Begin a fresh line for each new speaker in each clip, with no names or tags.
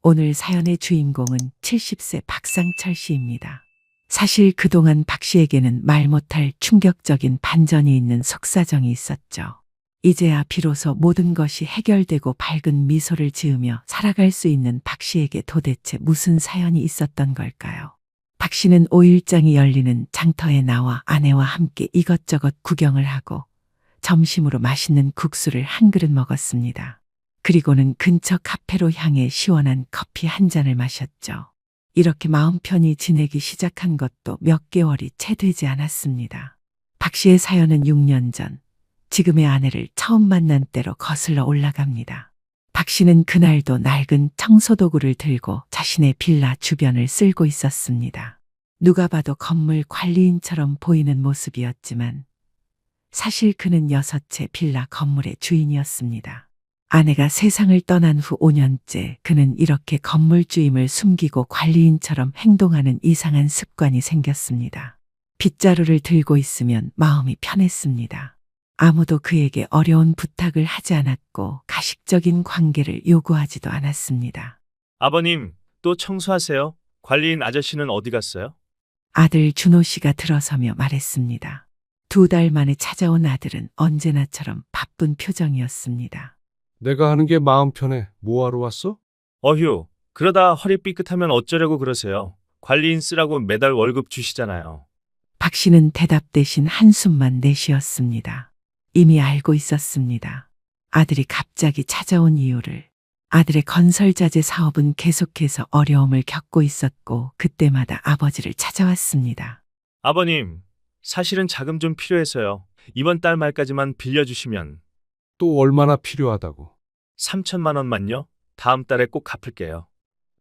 오늘 사연의 주인공은 70세 박상철 씨입니다. 사실 그동안 박 씨에게는 말 못할 충격적인 반전이 있는 속사정이 있었죠. 이제야 비로소 모든 것이 해결되고 밝은 미소를 지으며 살아갈 수 있는 박 씨에게 도대체 무슨 사연이 있었던 걸까요? 박 씨는 5일장이 열리는 장터에 나와 아내와 함께 이것저것 구경을 하고 점심으로 맛있는 국수를 한 그릇 먹었습니다. 그리고는 근처 카페로 향해 시원한 커피 한 잔을 마셨죠. 이렇게 마음 편히 지내기 시작한 것도 몇 개월이 채 되지 않았습니다. 박 씨의 사연은 6년 전 지금의 아내를 처음 만난 때로 거슬러 올라갑니다. 박 씨는 그날도 낡은 청소도구를 들고 자신의 빌라 주변을 쓸고 있었습니다. 누가 봐도 건물 관리인처럼 보이는 모습이었지만 사실 그는 6채 빌라 건물의 주인이었습니다. 아내가 세상을 떠난 후 5년째 그는 이렇게 건물주임을 숨기고 관리인처럼 행동하는 이상한 습관이 생겼습니다. 빗자루를 들고 있으면 마음이 편했습니다. 아무도 그에게 어려운 부탁을 하지 않았고 가식적인 관계를 요구하지도 않았습니다.
아버님, 또 청소하세요. 관리인 아저씨는 어디 갔어요?
아들 준호 씨가 들어서며 말했습니다. 2달 만에 찾아온 아들은 언제나처럼 바쁜 표정이었습니다.
내가 하는 게 마음 편해. 뭐하러 왔어?
어휴, 그러다 허리 삐끗하면 어쩌려고 그러세요. 관리인 쓰라고 매달 월급 주시잖아요.
박 씨는 대답 대신 한숨만 내쉬었습니다. 이미 알고 있었습니다. 아들이 갑자기 찾아온 이유를. 아들의 건설자재 사업은 계속해서 어려움을 겪고 있었고 그때마다 아버지를 찾아왔습니다.
아버님, 사실은 자금 좀 필요해서요. 이번 달 말까지만 빌려주시면
또 얼마나 필요하다고.
3천만 원만요. 다음 달에 꼭 갚을게요.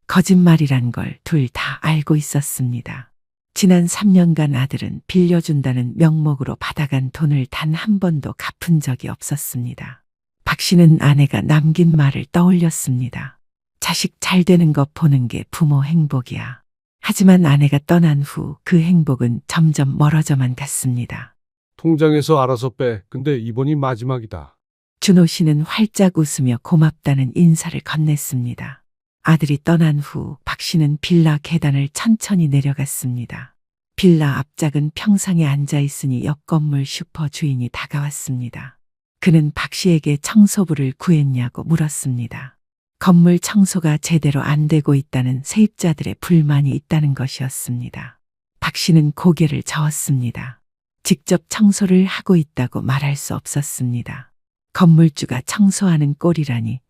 거짓말이란 걸 둘 다 알고 있었습니다. 지난 3년간 아들은 빌려준다는 명목으로 받아간 돈을 단 한 번도 갚은 적이 없었습니다. 박 씨는 아내가 남긴 말을 떠올렸습니다. 자식 잘 되는 것 보는 게 부모 행복이야. 하지만 아내가 떠난 후 그 행복은 점점 멀어져만 갔습니다.
통장에서 알아서 빼. 근데 이번이 마지막이다.
준호 씨는 활짝 웃으며 고맙다는 인사를 건넸습니다. 아들이 떠난 후 박 씨는 빌라 계단을 천천히 내려갔습니다. 빌라 앞작은 평상에 앉아 있으니 옆 건물 슈퍼 주인이 다가왔습니다. 그는 박 씨에게 청소부를 구했냐고 물었습니다. 건물 청소가 제대로 안 되고 있다는 세입자들의 불만이 있다는 것이었습니다. 박 씨는 고개를 저었습니다. 직접 청소를 하고 있다고 말할 수 없었습니다. 건물주가 청소하는 꼴이라니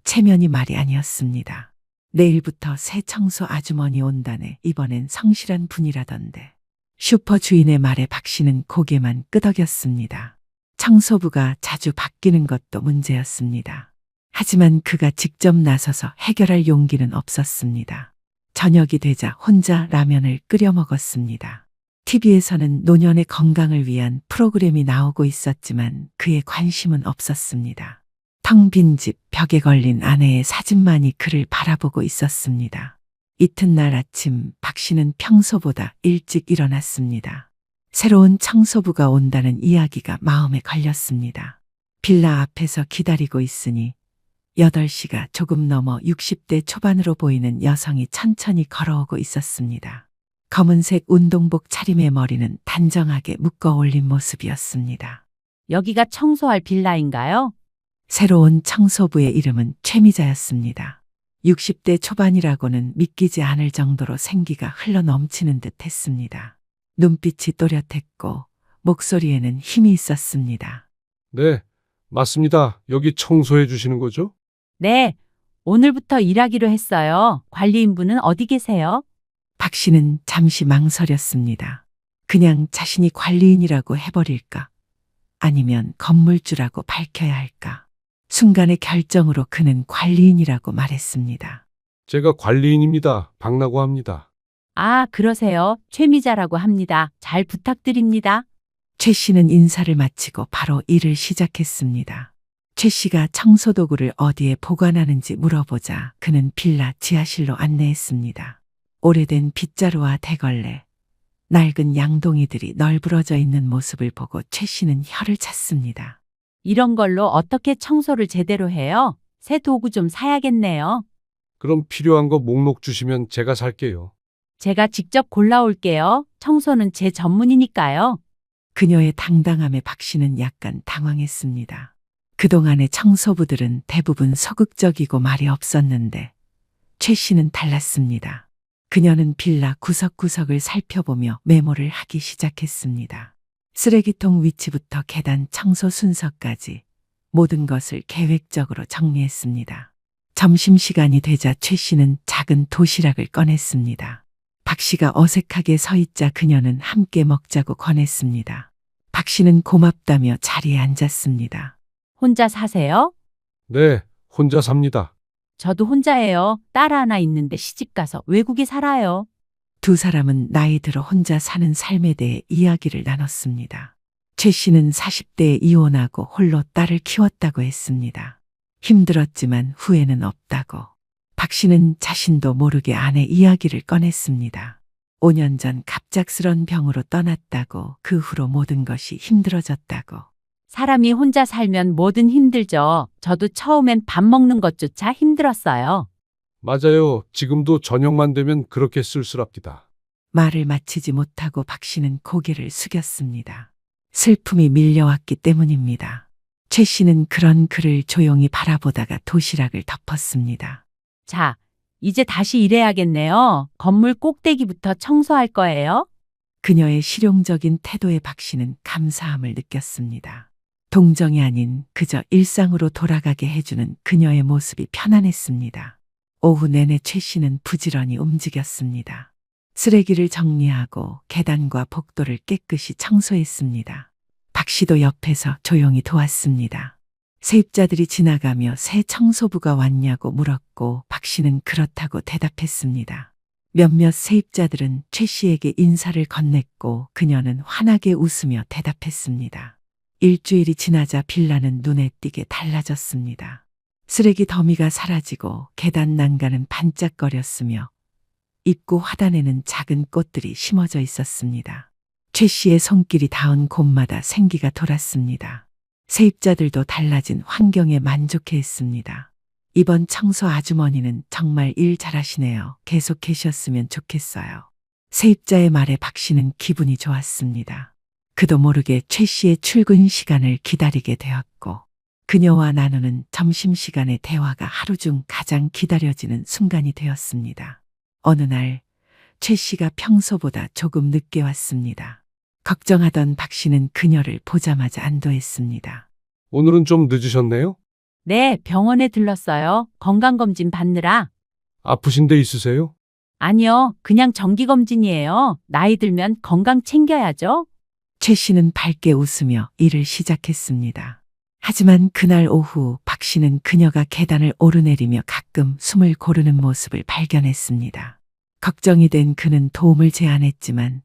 체면이 말이 아니었습니다. 내일부터 새 청소 아주머니 온다네. 이번엔 성실한 분이라던데. 슈퍼 주인의 말에 박 씨는 고개만 끄덕였습니다. 청소부가 자주 바뀌는 것도 문제였습니다. 하지만 그가 직접 나서서 해결할 용기는 없었습니다. 저녁이 되자 혼자 라면을 끓여 먹었습니다. TV에서는 노년의 건강을 위한 프로그램이 나오고 있었지만 그에 관심은 없었습니다. 텅 빈 집 벽에 걸린 아내의 사진만이 그를 바라보고 있었습니다. 이튿날 아침 박 씨는 평소보다 일찍 일어났습니다. 새로운 청소부가 온다는 이야기가 마음에 걸렸습니다. 빌라 앞에서 기다리고 있으니 8시가 조금 넘어 60대 초반으로 보이는 여성이 천천히 걸어오고 있었습니다. 검은색 운동복 차림의 머리는 단정하게 묶어 올린 모습이었습니다.
여기가 청소할 빌라인가요?
새로운 청소부의 이름은 최미자였습니다. 60대 초반이라고는 믿기지 않을 정도로 생기가 흘러 넘치는 듯 했습니다. 눈빛이 또렷했고 목소리에는 힘이 있었습니다.
네, 맞습니다. 여기 청소해 주시는 거죠?
네, 오늘부터 일하기로 했어요. 관리인분은 어디 계세요?
박 씨는 잠시 망설였습니다. 그냥 자신이 관리인이라고 해버릴까? 아니면 건물주라고 밝혀야 할까? 순간의 결정으로 그는 관리인이라고 말했습니다.
제가 관리인입니다. 박라고 합니다.
아, 그러세요. 최미자라고 합니다. 잘 부탁드립니다.
최 씨는 인사를 마치고 바로 일을 시작했습니다. 최 씨가 청소도구를 어디에 보관하는지 물어보자 그는 빌라 지하실로 안내했습니다. 오래된 빗자루와 대걸레, 낡은 양동이들이 널브러져 있는 모습을 보고 최 씨는 혀를 찼습니다.
이런 걸로 어떻게 청소를 제대로 해요? 새 도구 좀 사야겠네요.
그럼 필요한 거 목록 주시면 제가 살게요.
제가 직접 골라올게요. 청소는 제 전문이니까요.
그녀의 당당함에 박 씨는 약간 당황했습니다. 그동안의 청소부들은 대부분 소극적이고 말이 없었는데 최 씨는 달랐습니다. 그녀는 빌라 구석구석을 살펴보며 메모를 하기 시작했습니다. 쓰레기통 위치부터 계단 청소 순서까지 모든 것을 계획적으로 정리했습니다. 점심시간이 되자 최 씨는 작은 도시락을 꺼냈습니다. 박 씨가 어색하게 서 있자 그녀는 함께 먹자고 권했습니다. 박 씨는 고맙다며 자리에 앉았습니다.
혼자 사세요?
네, 혼자 삽니다.
저도 혼자예요. 딸 하나 있는데 시집가서 외국에 살아요.
두 사람은 나이 들어 혼자 사는 삶에 대해 이야기를 나눴습니다. 최 씨는 40대에 이혼하고 홀로 딸을 키웠다고 했습니다. 힘들었지만 후회는 없다고. 박 씨는 자신도 모르게 아내 이야기를 꺼냈습니다. 5년 전 갑작스런 병으로 떠났다고, 그 후로 모든 것이 힘들어졌다고.
사람이 혼자 살면 뭐든 힘들죠. 저도 처음엔 밥 먹는 것조차 힘들었어요.
맞아요. 지금도 저녁만 되면 그렇게 쓸쓸합니다.
말을 마치지 못하고 박 씨는 고개를 숙였습니다. 슬픔이 밀려왔기 때문입니다. 최 씨는 그런 그를 조용히 바라보다가 도시락을 덮었습니다.
자, 이제 다시 일해야겠네요. 건물 꼭대기부터 청소할 거예요.
그녀의 실용적인 태도에 박 씨는 감사함을 느꼈습니다. 동정이 아닌 그저 일상으로 돌아가게 해주는 그녀의 모습이 편안했습니다. 오후 내내 최 씨는 부지런히 움직였습니다. 쓰레기를 정리하고 계단과 복도를 깨끗이 청소했습니다. 박 씨도 옆에서 조용히 도왔습니다. 세입자들이 지나가며 새 청소부가 왔냐고 물었고 박 씨는 그렇다고 대답했습니다. 몇몇 세입자들은 최 씨에게 인사를 건넸고 그녀는 환하게 웃으며 대답했습니다. 일주일이 지나자 빌라는 눈에 띄게 달라졌습니다. 쓰레기 더미가 사라지고 계단 난간은 반짝거렸으며 입구 화단에는 작은 꽃들이 심어져 있었습니다. 최 씨의 손길이 닿은 곳마다 생기가 돌았습니다. 세입자들도 달라진 환경에 만족해했습니다. 이번 청소 아주머니는 정말 일 잘하시네요. 계속 계셨으면 좋겠어요. 세입자의 말에 박 씨는 기분이 좋았습니다. 그도 모르게 최 씨의 출근 시간을 기다리게 되었고 그녀와 나누는 점심시간의 대화가 하루 중 가장 기다려지는 순간이 되었습니다. 어느 날 최 씨가 평소보다 조금 늦게 왔습니다. 걱정하던 박 씨는 그녀를 보자마자 안도했습니다.
오늘은 좀 늦으셨네요?
네, 병원에 들렀어요. 건강검진 받느라.
아프신 데 있으세요?
아니요, 그냥 정기검진이에요. 나이 들면 건강 챙겨야죠.
최 씨는 밝게 웃으며 일을 시작했습니다. 하지만 그날 오후 박 씨는 그녀가 계단을 오르내리며 가끔 숨을 고르는 모습을 발견했습니다. 걱정이 된 그는 도움을 제안했지만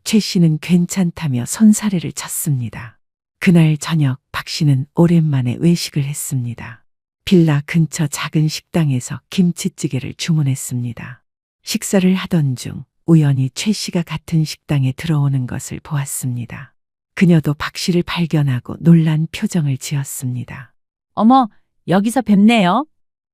최 씨는 괜찮다며 손사래를 쳤습니다. 그날 저녁 박 씨는 오랜만에 외식을 했습니다. 빌라 근처 작은 식당에서 김치찌개를 주문했습니다. 식사를 하던 중 우연히 최 씨가 같은 식당에 들어오는 것을 보았습니다. 그녀도 박 씨를 발견하고 놀란 표정을 지었습니다.
어머, 여기서 뵙네요.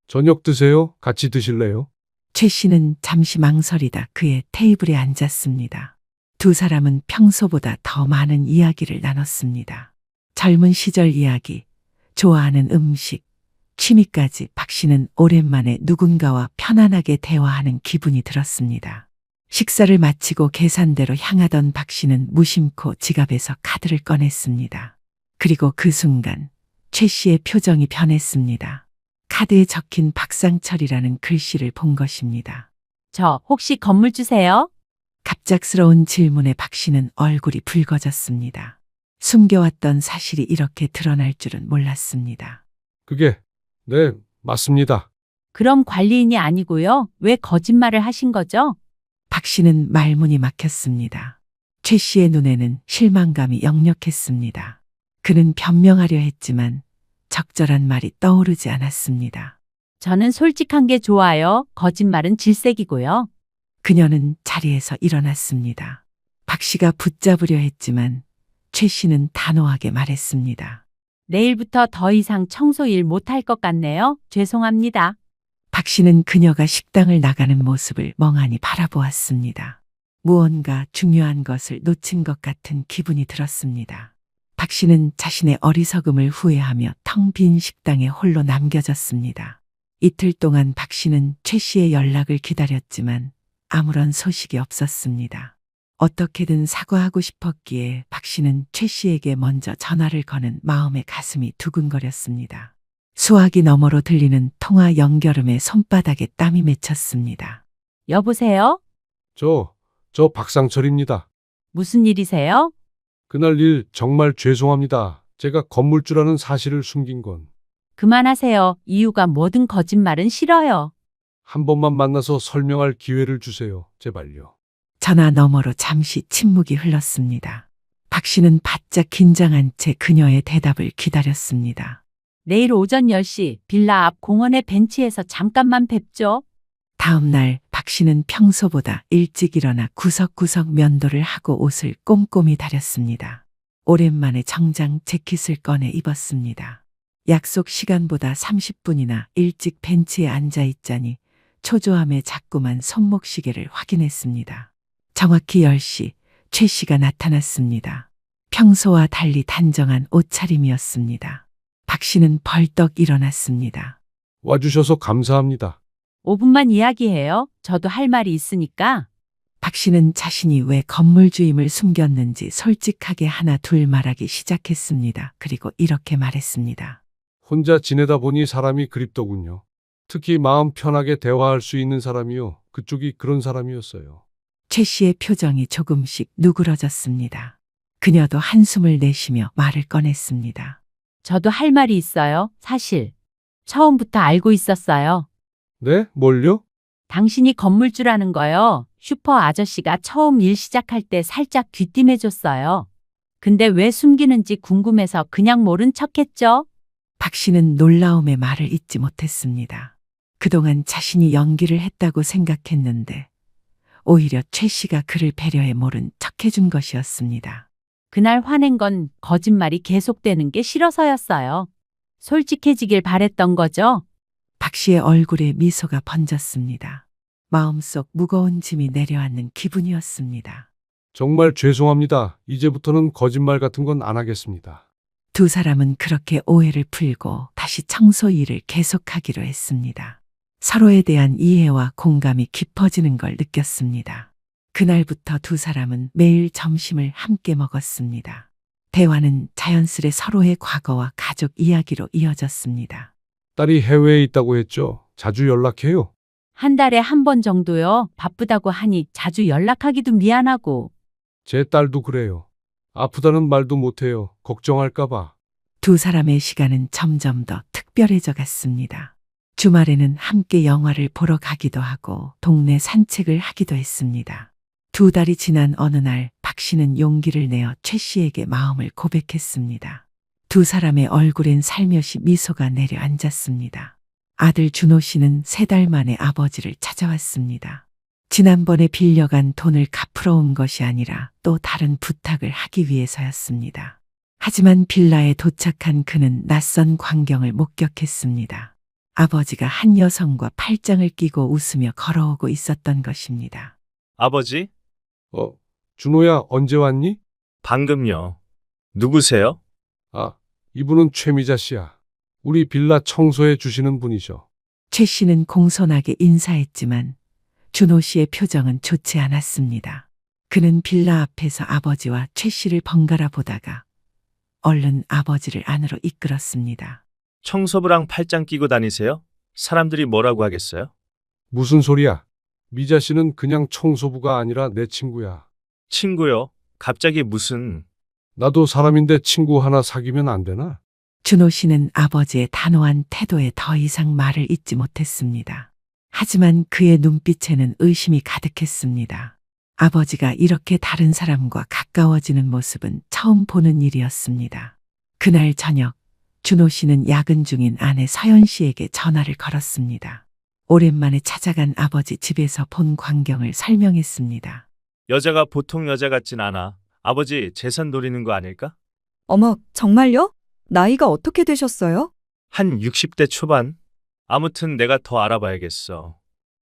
저녁 드세요? 같이 드실래요?
최 씨는 잠시 망설이다 그의 테이블에 앉았습니다. 두 사람은 평소보다 더 많은 이야기를 나눴습니다. 젊은 시절 이야기, 좋아하는 음식, 취미까지. 박 씨는 오랜만에 누군가와 편안하게 대화하는 기분이 들었습니다. 식사를 마치고 계산대로 향하던 박 씨는 무심코 지갑에서 카드를 꺼냈습니다. 그리고 그 순간 최 씨의 표정이 변했습니다. 카드에 적힌 박상철이라는 글씨를 본 것입니다.
저 혹시 건물 주세요?
갑작스러운 질문에 박 씨는 얼굴이 붉어졌습니다. 숨겨왔던 사실이 이렇게 드러날 줄은 몰랐습니다.
네, 맞습니다.
그럼 관리인이 아니고요. 왜 거짓말을 하신 거죠?
박 씨는 말문이 막혔습니다. 최 씨의 눈에는 실망감이 역력했습니다. 그는 변명하려 했지만 적절한 말이 떠오르지 않았습니다.
저는 솔직한 게 좋아요. 거짓말은 질색이고요.
그녀는 자리에서 일어났습니다. 박 씨가 붙잡으려 했지만 최 씨는 단호하게 말했습니다.
내일부터 더 이상 청소 일 못할 것 같네요. 죄송합니다.
박 박 씨는 그녀가 식당을 나가는 모습을 멍하니 바라보았습니다. 무언가 중요한 것을 놓친 것 같은 기분이 들었습니다. 박 씨는 자신의 어리석음을 후회하며 텅 빈 식당에 홀로 남겨졌습니다. 이틀 동안 박 씨는 최 씨의 연락을 기다렸지만 아무런 소식이 없었습니다. 어떻게든 사과하고 싶었기에 박 씨는 최 씨에게 먼저 전화를 거는 마음에 가슴이 두근거렸습니다. 수화기 너머로 들리는 통화 연결음에 손바닥에 땀이 맺혔습니다.
여보세요?
저 박상철입니다.
무슨 일이세요?
그날 일 정말 죄송합니다. 제가 건물주라는 사실을 숨긴 건.
그만하세요. 이유가 뭐든 거짓말은 싫어요.
한 번만 만나서 설명할 기회를 주세요. 제발요.
전화 너머로 잠시 침묵이 흘렀습니다. 박 씨는 바짝 긴장한 채 그녀의 대답을 기다렸습니다.
내일 오전 10시 빌라 앞 공원의 벤치에서 잠깐만 뵙죠.
다음 날 박 씨는 평소보다 일찍 일어나 구석구석 면도를 하고 옷을 꼼꼼히 다렸습니다. 오랜만에 정장 재킷을 꺼내 입었습니다. 약속 시간보다 30분이나 일찍 벤치에 앉아 있자니 초조함에 자꾸만 손목시계를 확인했습니다. 정확히 10시 최 씨가 나타났습니다. 평소와 달리 단정한 옷차림이었습니다. 박 씨는 벌떡 일어났습니다.
와주셔서 감사합니다.
5분만 이야기해요. 저도 할 말이 있으니까.
박 씨는 자신이 왜 건물주임을 숨겼는지 솔직하게 하나 둘 말하기 시작했습니다. 그리고 이렇게 말했습니다.
혼자 지내다 보니 사람이 그립더군요. 특히 마음 편하게 대화할 수 있는 사람이요. 그쪽이 그런 사람이었어요.
최 씨의 표정이 조금씩 누그러졌습니다. 그녀도 한숨을 내쉬며 말을 꺼냈습니다.
저도 할 말이 있어요. 사실. 처음부터 알고 있었어요.
네? 뭘요?
당신이 건물주라는 거요. 슈퍼 아저씨가 처음 일 시작할 때 살짝 귀띔해줬어요. 근데 왜 숨기는지 궁금해서 그냥 모른 척했죠?
박 씨는 놀라움의 말을 잇지 못했습니다. 그동안 자신이 연기를 했다고 생각했는데 오히려 최 씨가 그를 배려해 모른 척해준 것이었습니다.
그날 화낸 건 거짓말이 계속되는 게 싫어서였어요. 솔직해지길 바랬던 거죠.
박 씨의 얼굴에 미소가 번졌습니다. 마음속 무거운 짐이 내려앉는 기분이었습니다.
정말 죄송합니다. 이제부터는 거짓말 같은 건 안 하겠습니다.
두 사람은 그렇게 오해를 풀고 다시 청소 일을 계속하기로 했습니다. 서로에 대한 이해와 공감이 깊어지는 걸 느꼈습니다. 그날부터 두 사람은 매일 점심을 함께 먹었습니다. 대화는 자연스레 서로의 과거와 가족 이야기로 이어졌습니다.
딸이 해외에 있다고 했죠. 자주 연락해요.
한 달에 한 번 정도요. 바쁘다고 하니 자주 연락하기도 미안하고.
제 딸도 그래요. 아프다는 말도 못해요. 걱정할까봐.
두 사람의 시간은 점점 더 특별해져 갔습니다. 주말에는 함께 영화를 보러 가기도 하고 동네 산책을 하기도 했습니다. 두 달이 지난 어느 날 박 씨는 용기를 내어 최 씨에게 마음을 고백했습니다. 두 사람의 얼굴엔 살며시 미소가 내려앉았습니다. 아들 준호 씨는 3달 만에 아버지를 찾아왔습니다. 지난번에 빌려간 돈을 갚으러 온 것이 아니라 또 다른 부탁을 하기 위해서였습니다. 하지만 빌라에 도착한 그는 낯선 광경을 목격했습니다. 아버지가 한 여성과 팔짱을 끼고 웃으며 걸어오고 있었던 것입니다.
아버지?
준호야, 언제 왔니?
방금요. 누구세요?
이분은 최미자 씨야. 우리 빌라 청소해 주시는 분이죠.
최 씨는 공손하게 인사했지만 준호 씨의 표정은 좋지 않았습니다. 그는 빌라 앞에서 아버지와 최 씨를 번갈아 보다가 얼른 아버지를 안으로 이끌었습니다.
청소부랑 팔짱 끼고 다니세요? 사람들이 뭐라고 하겠어요?
무슨 소리야? 미자 씨는 그냥 청소부가 아니라 내 친구야.
친구요? 갑자기 무슨...
나도 사람인데 친구 하나 사귀면 안 되나?
준호 씨는 아버지의 단호한 태도에 더 이상 말을 잇지 못했습니다. 하지만 그의 눈빛에는 의심이 가득했습니다. 아버지가 이렇게 다른 사람과 가까워지는 모습은 처음 보는 일이었습니다. 그날 저녁 준호 씨는 야근 중인 아내 서연 씨에게 전화를 걸었습니다. 오랜만에 찾아간 아버지 집에서 본 광경을 설명했습니다.
여자가 보통 여자 같진 않아. 아버지 재산 노리는 거 아닐까?
어머, 정말요? 나이가 어떻게 되셨어요?
한 60대 초반? 아무튼 내가 더 알아봐야겠어.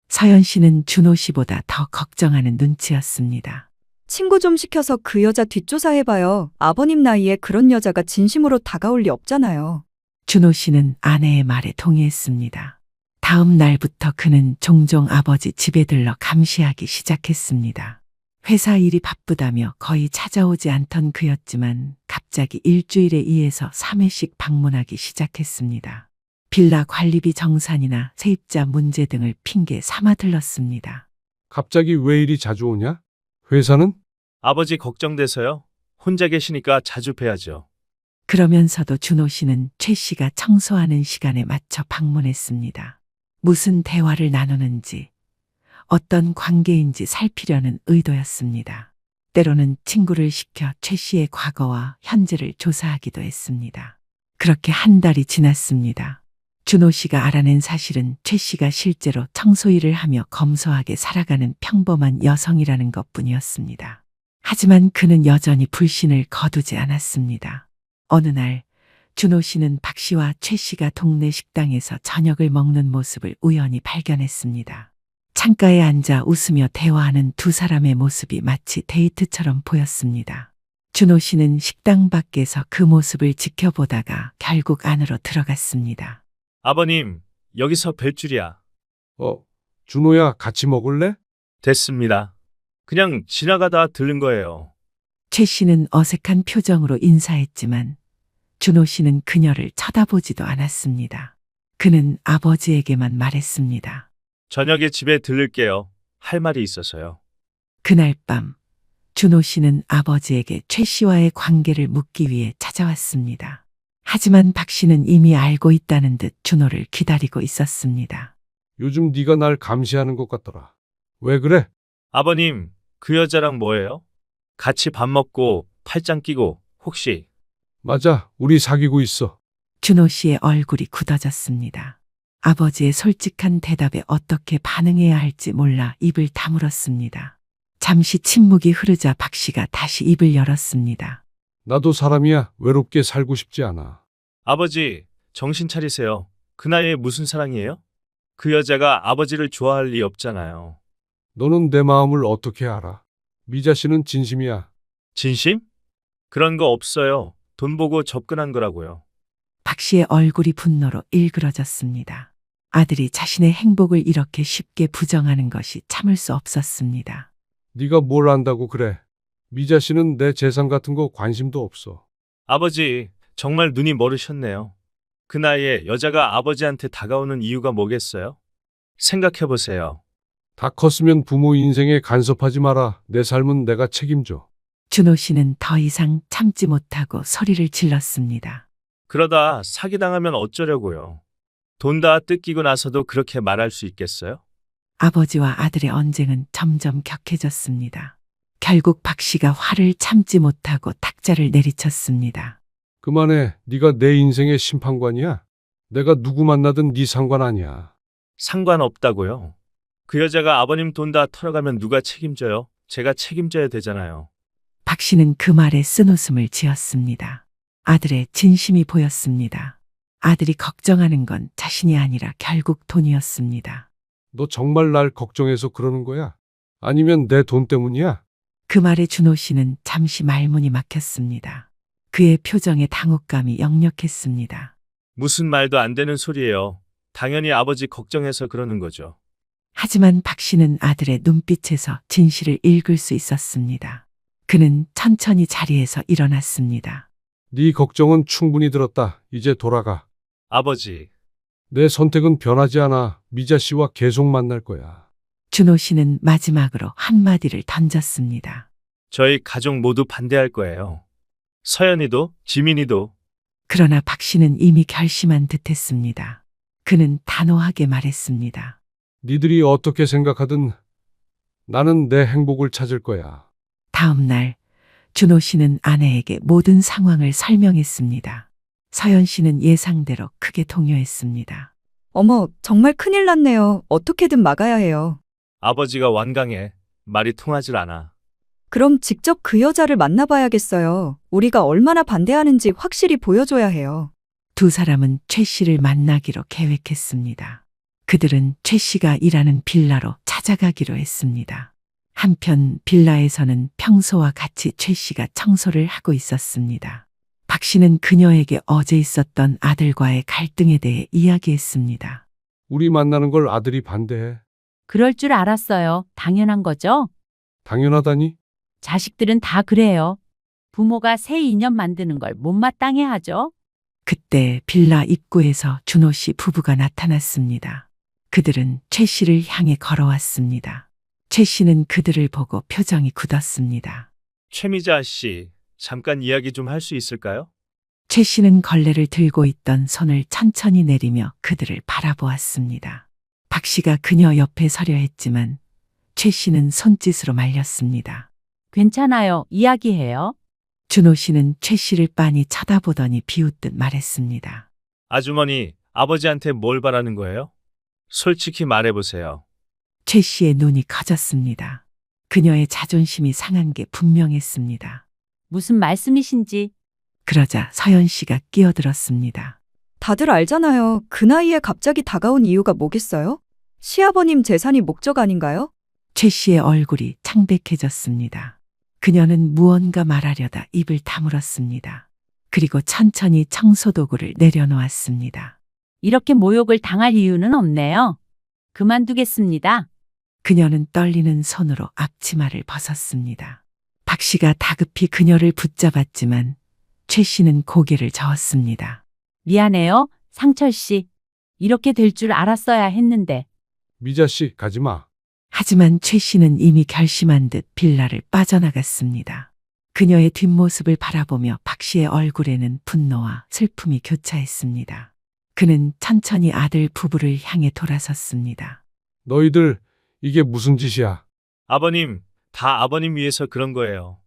서연 씨는 준호 씨보다 더 걱정하는 눈치였습니다.
친구 좀 시켜서 그 여자 뒷조사해봐요. 아버님 나이에 그런 여자가 진심으로 다가올 리 없잖아요.
준호 씨는 아내의 말에 동의했습니다. 다음 날부터 그는 종종 아버지 집에 들러 감시하기 시작했습니다. 회사 일이 바쁘다며 거의 찾아오지 않던 그였지만 갑자기 일주일에 2에서 3회씩 방문하기 시작했습니다. 빌라 관리비 정산이나 세입자 문제 등을 핑계 삼아 들렀습니다.
갑자기 왜 이리 자주 오냐? 회사는?
아버지 걱정돼서요. 혼자 계시니까 자주 뵈야죠.
그러면서도 준호 씨는 최 씨가 청소하는 시간에 맞춰 방문했습니다. 무슨 대화를 나누는지, 어떤 관계인지 살피려는 의도였습니다. 때로는 친구를 시켜 최 씨의 과거와 현재를 조사하기도 했습니다. 그렇게 한 달이 지났습니다. 준호 씨가 알아낸 사실은 최 씨가 실제로 청소일을 하며 검소하게 살아가는 평범한 여성이라는 것뿐이었습니다. 하지만 그는 여전히 불신을 거두지 않았습니다. 어느 날 준호 씨는 박 씨와 최 씨가 동네 식당에서 저녁을 먹는 모습을 우연히 발견했습니다. 창가에 앉아 웃으며 대화하는 두 사람의 모습이 마치 데이트처럼 보였습니다. 준호 씨는 식당 밖에서 그 모습을 지켜보다가 결국 안으로 들어갔습니다.
아버님, 여기서 뵐 줄이야.
준호야, 같이 먹을래?
됐습니다. 그냥 지나가다 들른 거예요.
최 씨는 어색한 표정으로 인사했지만 준호 씨는 그녀를 쳐다보지도 않았습니다. 그는 아버지에게만 말했습니다.
저녁에 집에 들를게요. 할 말이 있어서요.
그날 밤 준호 씨는 아버지에게 최 씨와의 관계를 묻기 위해 찾아왔습니다. 하지만 박 씨는 이미 알고 있다는 듯 준호를 기다리고 있었습니다.
요즘 네가 날 감시하는 것 같더라. 왜 그래?
아버님, 그 여자랑 뭐예요? 같이 밥 먹고 팔짱 끼고 혹시
맞아, 우리 사귀고 있어.
준호 씨의 얼굴이 굳어졌습니다. 아버지의 솔직한 대답에 어떻게 반응해야 할지 몰라 입을 다물었습니다. 잠시 침묵이 흐르자 박 씨가 다시 입을 열었습니다.
나도 사람이야. 외롭게 살고 싶지 않아.
아버지, 정신 차리세요. 그 나이에 무슨 사랑이에요? 그 여자가 아버지를 좋아할 리 없잖아요.
너는 내 마음을 어떻게 알아? 미자 씨는 진심이야.
진심? 그런 거 없어요. 돈 보고 접근한 거라고요.
박 씨의 얼굴이 분노로 일그러졌습니다. 아들이 자신의 행복을 이렇게 쉽게 부정하는 것이 참을 수 없었습니다.
네가 뭘 안다고 그래. 미자 씨는 내 재산 같은 거 관심도 없어.
아버지, 정말 눈이 멀으셨네요. 그 나이에 여자가 아버지한테 다가오는 이유가 뭐겠어요? 생각해보세요.
다 컸으면 부모 인생에 간섭하지 마라. 내 삶은 내가 책임져.
준호 씨는 더 이상 참지 못하고 소리를 질렀습니다.
그러다 사기당하면 어쩌려고요. 돈 다 뜯기고 나서도 그렇게 말할 수 있겠어요?
아버지와 아들의 언쟁은 점점 격해졌습니다. 결국 박 씨가 화를 참지 못하고 탁자를 내리쳤습니다.
그만해. 네가 내 인생의 심판관이야. 내가 누구 만나든 네 상관 아니야.
상관없다고요. 그 여자가 아버님 돈 다 털어가면 누가 책임져요? 제가 책임져야 되잖아요.
박 씨는 그 말에 쓴웃음을 지었습니다. 아들의 진심이 보였습니다. 아들이 걱정하는 건 자신이 아니라 결국 돈이었습니다.
너 정말 날 걱정해서 그러는 거야? 아니면 내 돈 때문이야?
그 말에 준호 씨는 잠시 말문이 막혔습니다. 그의 표정에 당혹감이 역력했습니다.
무슨 말도 안 되는 소리예요. 당연히 아버지 걱정해서 그러는 거죠.
하지만 박 씨는 아들의 눈빛에서 진실을 읽을 수 있었습니다. 그는 천천히 자리에서 일어났습니다.
네 걱정은 충분히 들었다. 이제 돌아가.
아버지,
내 선택은 변하지 않아. 미자 씨와 계속 만날 거야.
준호 씨는 마지막으로 한마디를 던졌습니다.
저희 가족 모두 반대할 거예요. 서연이도, 지민이도.
그러나 박 씨는 이미 결심한 듯했습니다. 그는 단호하게 말했습니다.
니들이 어떻게 생각하든 나는 내 행복을 찾을 거야.
다음 날 준호 씨는 아내에게 모든 상황을 설명했습니다. 서연 씨는 예상대로 크게 동요했습니다.
어머, 정말 큰일 났네요. 어떻게든 막아야 해요.
아버지가 완강해. 말이 통하질 않아.
그럼 직접 그 여자를 만나봐야겠어요. 우리가 얼마나 반대하는지 확실히 보여줘야 해요.
두 사람은 최 씨를 만나기로 계획했습니다. 그들은 최 씨가 일하는 빌라로 찾아가기로 했습니다. 한편 빌라에서는 평소와 같이 최 씨가 청소를 하고 있었습니다. 박 씨는 그녀에게 어제 있었던 아들과의 갈등에 대해 이야기했습니다.
우리 만나는 걸 아들이 반대해.
그럴 줄 알았어요. 당연한 거죠?
당연하다니?
자식들은 다 그래요. 부모가 새 인연 만드는 걸 못마땅해 하죠.
그때 빌라 입구에서 준호 씨 부부가 나타났습니다. 그들은 최 씨를 향해 걸어왔습니다. 최 씨는 그들을 보고 표정이 굳었습니다.
최미자 씨, 잠깐 이야기 좀 할 수 있을까요?
최 씨는 걸레를 들고 있던 손을 천천히 내리며 그들을 바라보았습니다. 박 씨가 그녀 옆에 서려 했지만 최 씨는 손짓으로 말렸습니다.
괜찮아요. 이야기해요.
준호 씨는 최 씨를 빤히 쳐다보더니 비웃듯 말했습니다.
아주머니, 아버지한테 뭘 바라는 거예요? 솔직히 말해보세요.
최 씨의 눈이 커졌습니다. 그녀의 자존심이 상한 게 분명했습니다.
무슨 말씀이신지.
그러자 서연 씨가 끼어들었습니다.
다들 알잖아요. 그 나이에 갑자기 다가온 이유가 뭐겠어요? 시아버님 재산이 목적 아닌가요?
최 씨의 얼굴이 창백해졌습니다. 그녀는 무언가 말하려다 입을 다물었습니다. 그리고 천천히 청소도구를 내려놓았습니다.
이렇게 모욕을 당할 이유는 없네요. 그만두겠습니다.
그녀는 떨리는 손으로 앞치마를 벗었습니다. 박 씨가 다급히 그녀를 붙잡았지만 최 씨는 고개를 저었습니다.
미안해요. 상철 씨. 이렇게 될 줄 알았어야 했는데.
미자 씨, 가지 마.
하지만 최 씨는 이미 결심한 듯 빌라를 빠져나갔습니다. 그녀의 뒷모습을 바라보며 박 씨의 얼굴에는 분노와 슬픔이 교차했습니다. 그는 천천히 아들 부부를 향해 돌아섰습니다.
너희들, 이게 무슨 짓이야?
아버님, 다 아버님 위해서 그런 거예요.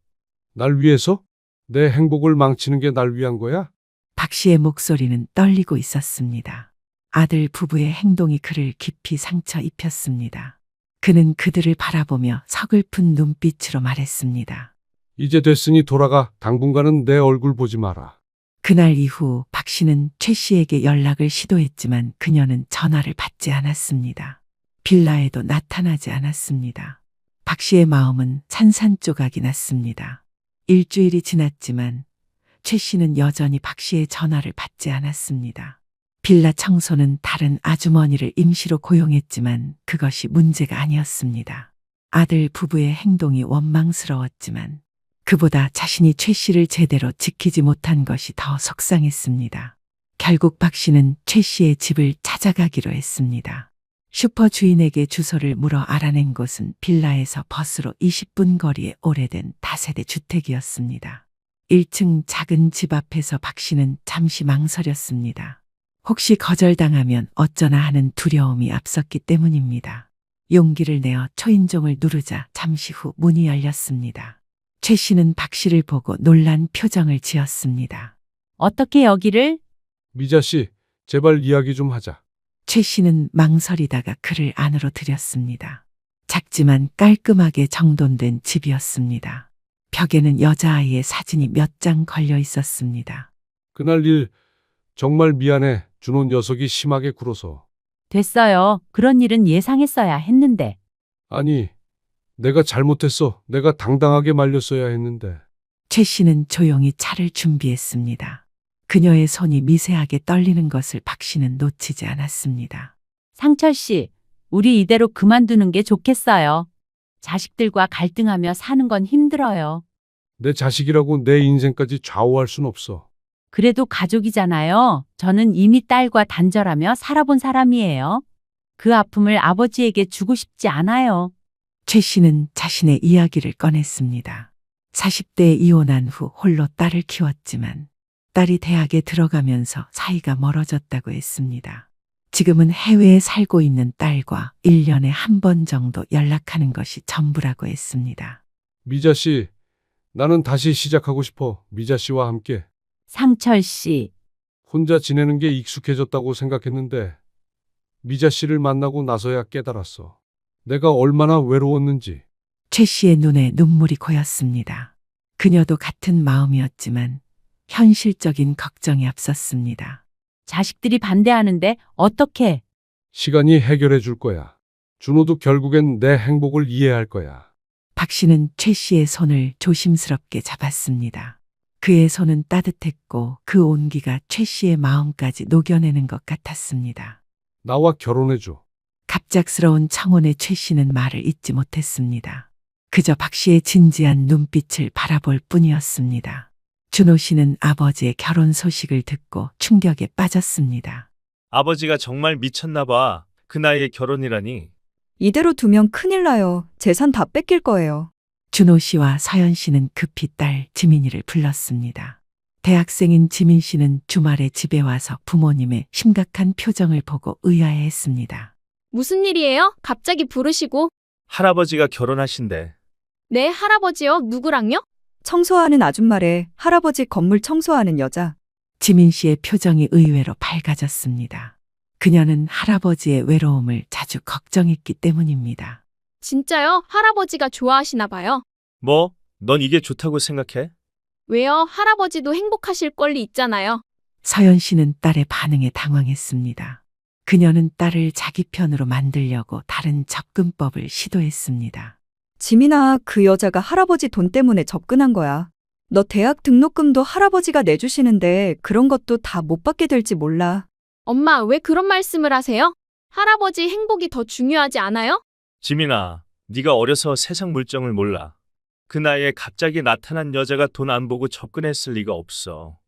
날 위해서? 내 행복을 망치는 게 날 위한 거야?
박 씨의 목소리는 떨리고 있었습니다. 아들 부부의 행동이 그를 깊이 상처 입혔습니다. 그는 그들을 바라보며 서글픈 눈빛으로 말했습니다.
이제 됐으니 돌아가. 당분간은 내 얼굴 보지 마라.
그날 이후 박 씨는 최 씨에게 연락을 시도했지만 그녀는 전화를 받지 않았습니다. 빌라에도 나타나지 않았습니다. 박 씨의 마음은 산산조각이 났습니다. 일주일이 지났지만 최 씨는 여전히 박 씨의 전화를 받지 않았습니다. 빌라 청소는 다른 아주머니를 임시로 고용했지만 그것이 문제가 아니었습니다. 아들 부부의 행동이 원망스러웠지만 그보다 자신이 최 씨를 제대로 지키지 못한 것이 더 속상했습니다. 결국 박 씨는 최 씨의 집을 찾아가기로 했습니다. 슈퍼 주인에게 주소를 물어 알아낸 곳은 빌라에서 버스로 20분 거리의 오래된 다세대 주택이었습니다. 1층 작은 집 앞에서 박 씨는 잠시 망설였습니다. 혹시 거절당하면 어쩌나 하는 두려움이 앞섰기 때문입니다. 용기를 내어 초인종을 누르자 잠시 후 문이 열렸습니다. 최 씨는 박 씨를 보고 놀란 표정을 지었습니다.
어떻게 여기를?
미자 씨, 제발 이야기 좀 하자.
최 씨는 망설이다가 그를 안으로 들였습니다. 작지만 깔끔하게 정돈된 집이었습니다. 벽에는 여자아이의 사진이 몇 장 걸려 있었습니다.
그날 일 정말 미안해. 준호 녀석이 심하게 굴어서.
됐어요. 그런 일은 예상했어야 했는데.
아니, 내가 잘못했어. 내가 당당하게 말렸어야 했는데.
최 씨는 조용히 차를 준비했습니다. 그녀의 손이 미세하게 떨리는 것을 박 씨는 놓치지 않았습니다.
상철 씨, 우리 이대로 그만두는 게 좋겠어요. 자식들과 갈등하며 사는 건 힘들어요.
내 자식이라고 내 인생까지 좌우할 순 없어.
그래도 가족이잖아요. 저는 이미 딸과 단절하며 살아본 사람이에요. 그 아픔을 아버지에게 주고 싶지 않아요.
최 씨는 자신의 이야기를 꺼냈습니다. 40대에 이혼한 후 홀로 딸을 키웠지만 딸이 대학에 들어가면서 사이가 멀어졌다고 했습니다. 지금은 해외에 살고 있는 딸과 1년에 한 번 정도 연락하는 것이 전부라고 했습니다.
미자 씨, 나는 다시 시작하고 싶어. 미자 씨와 함께.
상철 씨,
혼자 지내는 게 익숙해졌다고 생각했는데 미자 씨를 만나고 나서야 깨달았어. 내가 얼마나 외로웠는지.
최 씨의 눈에 눈물이 고였습니다. 그녀도 같은 마음이었지만 현실적인 걱정이 앞섰습니다.
자식들이 반대하는데 어떻게?
시간이 해결해 줄 거야. 준호도 결국엔 내 행복을 이해할 거야.
박 씨는 최 씨의 손을 조심스럽게 잡았습니다. 그의 손은 따뜻했고 그 온기가 최 씨의 마음까지 녹여내는 것 같았습니다.
나와 결혼해 줘.
갑작스러운 청혼의 최 씨는 말을 잇지 못했습니다. 그저 박 씨의 진지한 눈빛을 바라볼 뿐이었습니다. 준호 씨는 아버지의 결혼 소식을 듣고 충격에 빠졌습니다.
아버지가 정말 미쳤나 봐. 그 나이에 결혼이라니.
이대로 두면 큰일 나요. 재산 다 뺏길 거예요.
준호 씨와 서연 씨는 급히 딸 지민이를 불렀습니다. 대학생인 지민 씨는 주말에 집에 와서 부모님의 심각한 표정을 보고 의아해했습니다.
무슨 일이에요? 갑자기 부르시고.
할아버지가 결혼하신대.
네, 할아버지요? 누구랑요?
청소하는 아줌마래. 할아버지 건물 청소하는 여자.
지민 씨의 표정이 의외로 밝아졌습니다. 그녀는 할아버지의 외로움을 자주 걱정했기 때문입니다.
진짜요? 할아버지가 좋아하시나 봐요.
뭐? 넌 이게 좋다고 생각해?
왜요? 할아버지도 행복하실 권리 있잖아요.
서연 씨는 딸의 반응에 당황했습니다. 그녀는 딸을 자기 편으로 만들려고 다른 접근법을 시도했습니다.
지민아, 그 여자가 할아버지 돈 때문에 접근한 거야. 너 대학 등록금도 할아버지가 내주시는데 그런 것도 다 못 받게 될지 몰라.
엄마, 왜 그런 말씀을 하세요? 할아버지 행복이 더 중요하지 않아요?
지민아, 네가 어려서 세상 물정을 몰라. 그 나이에 갑자기 나타난 여자가 돈 안 보고 접근했을 리가 없어.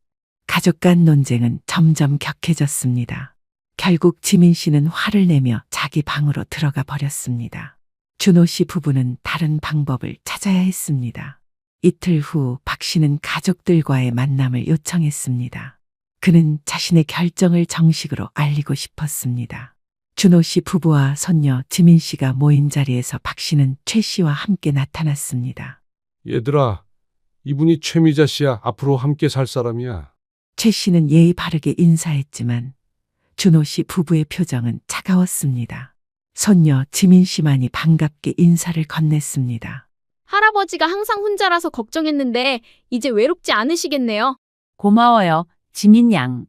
가족 간 논쟁은 점점 격해졌습니다. 결국 지민 씨는 화를 내며 자기 방으로 들어가 버렸습니다. 준호 씨 부부는 다른 방법을 찾아야 했습니다. 이틀 후 박 씨는 가족들과의 만남을 요청했습니다. 그는 자신의 결정을 정식으로 알리고 싶었습니다. 준호 씨 부부와 손녀 지민 씨가 모인 자리에서 박 씨는 최 씨와 함께 나타났습니다.
얘들아, 이분이 최미자 씨야. 앞으로 함께 살 사람이야.
최 씨는 예의 바르게 인사했지만 준호 씨 부부의 표정은 차가웠습니다. 손녀 지민 씨만이 반갑게 인사를 건넸습니다.
할아버지가 항상 혼자라서 걱정했는데 이제 외롭지 않으시겠네요.
고마워요, 지민 양.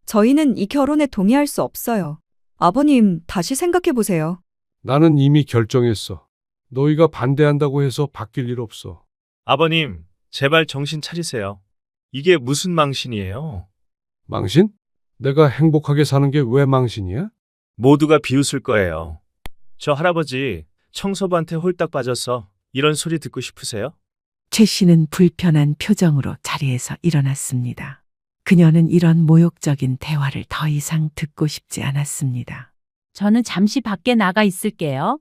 저희는 이 결혼에 동의할 수 없어요. 아버님, 다시 생각해 보세요.
나는 이미 결정했어. 너희가 반대한다고 해서 바뀔 일 없어.
아버님, 제발 정신 차리세요. 이게 무슨 망신이에요?
망신? 내가 행복하게 사는 게 왜 망신이야?
모두가 비웃을 거예요. 저 할아버지 청소부한테 홀딱 빠져서 이런 소리 듣고 싶으세요?
최 씨는 불편한 표정으로 자리에서 일어났습니다. 그녀는 이런 모욕적인 대화를 더 이상 듣고 싶지 않았습니다.
저는 잠시 밖에 나가 있을게요.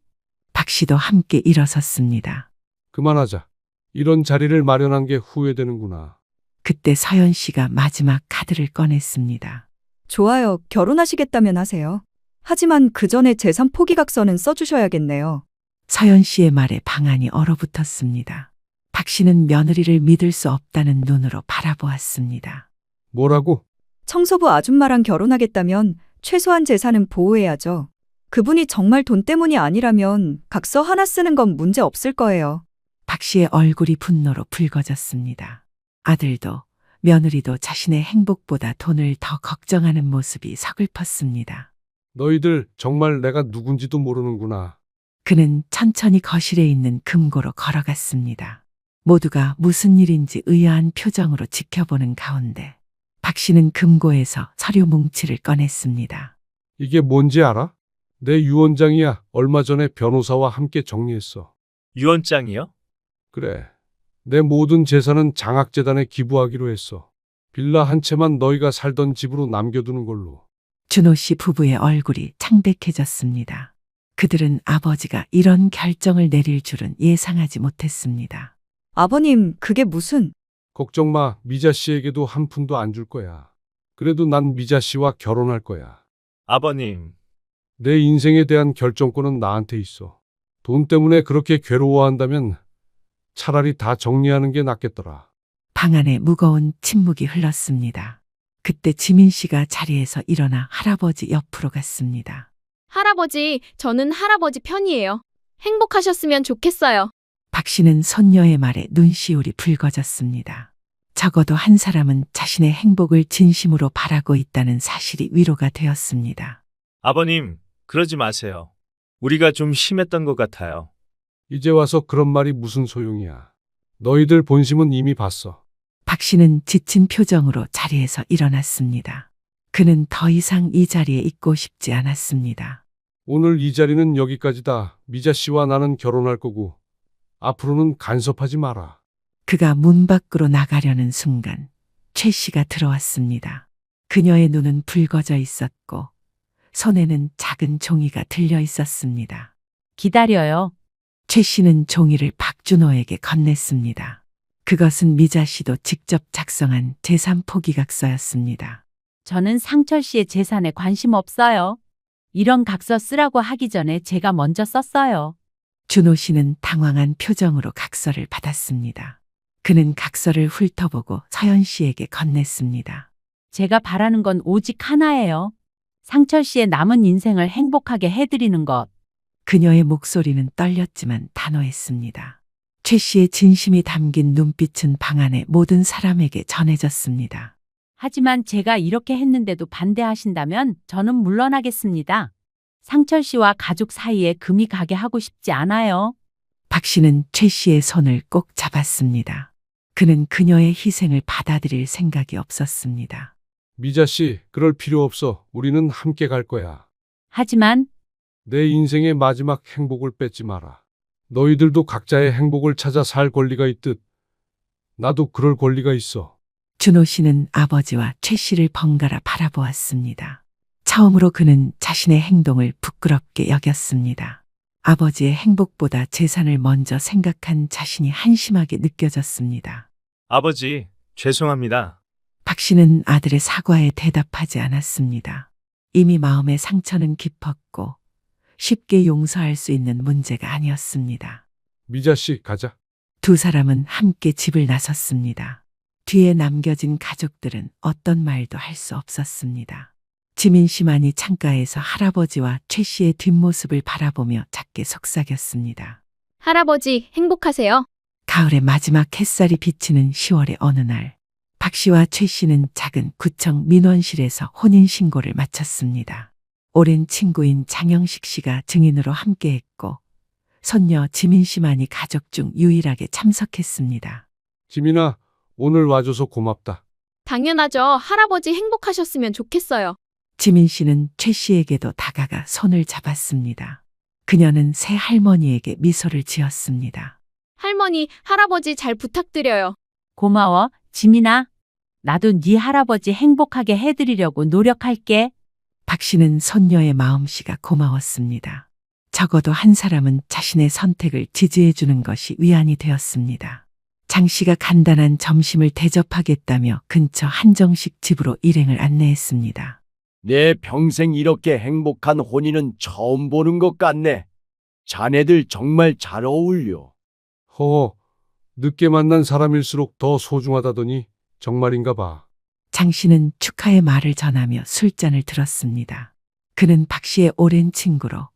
박 씨도 함께 일어섰습니다.
그만하자. 이런 자리를 마련한 게 후회되는구나.
그때 서연 씨가 마지막 카드를 꺼냈습니다.
좋아요. 결혼하시겠다면 하세요. 하지만 그 전에 재산 포기각서는 써주셔야겠네요.
서연 씨의 말에 방안이 얼어붙었습니다. 박 씨는 며느리를 믿을 수 없다는 눈으로 바라보았습니다.
뭐라고?
청소부 아줌마랑 결혼하겠다면 최소한 재산은 보호해야죠. 그분이 정말 돈 때문이 아니라면 각서 하나 쓰는 건 문제 없을 거예요.
박 씨의 얼굴이 분노로 붉어졌습니다. 아들도 며느리도 자신의 행복보다 돈을 더 걱정하는 모습이 서글펐습니다.
너희들 정말 내가 누군지도 모르는구나.
그는 천천히 거실에 있는 금고로 걸어갔습니다. 모두가 무슨 일인지 의아한 표정으로 지켜보는 가운데 박 씨는 금고에서 서류 뭉치를 꺼냈습니다.
이게 뭔지 알아? 내 유언장이야. 얼마 전에 변호사와 함께 정리했어.
유언장이요?
그래. 내 모든 재산은 장학재단에 기부하기로 했어. 빌라 한 채만 너희가 살던 집으로 남겨두는 걸로.
준호 씨 부부의 얼굴이 창백해졌습니다. 그들은 아버지가 이런 결정을 내릴 줄은 예상하지 못했습니다.
아버님, 그게 무슨...
걱정 마. 미자 씨에게도 한 푼도 안 줄 거야. 그래도 난 미자 씨와 결혼할 거야.
아버님,
내 인생에 대한 결정권은 나한테 있어. 돈 때문에 그렇게 괴로워한다면 차라리 다 정리하는 게 낫겠더라.
방 안에 무거운 침묵이 흘렀습니다. 그때 지민 씨가 자리에서 일어나 할아버지 옆으로 갔습니다.
할아버지, 저는 할아버지 편이에요. 행복하셨으면 좋겠어요.
박 씨는 손녀의 말에 눈시울이 붉어졌습니다. 적어도 한 사람은 자신의 행복을 진심으로 바라고 있다는 사실이 위로가 되었습니다.
아버님, 그러지 마세요. 우리가 좀 심했던 것 같아요.
이제 와서 그런 말이 무슨 소용이야. 너희들 본심은 이미 봤어.
박 씨는 지친 표정으로 자리에서 일어났습니다. 그는 더 이상 이 자리에 있고 싶지 않았습니다.
오늘 이 자리는 여기까지다. 미자 씨와 나는 결혼할 거고 앞으로는 간섭하지 마라.
그가 문 밖으로 나가려는 순간 최 씨가 들어왔습니다. 그녀의 눈은 붉어져 있었고 손에는 작은 종이가 들려 있었습니다.
기다려요.
최 씨는 종이를 박준호에게 건넸습니다. 그것은 미자 씨도 직접 작성한 재산 포기각서였습니다.
저는 상철 씨의 재산에 관심 없어요. 이런 각서 쓰라고 하기 전에 제가 먼저 썼어요.
준호 씨는 당황한 표정으로 각서를 받았습니다. 그는 각서를 훑어보고 서연 씨에게 건넸습니다.
제가 바라는 건 오직 하나예요. 상철 씨의 남은 인생을 행복하게 해드리는 것.
그녀의 목소리는 떨렸지만 단호했습니다. 최 씨의 진심이 담긴 눈빛은 방 안의 모든 사람에게 전해졌습니다.
하지만 제가 이렇게 했는데도 반대하신다면 저는 물러나겠습니다. 상철 씨와 가족 사이에 금이 가게 하고 싶지 않아요.
박 씨는 최 씨의 손을 꼭 잡았습니다. 그는 그녀의 희생을 받아들일 생각이 없었습니다.
미자 씨, 그럴 필요 없어. 우리는 함께 갈 거야.
하지만
내 인생의 마지막 행복을 뺏지 마라. 너희들도 각자의 행복을 찾아 살 권리가 있듯 나도 그럴 권리가 있어.
준호 씨는 아버지와 최 씨를 번갈아 바라보았습니다. 처음으로 그는 자신의 행동을 부끄럽게 여겼습니다. 아버지의 행복보다 재산을 먼저 생각한 자신이 한심하게 느껴졌습니다.
아버지, 죄송합니다.
박 씨는 아들의 사과에 대답하지 않았습니다. 이미 마음의 상처는 깊었고 쉽게 용서할 수 있는 문제가 아니었습니다.
미자 씨, 가자.
두 사람은 함께 집을 나섰습니다. 뒤에 남겨진 가족들은 어떤 말도 할 수 없었습니다. 지민 씨만이 창가에서 할아버지와 최 씨의 뒷모습을 바라보며 작게 속삭였습니다.
할아버지, 행복하세요.
가을의 마지막 햇살이 비치는 10월의 어느 날, 박 씨와 최 씨는 작은 구청 민원실에서 혼인신고를 마쳤습니다. 오랜 친구인 장영식 씨가 증인으로 함께했고, 손녀 지민 씨만이 가족 중 유일하게 참석했습니다.
지민아, 오늘 와줘서 고맙다.
당연하죠. 할아버지 행복하셨으면 좋겠어요.
지민 씨는 최 씨에게도 다가가 손을 잡았습니다. 그녀는 새 할머니에게 미소를 지었습니다.
할머니, 할아버지 잘 부탁드려요.
고마워, 지민아. 나도 네 할아버지 행복하게 해드리려고 노력할게.
박 씨는 손녀의 마음씨가 고마웠습니다. 적어도 한 사람은 자신의 선택을 지지해 주는 것이 위안이 되었습니다. 장 씨가 간단한 점심을 대접하겠다며 근처 한정식 집으로 일행을 안내했습니다.
내 평생 이렇게 행복한 혼인은 처음 보는 것 같네. 자네들 정말 잘 어울려.
허허, 늦게 만난 사람일수록 더 소중하다더니 정말인가 봐.
장 씨는 축하의 말을 전하며 술잔을 들었습니다. 그는 박 씨의 오랜 친구로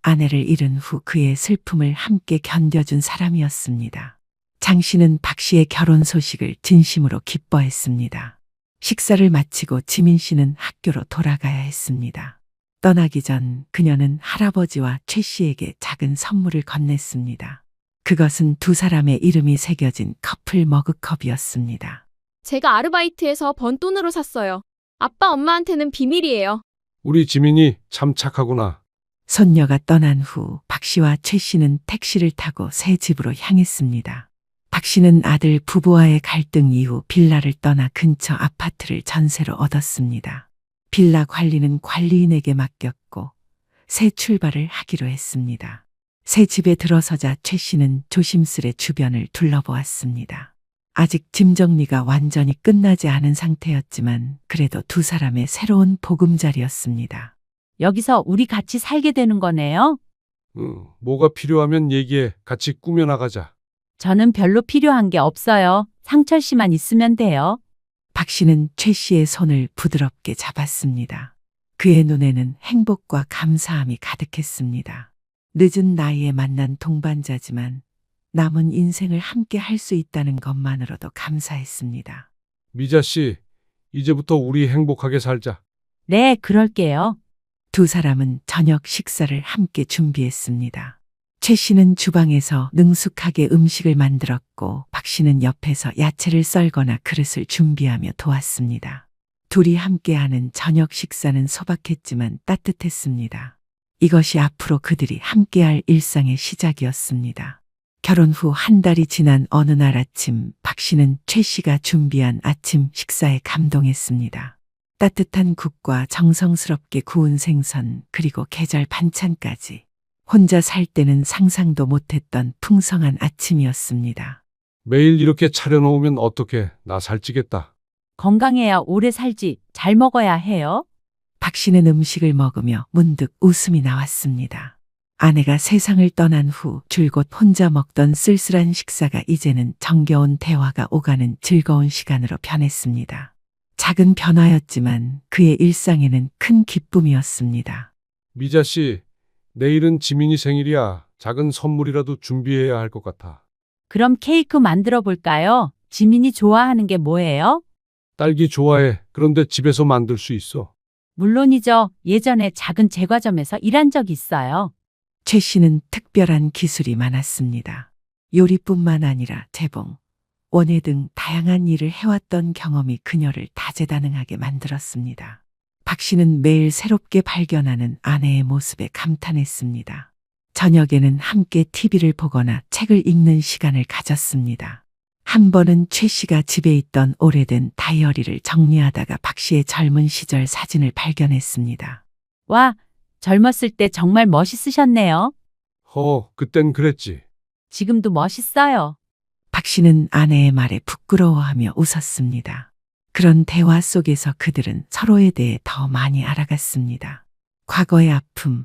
아내를 잃은 후 그의 슬픔을 함께 견뎌준 사람이었습니다. 장 씨는 박 씨의 결혼 소식을 진심으로 기뻐했습니다. 식사를 마치고 지민 씨는 학교로 돌아가야 했습니다. 떠나기 전 그녀는 할아버지와 최 씨에게 작은 선물을 건넸습니다. 그것은 두 사람의 이름이 새겨진 커플 머그컵이었습니다.
제가 아르바이트해서 번 돈으로 샀어요. 아빠, 엄마한테는 비밀이에요.
우리 지민이 참 착하구나.
손녀가 떠난 후 박 씨와 최 씨는 택시를 타고 새 집으로 향했습니다. 박 씨는 아들 부부와의 갈등 이후 빌라를 떠나 근처 아파트를 전세로 얻었습니다. 빌라 관리는 관리인에게 맡겼고 새 출발을 하기로 했습니다. 새 집에 들어서자 최 씨는 조심스레 주변을 둘러보았습니다. 아직 짐 정리가 완전히 끝나지 않은 상태였지만 그래도 두 사람의 새로운 보금자리였습니다.
여기서 우리 같이 살게 되는 거네요.
뭐가 필요하면 얘기해. 같이 꾸며나가자.
저는 별로 필요한 게 없어요. 상철 씨만 있으면 돼요.
박 씨는 최 씨의 손을 부드럽게 잡았습니다. 그의 눈에는 행복과 감사함이 가득했습니다. 늦은 나이에 만난 동반자지만 남은 인생을 함께 할 수 있다는 것만으로도 감사했습니다.
미자 씨, 이제부터 우리 행복하게 살자.
네, 그럴게요.
두 사람은 저녁 식사를 함께 준비했습니다. 최 씨는 주방에서 능숙하게 음식을 만들었고 박 씨는 옆에서 야채를 썰거나 그릇을 준비하며 도왔습니다. 둘이 함께하는 저녁 식사는 소박했지만 따뜻했습니다. 이것이 앞으로 그들이 함께할 일상의 시작이었습니다. 결혼 후 한 달이 지난 어느 날 아침, 박 씨는 최 씨가 준비한 아침 식사에 감동했습니다. 따뜻한 국과 정성스럽게 구운 생선, 그리고 계절 반찬까지. 혼자 살 때는 상상도 못했던 풍성한 아침이었습니다.
매일 이렇게 차려놓으면 어떡해. 나 살찌겠다.
건강해야 오래 살지. 잘 먹어야 해요.
박 씨는 음식을 먹으며 문득 웃음이 나왔습니다. 아내가 세상을 떠난 후 줄곧 혼자 먹던 쓸쓸한 식사가 이제는 정겨운 대화가 오가는 즐거운 시간으로 변했습니다. 작은 변화였지만 그의 일상에는 큰 기쁨이었습니다.
미자 씨, 내일은 지민이 생일이야. 작은 선물이라도 준비해야 할 것 같아.
그럼 케이크 만들어 볼까요? 지민이 좋아하는 게 뭐예요?
딸기 좋아해. 그런데 집에서 만들 수 있어.
물론이죠. 예전에 작은 제과점에서 일한 적 있어요.
최 씨는 특별한 기술이 많았습니다. 요리뿐만 아니라 재봉, 원예 등 다양한 일을 해왔던 경험이 그녀를 다재다능하게 만들었습니다. 박 씨는 매일 새롭게 발견하는 아내의 모습에 감탄했습니다. 저녁에는 함께 TV를 보거나 책을 읽는 시간을 가졌습니다. 한 번은 최 씨가 집에 있던 오래된 다이어리를 정리하다가 박 씨의 젊은 시절 사진을 발견했습니다.
와, 젊었을 때 정말 멋있으셨네요.
그땐 그랬지.
지금도 멋있어요.
박 씨는 아내의 말에 부끄러워하며 웃었습니다. 그런 대화 속에서 그들은 서로에 대해 더 많이 알아갔습니다. 과거의 아픔,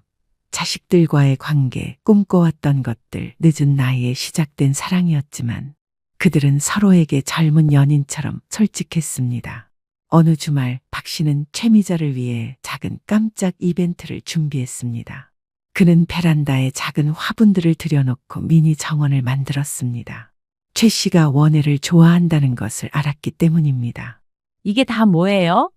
자식들과의 관계, 꿈꿔왔던 것들, 늦은 나이에 시작된 사랑이었지만 그들은 서로에게 젊은 연인처럼 솔직했습니다. 어느 주말 박 씨는 최미자를 위해 작은 깜짝 이벤트를 준비했습니다. 그는 베란다에 작은 화분들을 들여놓고 미니 정원을 만들었습니다. 최 씨가 원예를 좋아한다는 것을 알았기 때문입니다.
이게 다 뭐예요?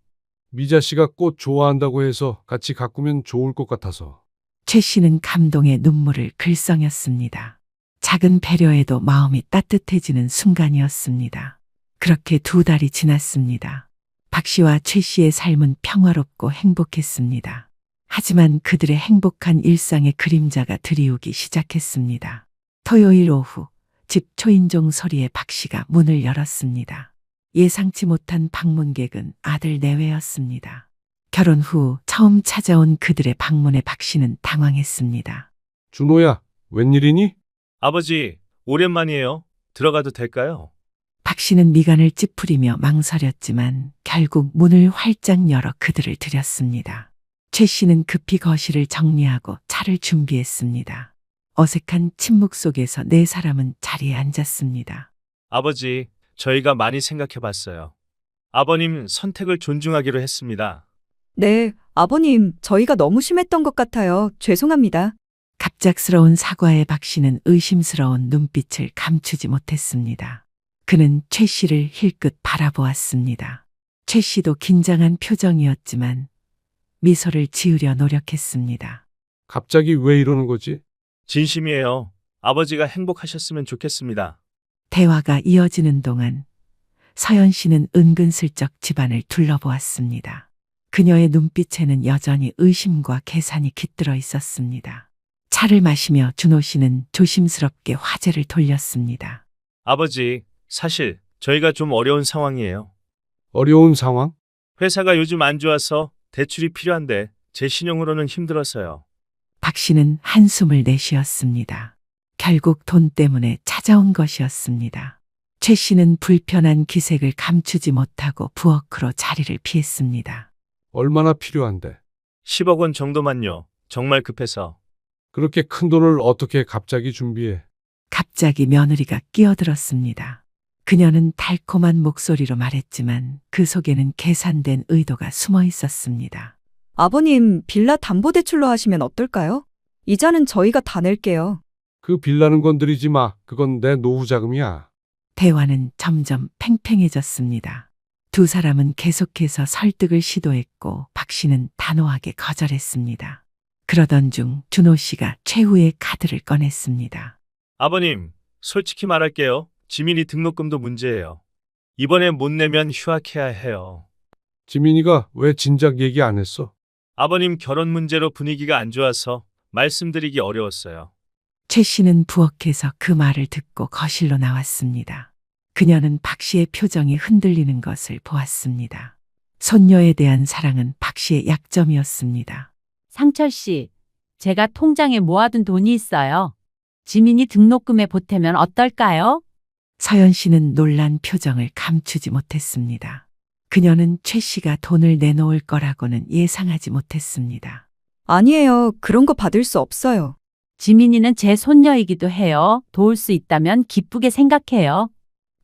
미자 씨가 꽃 좋아한다고 해서 같이 가꾸면 좋을 것 같아서.
최 씨는 감동의 눈물을 글썽였습니다. 작은 배려에도 마음이 따뜻해지는 순간이었습니다. 그렇게 두 달이 지났습니다. 박 씨와 최 씨의 삶은 평화롭고 행복했습니다. 하지만 그들의 행복한 일상의 그림자가 드리우기 시작했습니다. 토요일 오후, 집 초인종 소리에 박 씨가 문을 열었습니다. 예상치 못한 방문객은 아들 내외였습니다. 결혼 후 처음 찾아온 그들의 방문에 박 씨는 당황했습니다.
준호야, 웬일이니?
아버지, 오랜만이에요. 들어가도 될까요?
박 씨는 미간을 찌푸리며 망설였지만 결국 문을 활짝 열어 그들을 들였습니다. 최 씨는 급히 거실을 정리하고 차를 준비했습니다. 어색한 침묵 속에서 네 사람은 자리에 앉았습니다.
아버지, 저희가 많이 생각해 봤어요. 아버님 선택을 존중하기로 했습니다.
네, 아버님, 저희가 너무 심했던 것 같아요. 죄송합니다.
갑작스러운 사과에 박 씨는 의심스러운 눈빛을 감추지 못했습니다. 그는 최 씨를 힐끗 바라보았습니다. 최 씨도 긴장한 표정이었지만 미소를 지으려 노력했습니다.
갑자기 왜 이러는 거지?
진심이에요. 아버지가 행복하셨으면 좋겠습니다.
대화가 이어지는 동안 서연 씨는 은근슬쩍 집안을 둘러보았습니다. 그녀의 눈빛에는 여전히 의심과 계산이 깃들어 있었습니다. 차를 마시며 준호 씨는 조심스럽게 화제를 돌렸습니다.
아버지, 사실 저희가 좀 어려운 상황이에요.
어려운 상황?
회사가 요즘 안 좋아서 대출이 필요한데 제 신용으로는 힘들어서요.
박 씨는 한숨을 내쉬었습니다. 결국 돈 때문에 찾아온 것이었습니다. 최 씨는 불편한 기색을 감추지 못하고 부엌으로 자리를 피했습니다.
얼마나 필요한데?
10억 원 정도만요. 정말 급해서.
그렇게 큰 돈을 어떻게 갑자기 준비해?
갑자기 며느리가 끼어들었습니다. 그녀는 달콤한 목소리로 말했지만 그 속에는 계산된 의도가 숨어 있었습니다.
아버님, 빌라 담보대출로 하시면 어떨까요? 이자는 저희가 다 낼게요.
그 빌라는 건드리지 마. 그건 내 노후 자금이야.
대화는 점점 팽팽해졌습니다. 두 사람은 계속해서 설득을 시도했고 박 씨는 단호하게 거절했습니다. 그러던 중 준호 씨가 최후의 카드를 꺼냈습니다.
아버님, 솔직히 말할게요. 지민이 등록금도 문제예요. 이번에 못 내면 휴학해야 해요.
지민이가 왜 진작 얘기 안 했어?
아버님 결혼 문제로 분위기가 안 좋아서 말씀드리기 어려웠어요.
최 씨는 부엌에서 그 말을 듣고 거실로 나왔습니다. 그녀는 박 씨의 표정이 흔들리는 것을 보았습니다. 손녀에 대한 사랑은 박 씨의 약점이었습니다.
상철 씨, 제가 통장에 모아둔 돈이 있어요. 지민이 등록금에 보태면 어떨까요?
서연 씨는 놀란 표정을 감추지 못했습니다. 그녀는 최 씨가 돈을 내놓을 거라고는 예상하지 못했습니다.
아니에요. 그런 거 받을 수 없어요.
지민이는 제 손녀이기도 해요. 도울 수 있다면 기쁘게 생각해요.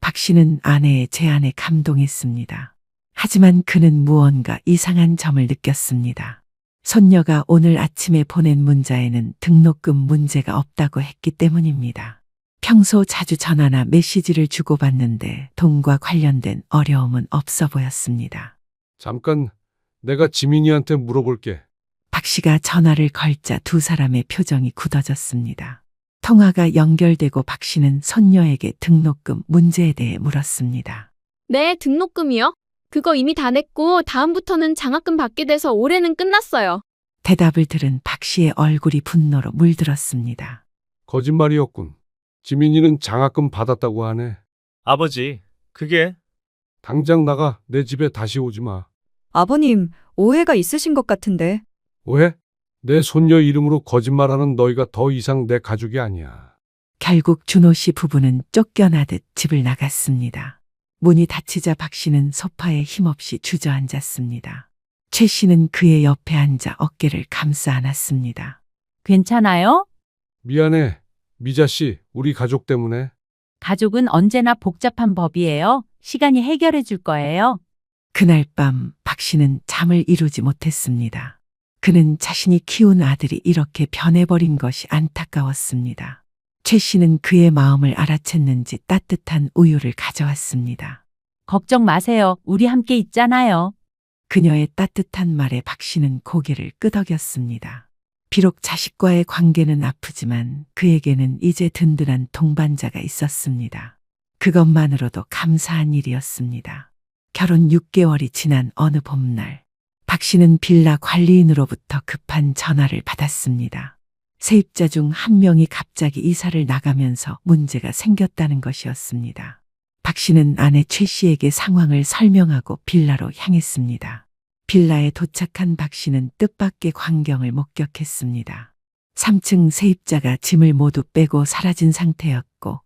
박 씨는 아내의 제안에 감동했습니다. 하지만 그는 무언가 이상한 점을 느꼈습니다. 손녀가 오늘 아침에 보낸 문자에는 등록금 문제가 없다고 했기 때문입니다. 평소 자주 전화나 메시지를 주고받는데 돈과 관련된 어려움은 없어 보였습니다.
잠깐 내가 지민이한테 물어볼게.
박 씨가 전화를 걸자 두 사람의 표정이 굳어졌습니다. 통화가 연결되고 박 씨는 손녀에게 등록금 문제에 대해 물었습니다.
네, 등록금이요? 그거 이미 다 냈고 다음부터는 장학금 받게 돼서 올해는 끝났어요.
대답을 들은 박 씨의 얼굴이 분노로 물들었습니다.
거짓말이었군. 지민이는 장학금 받았다고 하네.
아버지, 그게
당장 나가. 내 집에 다시 오지 마.
아버님, 오해가 있으신 것 같은데.
왜? 내 손녀 이름으로 거짓말하는 너희가 더 이상 내 가족이 아니야.
결국 준호 씨 부부는 쫓겨나듯 집을 나갔습니다. 문이 닫히자 박 씨는 소파에 힘없이 주저앉았습니다. 최 씨는 그의 옆에 앉아 어깨를 감싸 안았습니다.
괜찮아요?
미안해. 미자 씨, 우리 가족 때문에.
가족은 언제나 복잡한 법이에요. 시간이 해결해 줄 거예요.
그날 밤 박 씨는 잠을 이루지 못했습니다. 그는 자신이 키운 아들이 이렇게 변해버린 것이 안타까웠습니다. 최 씨는 그의 마음을 알아챘는지 따뜻한 우유를 가져왔습니다.
걱정 마세요. 우리 함께 있잖아요.
그녀의 따뜻한 말에 박 씨는 고개를 끄덕였습니다. 비록 자식과의 관계는 아프지만 그에게는 이제 든든한 동반자가 있었습니다. 그것만으로도 감사한 일이었습니다. 결혼 6개월이 지난 어느 봄날, 박 씨는 빌라 관리인으로부터 급한 전화를 받았습니다. 세입자 중 한 명이 갑자기 이사를 나가면서 문제가 생겼다는 것이었습니다. 박 씨는 아내 최 씨에게 상황을 설명하고 빌라로 향했습니다. 빌라에 도착한 박 씨는 뜻밖의 광경을 목격했습니다. 3층 세입자가 짐을 모두 빼고 사라진 상태였고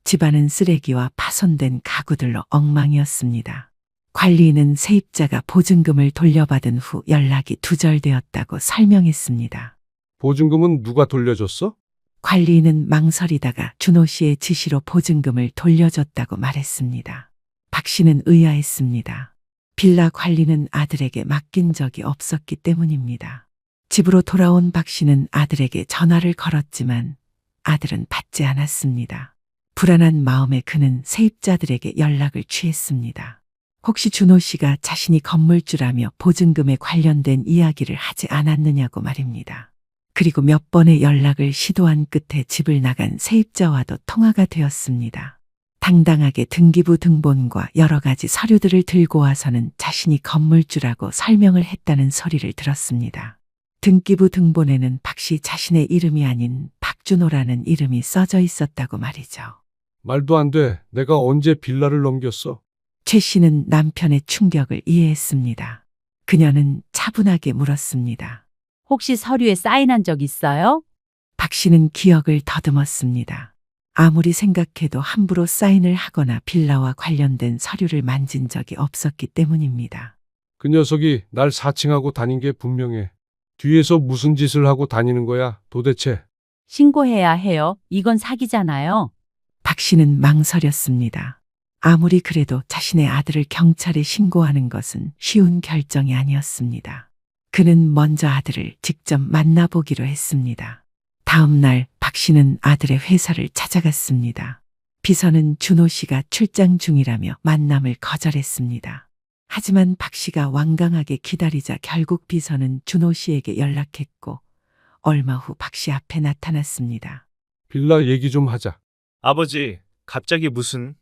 집안은 쓰레기와 파손된 가구들로 엉망이었습니다. 관리인은 세입자가 보증금을 돌려받은 후 연락이 두절되었다고 설명했습니다.
보증금은 누가 돌려줬어?
관리인은 망설이다가 준호 씨의 지시로 보증금을 돌려줬다고 말했습니다. 박 씨는 의아했습니다. 빌라 관리는 아들에게 맡긴 적이 없었기 때문입니다. 집으로 돌아온 박 씨는 아들에게 전화를 걸었지만 아들은 받지 않았습니다. 불안한 마음에 그는 세입자들에게 연락을 취했습니다. 혹시 준호 씨가 자신이 건물주라며 보증금에 관련된 이야기를 하지 않았느냐고 말입니다. 그리고 몇 번의 연락을 시도한 끝에 집을 나간 세입자와도 통화가 되었습니다. 당당하게 등기부 등본과 여러 가지 서류들을 들고 와서는 자신이 건물주라고 설명을 했다는 소리를 들었습니다. 등기부 등본에는 박 씨 자신의 이름이 아닌 박준호라는 이름이 써져 있었다고 말이죠.
말도 안 돼. 내가 언제 빌라를 넘겼어?
최 씨는 남편의 충격을 이해했습니다. 그녀는 차분하게 물었습니다.
혹시 서류에 사인한 적 있어요?
박 씨는 기억을 더듬었습니다. 아무리 생각해도 함부로 사인을 하거나 빌라와 관련된 서류를 만진 적이 없었기 때문입니다.
그 녀석이 날 사칭하고 다닌 게 분명해. 뒤에서 무슨 짓을 하고 다니는 거야, 도대체?
신고해야 해요. 이건 사기잖아요.
박 씨는 망설였습니다. 아무리 그래도 자신의 아들을 경찰에 신고하는 것은 쉬운 결정이 아니었습니다. 그는 먼저 아들을 직접 만나보기로 했습니다. 다음 날 박 씨는 아들의 회사를 찾아갔습니다. 비서는 준호 씨가 출장 중이라며 만남을 거절했습니다. 하지만 박 씨가 완강하게 기다리자 결국 비서는 준호 씨에게 연락했고 얼마 후 박 씨 앞에 나타났습니다.
빌라 얘기 좀 하자.
아버지, 갑자기 무슨...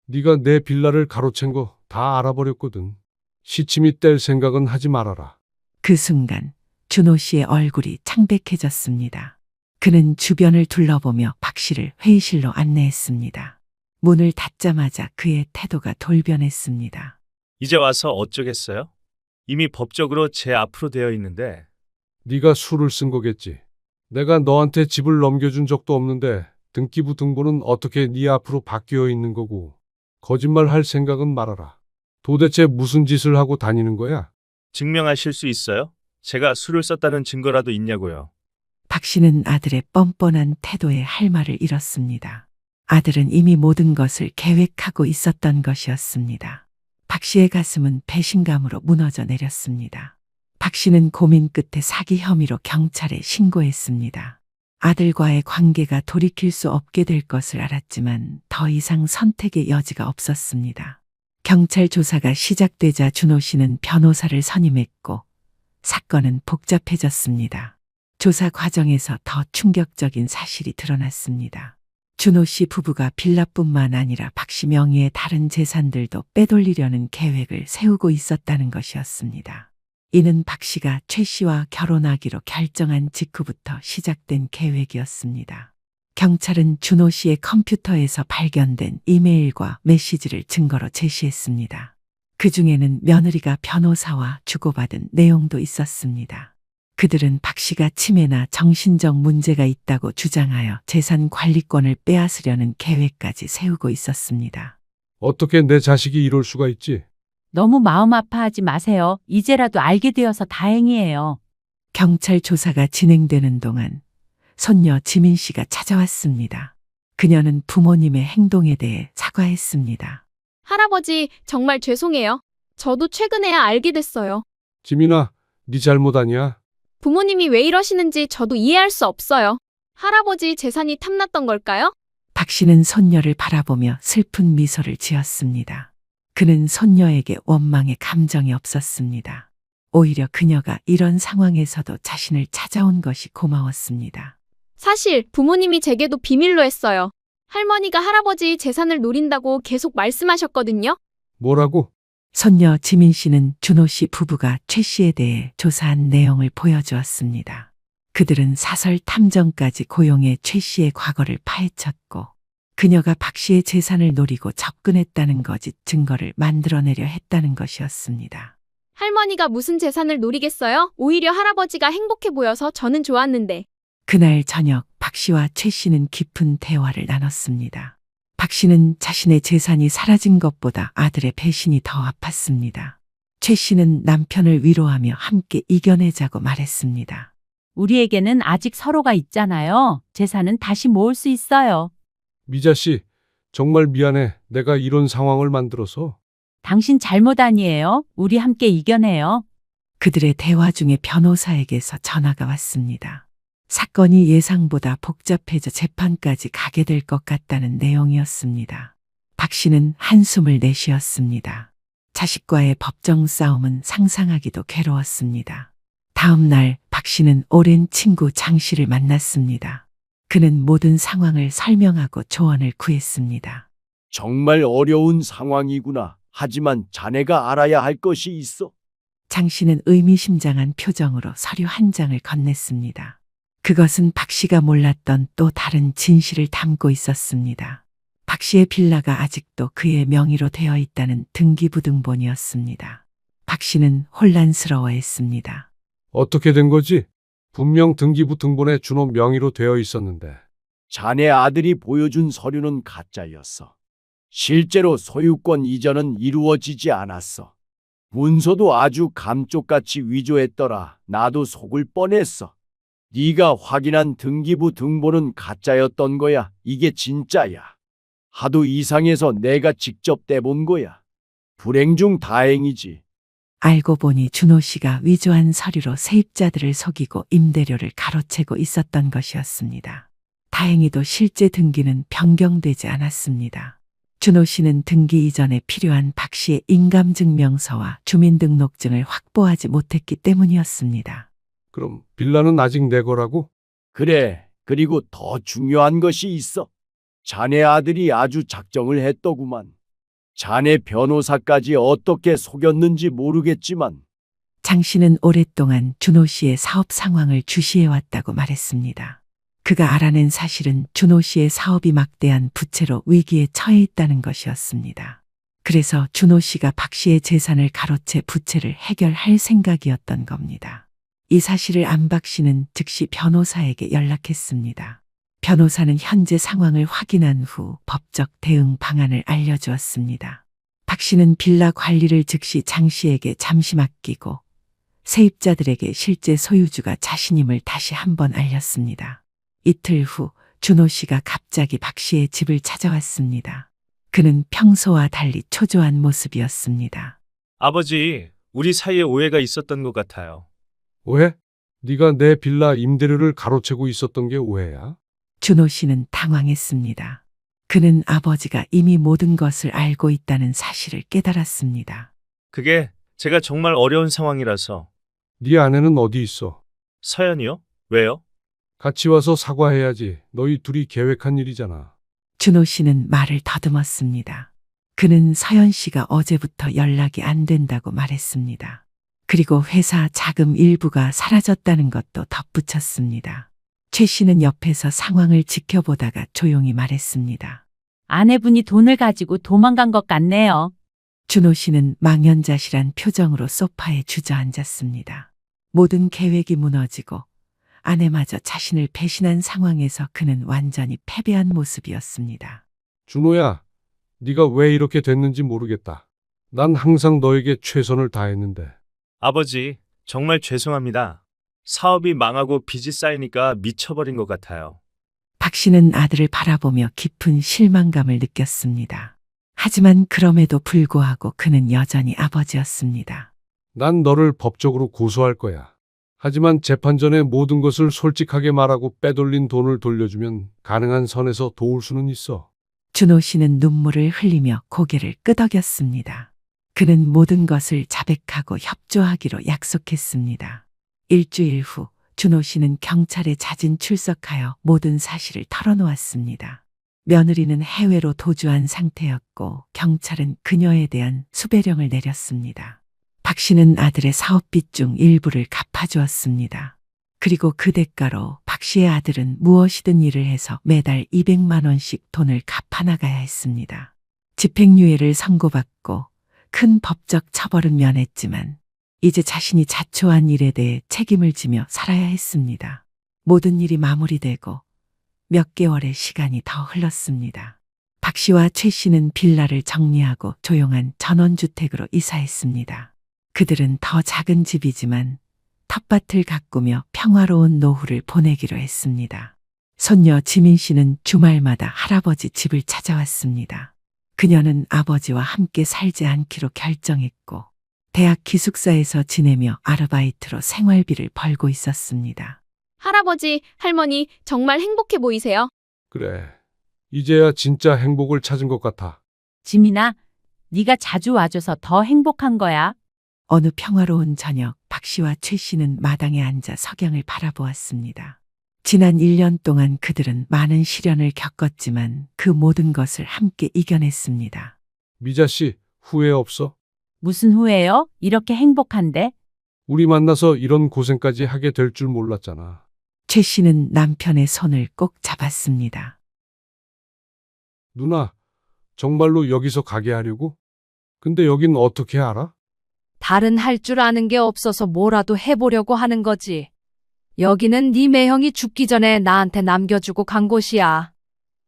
네가 내 빌라를 가로챈 거 다 알아버렸거든. 시침이 뗄 생각은 하지 말아라.
그 순간 준호 씨의 얼굴이 창백해졌습니다. 그는 주변을 둘러보며 박 씨를 회의실로 안내했습니다. 문을 닫자마자 그의 태도가 돌변했습니다.
이제 와서 어쩌겠어요? 이미 법적으로 제 앞으로 되어 있는데
네가 술을 쓴 거겠지. 내가 너한테 집을 넘겨준 적도 없는데 등기부 등본은 어떻게 네 앞으로 바뀌어 있는 거고. 거짓말 할 생각은 말아라. 도대체 무슨 짓을 하고 다니는 거야?
증명하실 수 있어요? 제가 술을 썼다는 증거라도 있냐고요.
박 씨는 아들의 뻔뻔한 태도에 할 말을 잃었습니다. 아들은 이미 모든 것을 계획하고 있었던 것이었습니다. 박 씨의 가슴은 배신감으로 무너져 내렸습니다. 박 씨는 고민 끝에 사기 혐의로 경찰에 신고했습니다. 아들과의 관계가 돌이킬 수 없게 될 것을 알았지만 더 이상 선택의 여지가 없었습니다. 경찰 조사가 시작되자 준호 씨는 변호사를 선임했고 사건은 복잡해졌습니다. 조사 과정에서 더 충격적인 사실이 드러났습니다. 준호 씨 부부가 빌라뿐만 아니라 박 씨 명의의 다른 재산들도 빼돌리려는 계획을 세우고 있었다는 것이었습니다. 이는 박 씨가 최 씨와 결혼하기로 결정한 직후부터 시작된 계획이었습니다. 경찰은 준호 씨의 컴퓨터에서 발견된 이메일과 메시지를 증거로 제시했습니다. 그 중에는 며느리가 변호사와 주고받은 내용도 있었습니다. 그들은 박 씨가 치매나 정신적 문제가 있다고 주장하여 재산 관리권을 빼앗으려는 계획까지 세우고 있었습니다.
어떻게 내 자식이 이럴 수가 있지?
너무 마음 아파하지 마세요. 이제라도 알게 되어서 다행이에요.
경찰 조사가 진행되는 동안 손녀 지민 씨가 찾아왔습니다. 그녀는 부모님의 행동에 대해 사과했습니다.
할아버지, 정말 죄송해요. 저도 최근에야 알게 됐어요.
지민아, 네 잘못 아니야?
부모님이 왜 이러시는지 저도 이해할 수 없어요. 할아버지 재산이 탐났던 걸까요?
박 씨는 손녀를 바라보며 슬픈 미소를 지었습니다. 그는 손녀에게 원망의 감정이 없었습니다. 오히려 그녀가 이런 상황에서도 자신을 찾아온 것이 고마웠습니다.
사실 부모님이 제게도 비밀로 했어요. 할머니가 할아버지 재산을 노린다고 계속 말씀하셨거든요.
뭐라고?
손녀 지민 씨는 준호 씨 부부가 최 씨에 대해 조사한 내용을 보여주었습니다. 그들은 사설 탐정까지 고용해 최 씨의 과거를 파헤쳤고 그녀가 박 씨의 재산을 노리고 접근했다는 거짓 증거를 만들어내려 했다는 것이었습니다.
할머니가 무슨 재산을 노리겠어요? 오히려 할아버지가 행복해 보여서 저는 좋았는데.
그날 저녁 박 씨와 최 씨는 깊은 대화를 나눴습니다. 박 씨는 자신의 재산이 사라진 것보다 아들의 배신이 더 아팠습니다. 최 씨는 남편을 위로하며 함께 이겨내자고 말했습니다.
우리에게는 아직 서로가 있잖아요. 재산은 다시 모을 수 있어요.
미자 씨, 정말 미안해. 내가 이런 상황을 만들어서.
당신 잘못 아니에요. 우리 함께 이겨내요.
그들의 대화 중에 변호사에게서 전화가 왔습니다. 사건이 예상보다 복잡해져 재판까지 가게 될 것 같다는 내용이었습니다. 박 씨는 한숨을 내쉬었습니다. 자식과의 법정 싸움은 상상하기도 괴로웠습니다. 다음 날 박 씨는 오랜 친구 장 씨를 만났습니다. 그는 모든 상황을 설명하고 조언을 구했습니다.
정말 어려운 상황이구나. 하지만 자네가 알아야 할 것이 있어.
장 씨는 의미심장한 표정으로 서류 한 장을 건넸습니다. 그것은 박 씨가 몰랐던 또 다른 진실을 담고 있었습니다. 박 씨의 빌라가 아직도 그의 명의로 되어 있다는 등기부등본이었습니다. 박 씨는 혼란스러워했습니다.
어떻게 된 거지? 분명 등기부 등본에 준호 명의로 되어 있었는데.
자네 아들이 보여준 서류는 가짜였어. 실제로 소유권 이전은 이루어지지 않았어. 문서도 아주 감쪽같이 위조했더라. 나도 속을 뻔했어. 네가 확인한 등기부 등본은 가짜였던 거야. 이게 진짜야. 하도 이상해서 내가 직접 떼본 거야. 불행 중 다행이지.
알고 보니 준호 씨가 위조한 서류로 세입자들을 속이고 임대료를 가로채고 있었던 것이었습니다. 다행히도 실제 등기는 변경되지 않았습니다. 준호 씨는 등기 이전에 필요한 박 씨의 인감증명서와 주민등록증을 확보하지 못했기 때문이었습니다.
그럼 빌라는 아직 내 거라고?
그래, 그리고 더 중요한 것이 있어. 자네 아들이 아주 작정을 했더구만. 자네 변호사까지 어떻게 속였는지 모르겠지만
장 씨는 오랫동안 준호 씨의 사업 상황을 주시해왔다고 말했습니다. 그가 알아낸 사실은 준호 씨의 사업이 막대한 부채로 위기에 처해 있다는 것이었습니다. 그래서 준호 씨가 박 씨의 재산을 가로채 부채를 해결할 생각이었던 겁니다. 이 사실을 안 박 씨는 즉시 변호사에게 연락했습니다. 변호사는 현재 상황을 확인한 후 법적 대응 방안을 알려주었습니다. 박 씨는 빌라 관리를 즉시 장 씨에게 잠시 맡기고 세입자들에게 실제 소유주가 자신임을 다시 한번 알렸습니다. 이틀 후 준호 씨가 갑자기 박 씨의 집을 찾아왔습니다. 그는 평소와 달리 초조한 모습이었습니다.
아버지, 우리 사이에 오해가 있었던 것 같아요.
오해? 네가 내 빌라 임대료를 가로채고 있었던 게 오해야?
준호 씨는 당황했습니다. 그는 아버지가 이미 모든 것을 알고 있다는 사실을 깨달았습니다.
그게 제가 정말 어려운 상황이라서.
네 아내는 어디 있어?
서연이요? 왜요?
같이 와서 사과해야지. 너희 둘이 계획한 일이잖아.
준호 씨는 말을 더듬었습니다. 그는 서연 씨가 어제부터 연락이 안 된다고 말했습니다. 그리고 회사 자금 일부가 사라졌다는 것도 덧붙였습니다. 최 씨는 옆에서 상황을 지켜보다가 조용히 말했습니다.
아내분이 돈을 가지고 도망간 것 같네요.
준호 씨는 망연자실한 표정으로 소파에 주저앉았습니다. 모든 계획이 무너지고 아내마저 자신을 배신한 상황에서 그는 완전히 패배한 모습이었습니다.
준호야, 네가 왜 이렇게 됐는지 모르겠다. 난 항상 너에게 최선을 다했는데.
아버지, 정말 죄송합니다. 사업이 망하고 빚이 쌓이니까 미쳐버린 것 같아요.
박 씨는 아들을 바라보며 깊은 실망감을 느꼈습니다. 하지만 그럼에도 불구하고 그는 여전히 아버지였습니다.
난 너를 법적으로 고소할 거야. 하지만 재판 전에 모든 것을 솔직하게 말하고 빼돌린 돈을 돌려주면 가능한 선에서 도울 수는 있어.
준호 씨는 눈물을 흘리며 고개를 끄덕였습니다. 그는 모든 것을 자백하고 협조하기로 약속했습니다. 일주일 후 준호 씨는 경찰에 자진 출석하여 모든 사실을 털어놓았습니다. 며느리는 해외로 도주한 상태였고 경찰은 그녀에 대한 수배령을 내렸습니다. 박 씨는 아들의 사업빚 중 일부를 갚아주었습니다. 그리고 그 대가로 박 씨의 아들은 무엇이든 일을 해서 매달 200만 원씩 돈을 갚아나가야 했습니다. 집행유예를 선고받고 큰 법적 처벌은 면했지만 이제 자신이 자초한 일에 대해 책임을 지며 살아야 했습니다. 모든 일이 마무리되고 몇 개월의 시간이 더 흘렀습니다. 박 씨와 최 씨는 빌라를 정리하고 조용한 전원주택으로 이사했습니다. 그들은 더 작은 집이지만 텃밭을 가꾸며 평화로운 노후를 보내기로 했습니다. 손녀 지민 씨는 주말마다 할아버지 집을 찾아왔습니다. 그녀는 아버지와 함께 살지 않기로 결정했고 대학 기숙사에서 지내며 아르바이트로 생활비를 벌고 있었습니다.
할아버지, 할머니, 정말 행복해 보이세요.
그래, 이제야 진짜 행복을 찾은 것 같아.
지민아, 네가 자주 와줘서 더 행복한 거야.
어느 평화로운 저녁 박 씨와 최 씨는 마당에 앉아 석양을 바라보았습니다. 지난 1년 동안 그들은 많은 시련을 겪었지만 그 모든 것을 함께 이겨냈습니다.
미자 씨, 후회 없어?
무슨 후회요? 이렇게 행복한데?
우리 만나서 이런 고생까지 하게 될 줄 몰랐잖아.
최 씨는 남편의 손을 꼭 잡았습니다.
누나, 정말로 여기서 가게 하려고? 근데 여긴 어떻게 알아?
다른 할 줄 아는 게 없어서 뭐라도 해보려고 하는 거지. 여기는 네 매형이 죽기 전에 나한테 남겨주고 간 곳이야.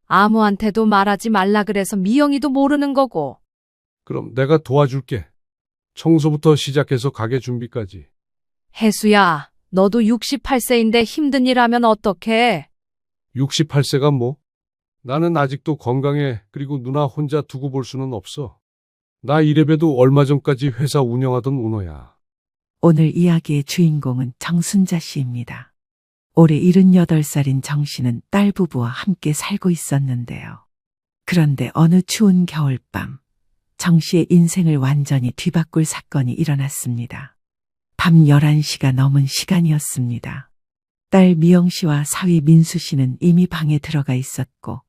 아무한테도 말하지 말라 그래서 미영이도 모르는 거고.
그럼 내가 도와줄게. 청소부터 시작해서 가게 준비까지.
혜수야, 너도 68세인데 힘든 일 하면 어떡해?
68세가 뭐? 나는 아직도 건강해. 그리고 누나 혼자 두고 볼 수는 없어. 나 이래봬도 얼마 전까지 회사 운영하던 오너야.
오늘 이야기의 주인공은 정순자 씨입니다. 올해 78살인 정 씨는 딸 부부와 함께 살고 있었는데요. 그런데 어느 추운 겨울밤, 정 씨의 인생을 완전히 뒤바꿀 사건이 일어났습니다. 밤 11시가 넘은 시간이었습니다. 딸 미영 씨와 사위 민수 씨는 이미 방에 들어가 있었고,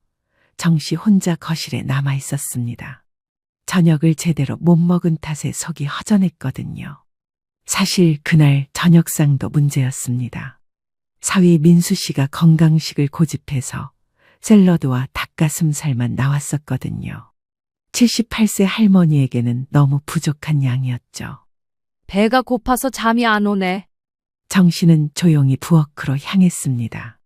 정 씨 혼자 거실에 남아 있었습니다. 저녁을 제대로 못 먹은 탓에 속이 허전했거든요. 사실 그날 저녁상도 문제였습니다. 사위 민수 씨가 건강식을 고집해서 샐러드와 닭가슴살만 나왔었거든요. 78세 할머니에게는 너무 부족한 양이었죠.
배가 고파서 잠이 안 오네.
정 씨는 조용히 부엌으로 향했습니다.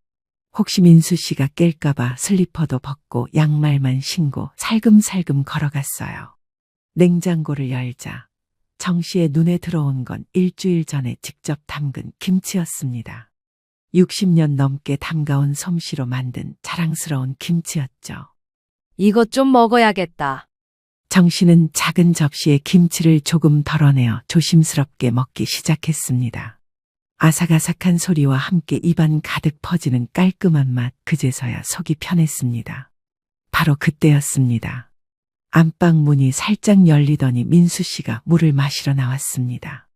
혹시 민수 씨가 깰까봐 슬리퍼도 벗고 양말만 신고 살금살금 걸어갔어요. 냉장고를 열자 정 씨의 눈에 들어온 건 일주일 전에 직접 담근 김치였습니다. 60년 넘게 담가온 솜씨로 만든 자랑스러운 김치였죠.
이것 좀 먹어야겠다.
정 씨는 작은 접시에 김치를 조금 덜어내어 조심스럽게 먹기 시작했습니다. 아삭아삭한 소리와 함께 입안 가득 퍼지는 깔끔한 맛, 그제서야 속이 편했습니다. 바로 그때였습니다. 안방 문이 살짝 열리더니 민수 씨가 물을 마시러 나왔습니다.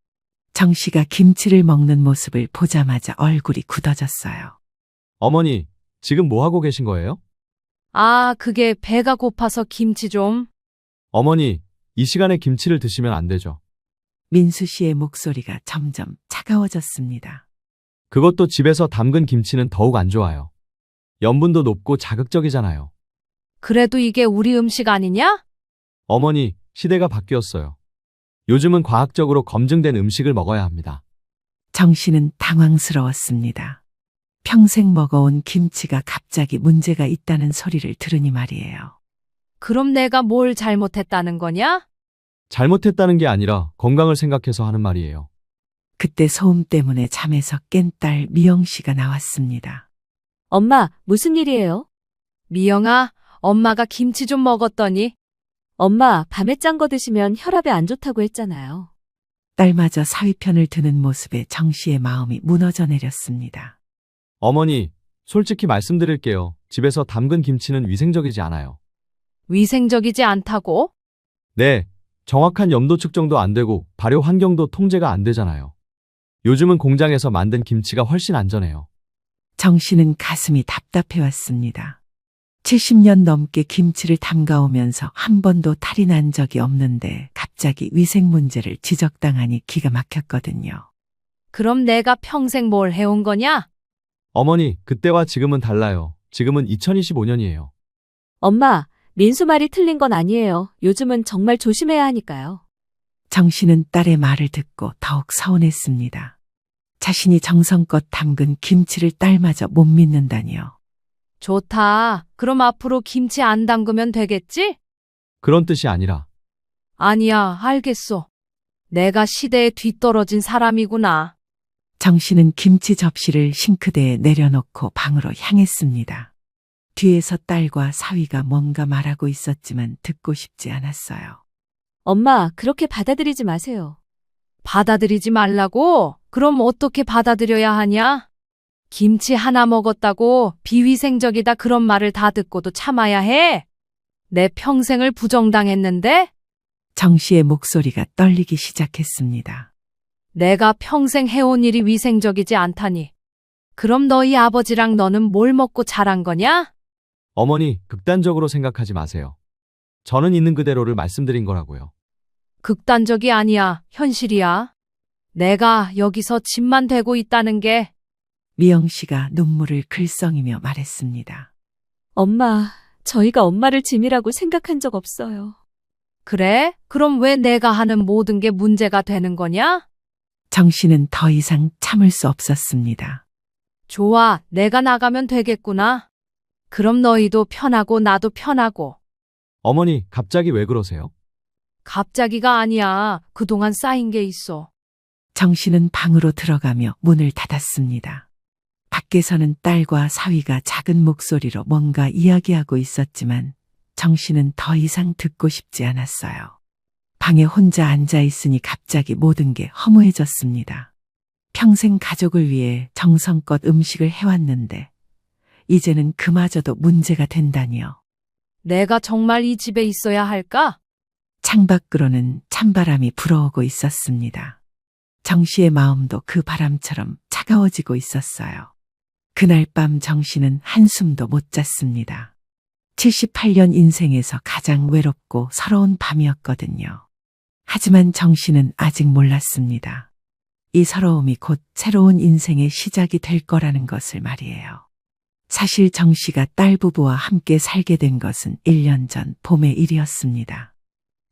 정 씨가 김치를 먹는 모습을 보자마자 얼굴이 굳어졌어요.
어머니, 지금 뭐 하고 계신 거예요?
아, 그게 배가 고파서 김치 좀.
어머니, 이 시간에 김치를 드시면 안 되죠.
민수 씨의 목소리가 점점 차가워졌습니다.
그것도 집에서 담근 김치는 더욱 안 좋아요. 염분도 높고 자극적이잖아요.
그래도 이게 우리 음식 아니냐?
어머니, 시대가 바뀌었어요. 요즘은 과학적으로 검증된 음식을 먹어야 합니다.
정 씨는 당황스러웠습니다. 평생 먹어온 김치가 갑자기 문제가 있다는 소리를 들으니 말이에요.
그럼 내가 뭘 잘못했다는 거냐?
잘못했다는 게 아니라 건강을 생각해서 하는 말이에요.
그때 소음 때문에 잠에서 깬 딸 미영 씨가 나왔습니다.
엄마, 무슨 일이에요?
미영아, 엄마가 김치 좀 먹었더니
엄마, 밤에 짠 거 드시면 혈압에 안 좋다고 했잖아요.
딸마저 사위 편을 드는 모습에 정 씨의 마음이 무너져 내렸습니다.
어머니, 솔직히 말씀드릴게요. 집에서 담근 김치는 위생적이지 않아요.
위생적이지 않다고?
네, 정확한 염도 측정도 안 되고 발효 환경도 통제가 안 되잖아요. 요즘은 공장에서 만든 김치가 훨씬 안전해요.
정 씨는 가슴이 답답해 왔습니다. 70년 넘게 김치를 담가오면서 한 번도 탈이 난 적이 없는데 갑자기 위생 문제를 지적당하니 기가 막혔거든요.
그럼 내가 평생 뭘 해온 거냐?
어머니, 그때와 지금은 달라요. 지금은 2025년이에요.
엄마, 민수 말이 틀린 건 아니에요. 요즘은 정말 조심해야 하니까요.
정 씨는 딸의 말을 듣고 더욱 서운했습니다. 자신이 정성껏 담근 김치를 딸마저 못 믿는다니요.
좋다. 그럼 앞으로 김치 안 담그면 되겠지?
그런 뜻이 아니라
아니야, 알겠어. 내가 시대에 뒤떨어진 사람이구나.
정 씨는 김치 접시를 싱크대에 내려놓고 방으로 향했습니다. 뒤에서 딸과 사위가 뭔가 말하고 있었지만 듣고 싶지 않았어요.
엄마, 그렇게 받아들이지 마세요.
받아들이지 말라고? 그럼 어떻게 받아들여야 하냐? 김치 하나 먹었다고 비위생적이다 그런 말을 다 듣고도 참아야 해? 내 평생을 부정당했는데?
정 씨의 목소리가 떨리기 시작했습니다.
내가 평생 해온 일이 위생적이지 않다니. 그럼 너희 아버지랑 너는 뭘 먹고 자란 거냐?
어머니, 극단적으로 생각하지 마세요. 저는 있는 그대로를 말씀드린 거라고요.
극단적이 아니야, 현실이야. 내가 여기서 집만 되고 있다는 게
미영 씨가 눈물을 글썽이며 말했습니다.
엄마, 저희가 엄마를 짐이라고 생각한 적 없어요.
그래? 그럼 왜 내가 하는 모든 게 문제가 되는 거냐?
정 씨는 더 이상 참을 수 없었습니다.
좋아, 내가 나가면 되겠구나. 그럼 너희도 편하고 나도 편하고.
어머니, 갑자기 왜 그러세요?
갑자기가 아니야. 그동안 쌓인 게 있어.
정 씨는 방으로 들어가며 문을 닫았습니다. 밖에서는 딸과 사위가 작은 목소리로 뭔가 이야기하고 있었지만 정 씨는 더 이상 듣고 싶지 않았어요. 방에 혼자 앉아 있으니 갑자기 모든 게 허무해졌습니다. 평생 가족을 위해 정성껏 음식을 해왔는데 이제는 그마저도 문제가 된다니요.
내가 정말 이 집에 있어야 할까?
창밖으로는 찬바람이 불어오고 있었습니다. 정 씨의 마음도 그 바람처럼 차가워지고 있었어요. 그날 밤 정 씨는 한숨도 못 잤습니다. 78년 인생에서 가장 외롭고 서러운 밤이었거든요. 하지만 정 씨는 아직 몰랐습니다. 이 서러움이 곧 새로운 인생의 시작이 될 거라는 것을 말이에요. 사실 정 씨가 딸 부부와 함께 살게 된 것은 1년 전 봄의 일이었습니다.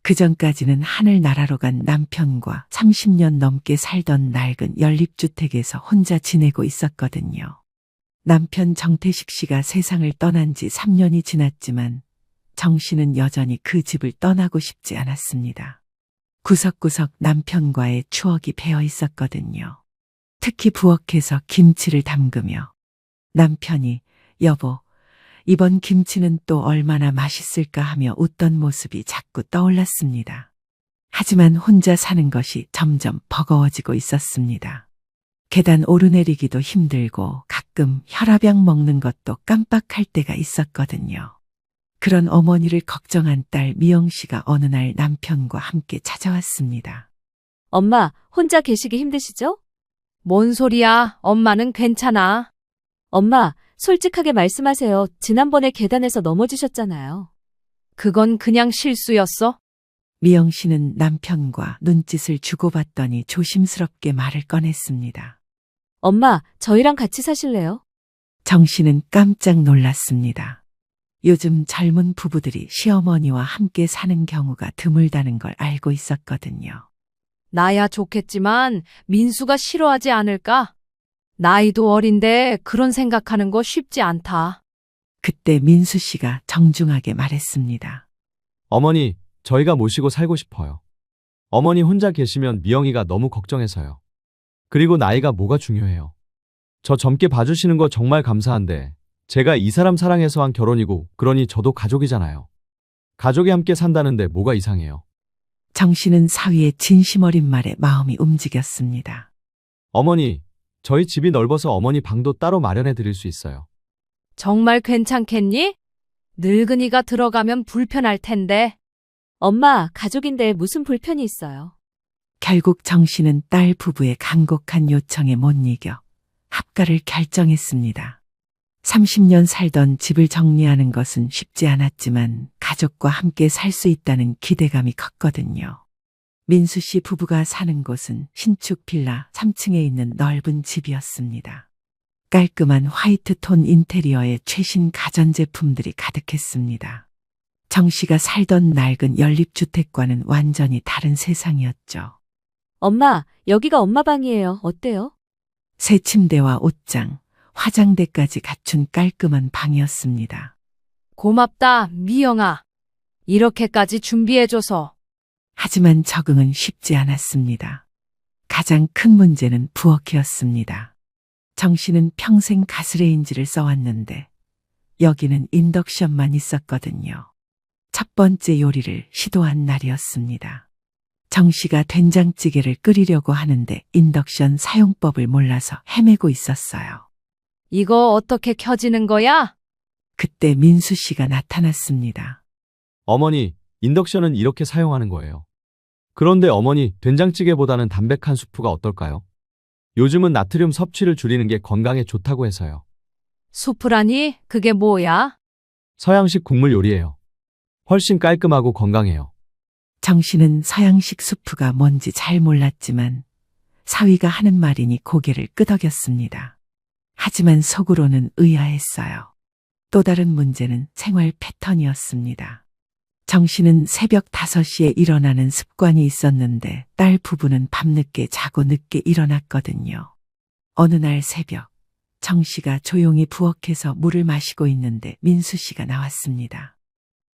그 전까지는 하늘나라로 간 남편과 30년 넘게 살던 낡은 연립주택에서 혼자 지내고 있었거든요. 남편 정태식 씨가 세상을 떠난 지 3년이 지났지만 정 씨는 여전히 그 집을 떠나고 싶지 않았습니다. 구석구석 남편과의 추억이 배어 있었거든요. 특히 부엌에서 김치를 담그며 남편이 여보, 이번 김치는 또 얼마나 맛있을까 하며 웃던 모습이 자꾸 떠올랐습니다. 하지만 혼자 사는 것이 점점 버거워지고 있었습니다. 계단 오르내리기도 힘들고 가끔 혈압약 먹는 것도 깜빡할 때가 있었거든요. 그런 어머니를 걱정한 딸 미영 씨가 어느 날 남편과 함께 찾아왔습니다.
엄마, 혼자 계시기 힘드시죠?
뭔 소리야? 엄마는 괜찮아.
엄마, 솔직하게 말씀하세요. 지난번에 계단에서 넘어지셨잖아요.
그건 그냥 실수였어.
미영 씨는 남편과 눈짓을 주고받더니 조심스럽게 말을 꺼냈습니다.
엄마, 저희랑 같이 사실래요?
정 씨는 깜짝 놀랐습니다. 요즘 젊은 부부들이 시어머니와 함께 사는 경우가 드물다는 걸 알고 있었거든요.
나야 좋겠지만 민수가 싫어하지 않을까? 나이도 어린데 그런 생각하는 거 쉽지 않다.
그때 민수 씨가 정중하게 말했습니다.
어머니, 저희가 모시고 살고 싶어요. 어머니 혼자 계시면 미영이가 너무 걱정해서요. 그리고 나이가 뭐가 중요해요. 저 젊게 봐주시는 거 정말 감사한데 제가 이 사람 사랑해서 한 결혼이고 그러니 저도 가족이잖아요. 가족이 함께 산다는데 뭐가 이상해요.
정 씨는 사위의 진심 어린 말에 마음이 움직였습니다.
어머니, 저희 집이 넓어서 어머니 방도 따로 마련해 드릴 수 있어요.
정말 괜찮겠니? 늙은이가 들어가면 불편할 텐데.
엄마, 가족인데 무슨 불편이 있어요?
결국 정 씨는 딸 부부의 간곡한 요청에 못 이겨 합가를 결정했습니다. 30년 살던 집을 정리하는 것은 쉽지 않았지만 가족과 함께 살 수 있다는 기대감이 컸거든요. 민수 씨 부부가 사는 곳은 신축 빌라 3층에 있는 넓은 집이었습니다. 깔끔한 화이트 톤 인테리어에 최신 가전제품들이 가득했습니다. 정 씨가 살던 낡은 연립주택과는 완전히 다른 세상이었죠.
엄마, 여기가 엄마 방이에요. 어때요?
새 침대와 옷장, 화장대까지 갖춘 깔끔한 방이었습니다.
고맙다, 미영아. 이렇게까지 준비해줘서.
하지만 적응은 쉽지 않았습니다. 가장 큰 문제는 부엌이었습니다. 정 씨는 평생 가스레인지를 써왔는데 여기는 인덕션만 있었거든요. 첫 번째 요리를 시도한 날이었습니다. 정 씨가 된장찌개를 끓이려고 하는데 인덕션 사용법을 몰라서 헤매고 있었어요.
이거 어떻게 켜지는 거야?
그때 민수 씨가 나타났습니다.
어머니, 인덕션은 이렇게 사용하는 거예요. 그런데 어머니, 된장찌개보다는 담백한 수프가 어떨까요? 요즘은 나트륨 섭취를 줄이는 게 건강에 좋다고 해서요.
수프라니? 그게 뭐야?
서양식 국물 요리예요. 훨씬 깔끔하고 건강해요.
정 씨는 서양식 수프가 뭔지 잘 몰랐지만 사위가 하는 말이니 고개를 끄덕였습니다. 하지만 속으로는 의아했어요. 또 다른 문제는 생활 패턴이었습니다. 정 씨는 새벽 5시에 일어나는 습관이 있었는데 딸 부부는 밤늦게 자고 늦게 일어났거든요. 어느 날 새벽, 정 씨가 조용히 부엌에서 물을 마시고 있는데 민수 씨가 나왔습니다.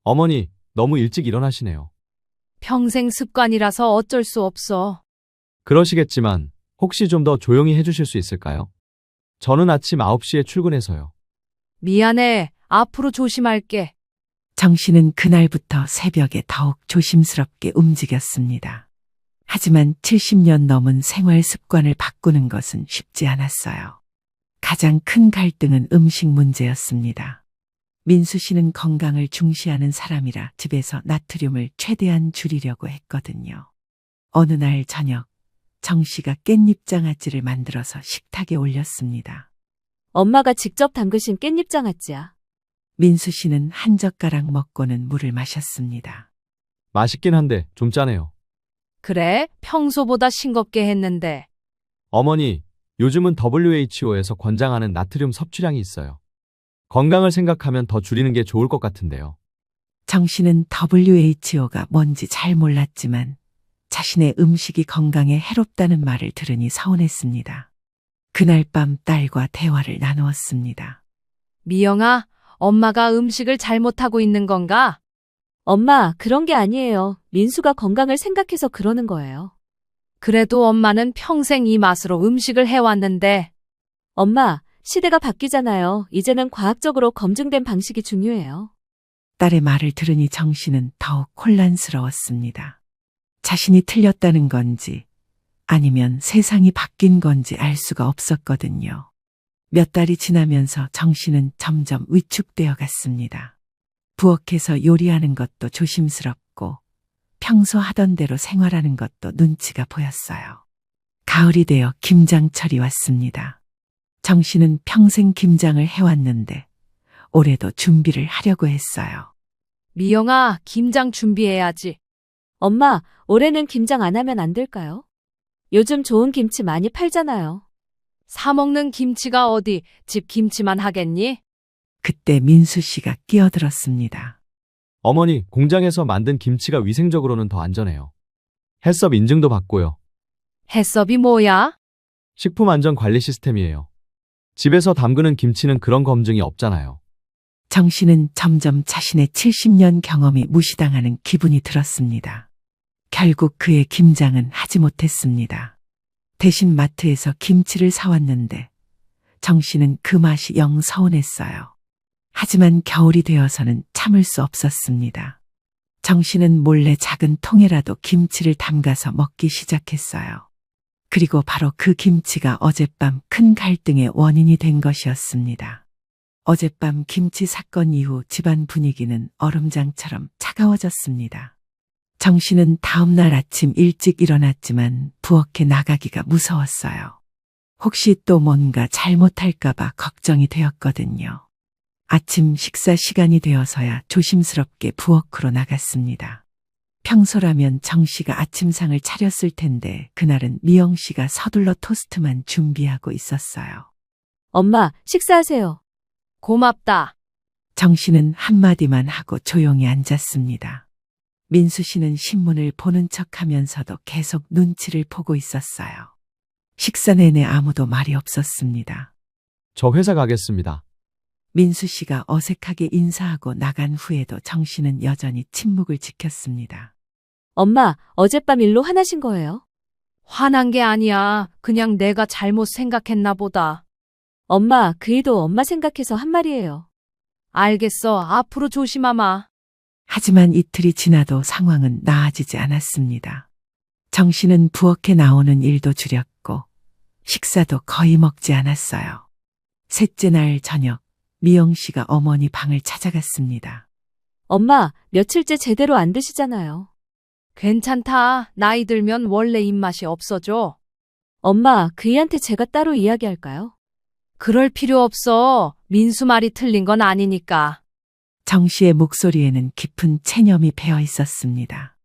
어머니, 너무 일찍 일어나시네요.
평생 습관이라서 어쩔 수 없어.
그러시겠지만 혹시 좀 더 조용히 해주실 수 있을까요? 저는 아침 9시에 출근해서요.
미안해. 앞으로 조심할게.
정 씨는 그날부터 새벽에 더욱 조심스럽게 움직였습니다. 하지만 70년 넘은 생활 습관을 바꾸는 것은 쉽지 않았어요. 가장 큰 갈등은 음식 문제였습니다. 민수 씨는 건강을 중시하는 사람이라 집에서 나트륨을 최대한 줄이려고 했거든요. 어느 날 저녁, 정 씨가 깻잎 장아찌를 만들어서 식탁에 올렸습니다.
엄마가 직접 담그신 깻잎 장아찌야.
민수 씨는 한 젓가락 먹고는 물을 마셨습니다.
맛있긴 한데 좀 짜네요.
그래, 평소보다 싱겁게 했는데.
어머니, 요즘은 WHO에서 권장하는 나트륨 섭취량이 있어요. 건강을 생각하면 더 줄이는 게 좋을 것 같은데요.
정 씨는 WHO가 뭔지 잘 몰랐지만 자신의 음식이 건강에 해롭다는 말을 들으니 서운했습니다. 그날 밤 딸과 대화를 나누었습니다.
미영아, 엄마가 음식을 잘못하고 있는 건가?
엄마, 그런 게 아니에요. 민수가 건강을 생각해서 그러는 거예요.
그래도 엄마는 평생 이 맛으로 음식을 해왔는데.
엄마, 시대가 바뀌잖아요. 이제는 과학적으로 검증된 방식이 중요해요.
딸의 말을 들으니 정 씨는 더욱 혼란스러웠습니다. 자신이 틀렸다는 건지 아니면 세상이 바뀐 건지 알 수가 없었거든요. 몇 달이 지나면서 정 씨는 점점 위축되어 갔습니다. 부엌에서 요리하는 것도 조심스럽고 평소 하던 대로 생활하는 것도 눈치가 보였어요. 가을이 되어 김장철이 왔습니다. 정 씨는 평생 김장을 해왔는데 올해도 준비를 하려고 했어요.
미영아, 김장 준비해야지.
엄마, 올해는 김장 안 하면 안 될까요? 요즘 좋은 김치 많이 팔잖아요.
사 먹는 김치가 어디 집 김치만 하겠니?
그때 민수 씨가 끼어들었습니다.
어머니, 공장에서 만든 김치가 위생적으로는 더 안전해요. 햇섭 인증도 받고요.
햇섭이 뭐야?
식품안전관리 시스템이에요. 집에서 담그는 김치는 그런 검증이 없잖아요.
정 씨는 점점 자신의 70년 경험이 무시당하는 기분이 들었습니다. 결국 그의 김장은 하지 못했습니다. 대신 마트에서 김치를 사왔는데 정 씨는 그 맛이 영 서운했어요. 하지만 겨울이 되어서는 참을 수 없었습니다. 정 씨는 몰래 작은 통에라도 김치를 담가서 먹기 시작했어요. 그리고 바로 그 김치가 어젯밤 큰 갈등의 원인이 된 것이었습니다. 어젯밤 김치 사건 이후 집안 분위기는 얼음장처럼 차가워졌습니다. 정 씨는 다음 날 아침 일찍 일어났지만 부엌에 나가기가 무서웠어요. 혹시 또 뭔가 잘못할까봐 걱정이 되었거든요. 아침 식사 시간이 되어서야 조심스럽게 부엌으로 나갔습니다. 평소라면 정 씨가 아침상을 차렸을 텐데 그날은 미영 씨가 서둘러 토스트만 준비하고 있었어요.
엄마, 식사하세요.
고맙다.
정 씨는 한마디만 하고 조용히 앉았습니다. 민수 씨는 신문을 보는 척하면서도 계속 눈치를 보고 있었어요. 식사 내내 아무도 말이 없었습니다.
저 회사 가겠습니다.
민수 씨가 어색하게 인사하고 나간 후에도 정 씨는 여전히 침묵을 지켰습니다.
엄마, 어젯밤 일로 화나신 거예요?
화난 게 아니야. 그냥 내가 잘못 생각했나 보다.
엄마, 그 일도 엄마 생각해서 한 말이에요.
알겠어. 앞으로 조심하마.
하지만 이틀이 지나도 상황은 나아지지 않았습니다. 정 씨는 부엌에 나오는 일도 줄였고 식사도 거의 먹지 않았어요. 셋째 날 저녁, 미영 씨가 어머니 방을 찾아갔습니다.
엄마, 며칠째 제대로 안 드시잖아요.
괜찮다. 나이 들면 원래 입맛이 없어져.
엄마, 그이한테 제가 따로 이야기할까요?
그럴 필요 없어. 민수 말이 틀린 건 아니니까.
정 씨의 목소리에는 깊은 체념이 배어 있었습니다.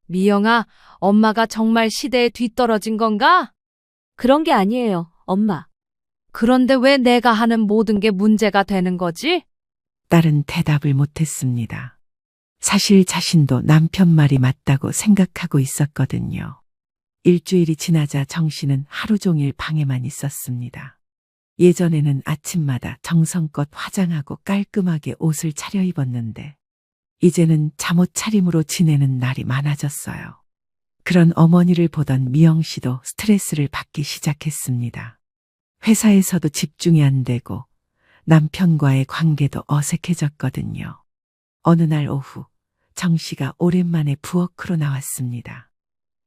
미영아, 엄마가 정말 시대에 뒤떨어진 건가?
그런 게 아니에요, 엄마.
그런데 왜 내가 하는 모든 게 문제가 되는 거지?
딸은 대답을 못했습니다. 사실 자신도 남편 말이 맞다고 생각하고 있었거든요. 일주일이 지나자 정 씨는 하루 종일 방에만 있었습니다. 예전에는 아침마다 정성껏 화장하고 깔끔하게 옷을 차려입었는데 이제는 잠옷 차림으로 지내는 날이 많아졌어요. 그런 어머니를 보던 미영 씨도 스트레스를 받기 시작했습니다. 회사에서도 집중이 안 되고 남편과의 관계도 어색해졌거든요. 어느 날 오후 정 씨가 오랜만에 부엌으로 나왔습니다.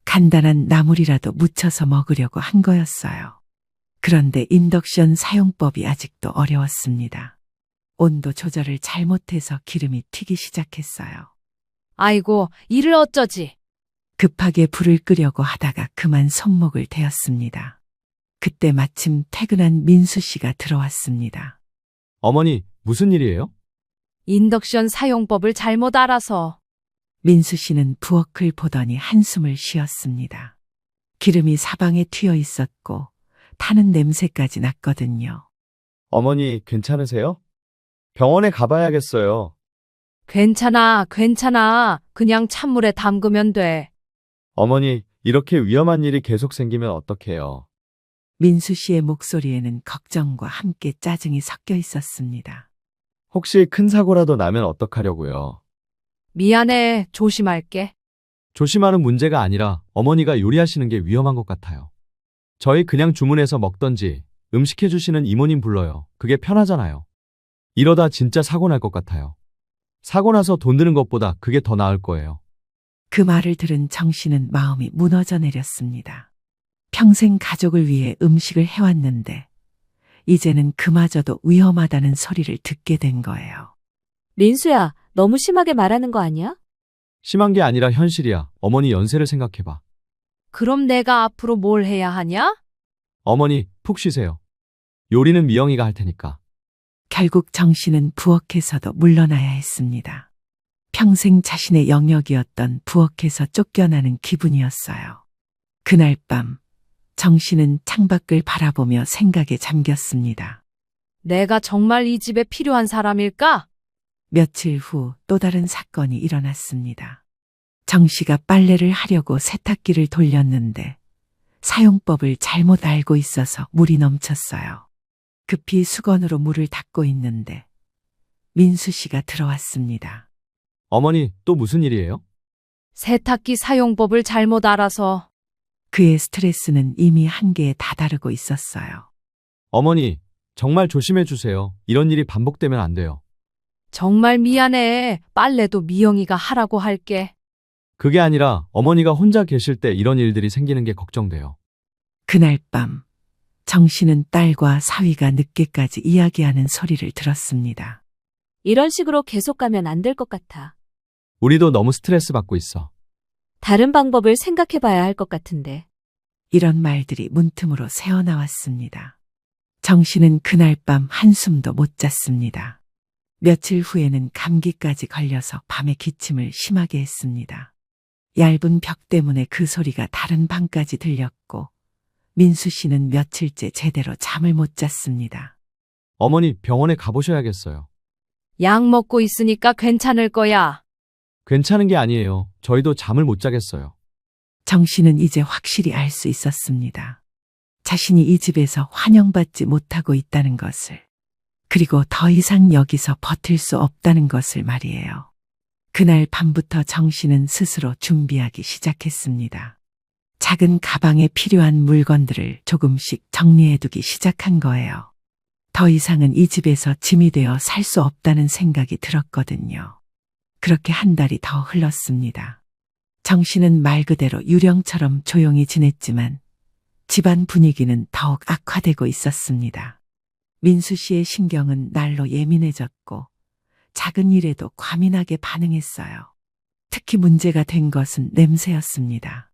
간단한 나물이라도 무쳐서 먹으려고 한 거였어요. 그런데 인덕션 사용법이 아직도 어려웠습니다. 온도 조절을 잘못해서 기름이 튀기 시작했어요.
아이고, 이를 어쩌지?
급하게 불을 끄려고 하다가 그만 손목을 대었습니다. 그때 마침 퇴근한 민수 씨가 들어왔습니다.
어머니, 무슨 일이에요?
인덕션 사용법을 잘못 알아서.
민수 씨는 부엌을 보더니 한숨을 쉬었습니다. 기름이 사방에 튀어 있었고 타는 냄새까지 났거든요.
어머니, 괜찮으세요? 병원에 가봐야겠어요.
괜찮아, 괜찮아. 그냥 찬물에 담그면 돼.
어머니, 이렇게 위험한 일이 계속 생기면 어떡해요?
민수 씨의 목소리에는 걱정과 함께 짜증이 섞여 있었습니다.
혹시 큰 사고라도 나면 어떡하려고요?
미안해, 조심할게.
조심하는 문제가 아니라 어머니가 요리하시는 게 위험한 것 같아요. 저희 그냥 주문해서 먹던지 음식 해주시는 이모님 불러요. 그게 편하잖아요. 이러다 진짜 사고 날 것 같아요. 사고 나서 돈 드는 것보다 그게 더 나을 거예요.
그 말을 들은 정 씨는 마음이 무너져 내렸습니다. 평생 가족을 위해 음식을 해왔는데 이제는 그마저도 위험하다는 소리를 듣게 된 거예요.
민수야, 너무 심하게 말하는 거 아니야?
심한 게 아니라 현실이야. 어머니 연세를 생각해봐.
그럼 내가 앞으로 뭘 해야 하냐?
어머니, 푹 쉬세요. 요리는 미영이가 할 테니까.
결국 정 씨는 부엌에서도 물러나야 했습니다. 평생 자신의 영역이었던 부엌에서 쫓겨나는 기분이었어요. 그날 밤 정 씨는 창밖을 바라보며 생각에 잠겼습니다.
내가 정말 이 집에 필요한 사람일까?
며칠 후 또 다른 사건이 일어났습니다. 정 씨가 빨래를 하려고 세탁기를 돌렸는데 사용법을 잘못 알고 있어서 물이 넘쳤어요. 급히 수건으로 물을 닦고 있는데 민수 씨가 들어왔습니다.
어머니, 또 무슨 일이에요?
세탁기 사용법을 잘못 알아서.
그의 스트레스는 이미 한계에 다다르고 있었어요.
어머니, 정말 조심해 주세요. 이런 일이 반복되면 안 돼요.
정말 미안해. 빨래도 미영이가 하라고 할게.
그게 아니라 어머니가 혼자 계실 때 이런 일들이 생기는 게 걱정돼요.
그날 밤 정 씨는 딸과 사위가 늦게까지 이야기하는 소리를 들었습니다.
이런 식으로 계속 가면 안 될 것 같아.
우리도 너무 스트레스 받고 있어.
다른 방법을 생각해 봐야 할 것 같은데.
이런 말들이 문틈으로 새어나왔습니다. 정 씨는 그날 밤 한숨도 못 잤습니다. 며칠 후에는 감기까지 걸려서 밤에 기침을 심하게 했습니다. 얇은 벽 때문에 그 소리가 다른 방까지 들렸고 민수 씨는 며칠째 제대로 잠을 못 잤습니다.
어머니, 병원에 가보셔야겠어요.
약 먹고 있으니까 괜찮을 거야.
괜찮은 게 아니에요. 저희도 잠을 못 자겠어요.
정 씨는 이제 확실히 알 수 있었습니다. 자신이 이 집에서 환영받지 못하고 있다는 것을, 그리고 더 이상 여기서 버틸 수 없다는 것을 말이에요. 그날 밤부터 정 씨는 스스로 준비하기 시작했습니다. 작은 가방에 필요한 물건들을 조금씩 정리해두기 시작한 거예요. 더 이상은 이 집에서 짐이 되어 살 수 없다는 생각이 들었거든요. 그렇게 한 달이 더 흘렀습니다. 정 씨는 말 그대로 유령처럼 조용히 지냈지만 집안 분위기는 더욱 악화되고 있었습니다. 민수 씨의 신경은 날로 예민해졌고 작은 일에도 과민하게 반응했어요. 특히 문제가 된 것은 냄새였습니다.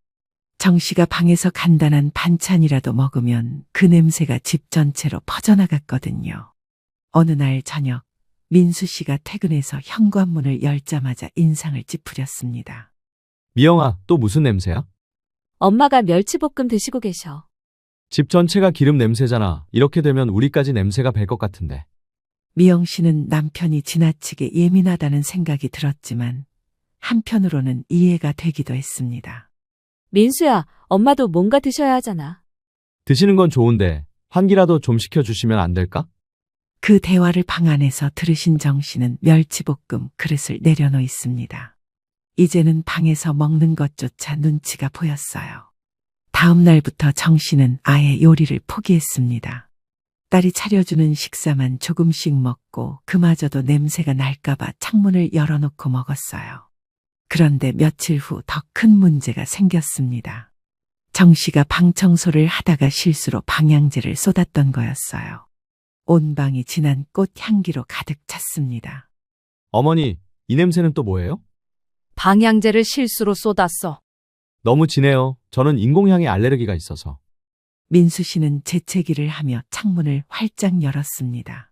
정 씨가 방에서 간단한 반찬이라도 먹으면 그 냄새가 집 전체로 퍼져나갔거든요. 어느 날 저녁 민수 씨가 퇴근해서 현관문을 열자마자 인상을 찌푸렸습니다.
미영아, 또 무슨 냄새야?
엄마가 멸치볶음 드시고 계셔.
집 전체가 기름 냄새잖아. 이렇게 되면 우리까지 냄새가 배 것 같은데.
미영 씨는 남편이 지나치게 예민하다는 생각이 들었지만 한편으로는 이해가 되기도 했습니다.
민수야, 엄마도 뭔가 드셔야 하잖아.
드시는 건 좋은데 환기라도 좀 시켜주시면 안 될까?
그 대화를 방 안에서 들으신 정 씨는 멸치볶음 그릇을 내려놓습니다. 이제는 방에서 먹는 것조차 눈치가 보였어요. 다음 날부터 정 씨는 아예 요리를 포기했습니다. 딸이 차려주는 식사만 조금씩 먹고 그마저도 냄새가 날까봐 창문을 열어놓고 먹었어요. 그런데 며칠 후 더 큰 문제가 생겼습니다. 정 씨가 방 청소를 하다가 실수로 방향제를 쏟았던 거였어요. 온 방이 진한 꽃 향기로 가득 찼습니다.
어머니, 이 냄새는 또 뭐예요?
방향제를 실수로 쏟았어.
너무 진해요. 저는 인공향에 알레르기가 있어서.
민수 씨는 재채기를 하며 창문을 활짝 열었습니다.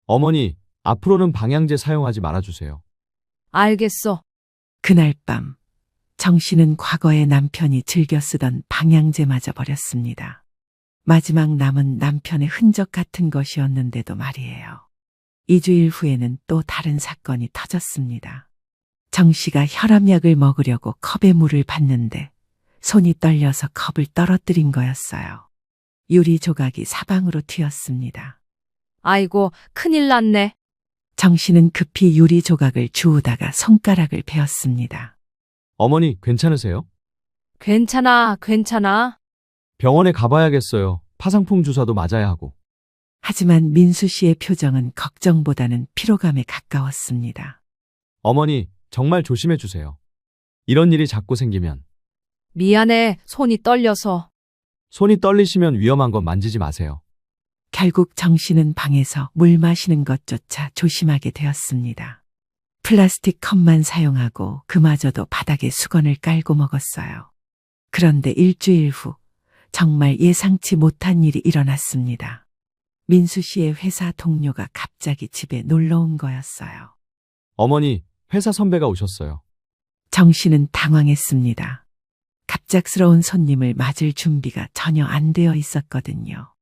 어머니, 앞으로는 방향제 사용하지 말아주세요.
알겠어.
그날 밤 정 씨는 과거에 남편이 즐겨 쓰던 방향제마저 버렸습니다. 마지막 남은 남편의 흔적 같은 것이었는데도 말이에요. 2주일 후에는 또 다른 사건이 터졌습니다. 정 씨가 혈압약을 먹으려고 컵에 물을 붓는데 손이 떨려서 컵을 떨어뜨린 거였어요. 유리 조각이 사방으로 튀었습니다.
아이고, 큰일 났네.
정 씨는 급히 유리 조각을 주우다가 손가락을 베었습니다.
어머니, 괜찮으세요?
괜찮아, 괜찮아.
병원에 가봐야겠어요. 파상풍 주사도 맞아야 하고.
하지만 민수 씨의 표정은 걱정보다는 피로감에 가까웠습니다.
어머니, 정말 조심해 주세요. 이런 일이 자꾸 생기면.
미안해, 손이 떨려서.
손이 떨리시면 위험한 건 만지지 마세요.
결국 정 씨는 방에서 물 마시는 것조차 조심하게 되었습니다. 플라스틱 컵만 사용하고 그마저도 바닥에 수건을 깔고 먹었어요. 그런데 일주일 후 정말 예상치 못한 일이 일어났습니다. 민수 씨의 회사 동료가 갑자기 집에 놀러 온 거였어요.
어머니, 회사 선배가 오셨어요.
정 씨는 당황했습니다. 갑작스러운 손님을 맞을 준비가 전혀 안 되어 있었거든요.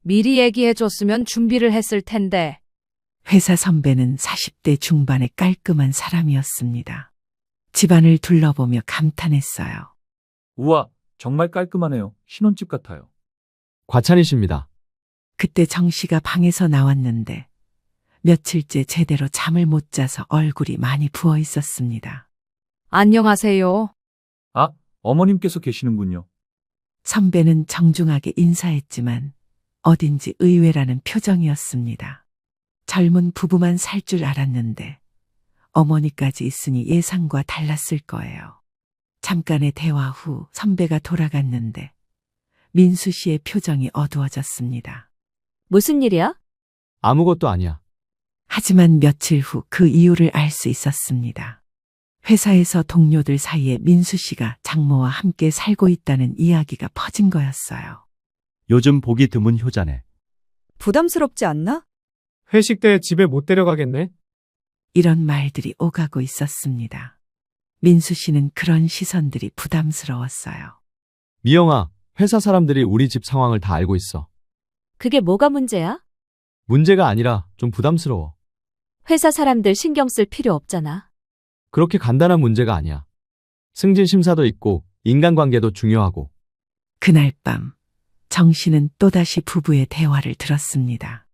미리 얘기해줬으면 준비를 했을 텐데.
회사 선배는 40대 중반의 깔끔한 사람이었습니다. 집안을 둘러보며 감탄했어요.
우와, 정말 깔끔하네요. 신혼집 같아요.
과찬이십니다.
그때 정 씨가 방에서 나왔는데 며칠째 제대로 잠을 못 자서 얼굴이 많이 부어 있었습니다.
안녕하세요.
아, 어머님께서 계시는군요.
선배는 정중하게 인사했지만 어딘지 의외라는 표정이었습니다. 젊은 부부만 살 줄 알았는데 어머니까지 있으니 예상과 달랐을 거예요. 잠깐의 대화 후 선배가 돌아갔는데 민수 씨의 표정이 어두워졌습니다.
무슨 일이야?
아무것도 아니야.
하지만 며칠 후 그 이유를 알 수 있었습니다. 회사에서 동료들 사이에 민수 씨가 장모와 함께 살고 있다는 이야기가 퍼진 거였어요.
요즘 보기 드문 효자네.
부담스럽지 않나?
회식 때 집에 못 데려가겠네?
이런 말들이 오가고 있었습니다. 민수 씨는 그런 시선들이 부담스러웠어요.
미영아, 회사 사람들이 우리 집 상황을 다 알고 있어.
그게 뭐가 문제야?
문제가 아니라 좀 부담스러워.
회사 사람들 신경 쓸 필요 없잖아.
그렇게 간단한 문제가 아니야. 승진 심사도 있고 인간관계도 중요하고.
그날 밤 정 씨는 또다시 부부의 대화를 들었습니다.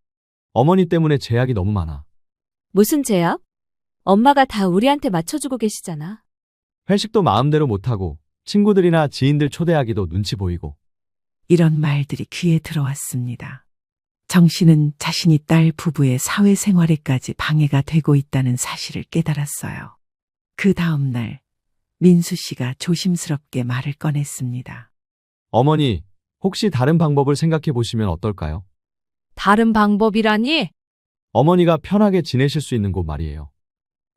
어머니 때문에 제약이 너무 많아.
무슨 제약? 엄마가 다 우리한테 맞춰주고 계시잖아.
회식도 마음대로 못하고 친구들이나 지인들 초대하기도 눈치 보이고.
이런 말들이 귀에 들어왔습니다. 정 씨는 자신이 딸 부부의 사회생활에까지 방해가 되고 있다는 사실을 깨달았어요. 그 다음 날 민수 씨가 조심스럽게 말을 꺼냈습니다.
어머니, 혹시 다른 방법을 생각해 보시면 어떨까요?
다른 방법이라니?
어머니가 편하게 지내실 수 있는 곳 말이에요.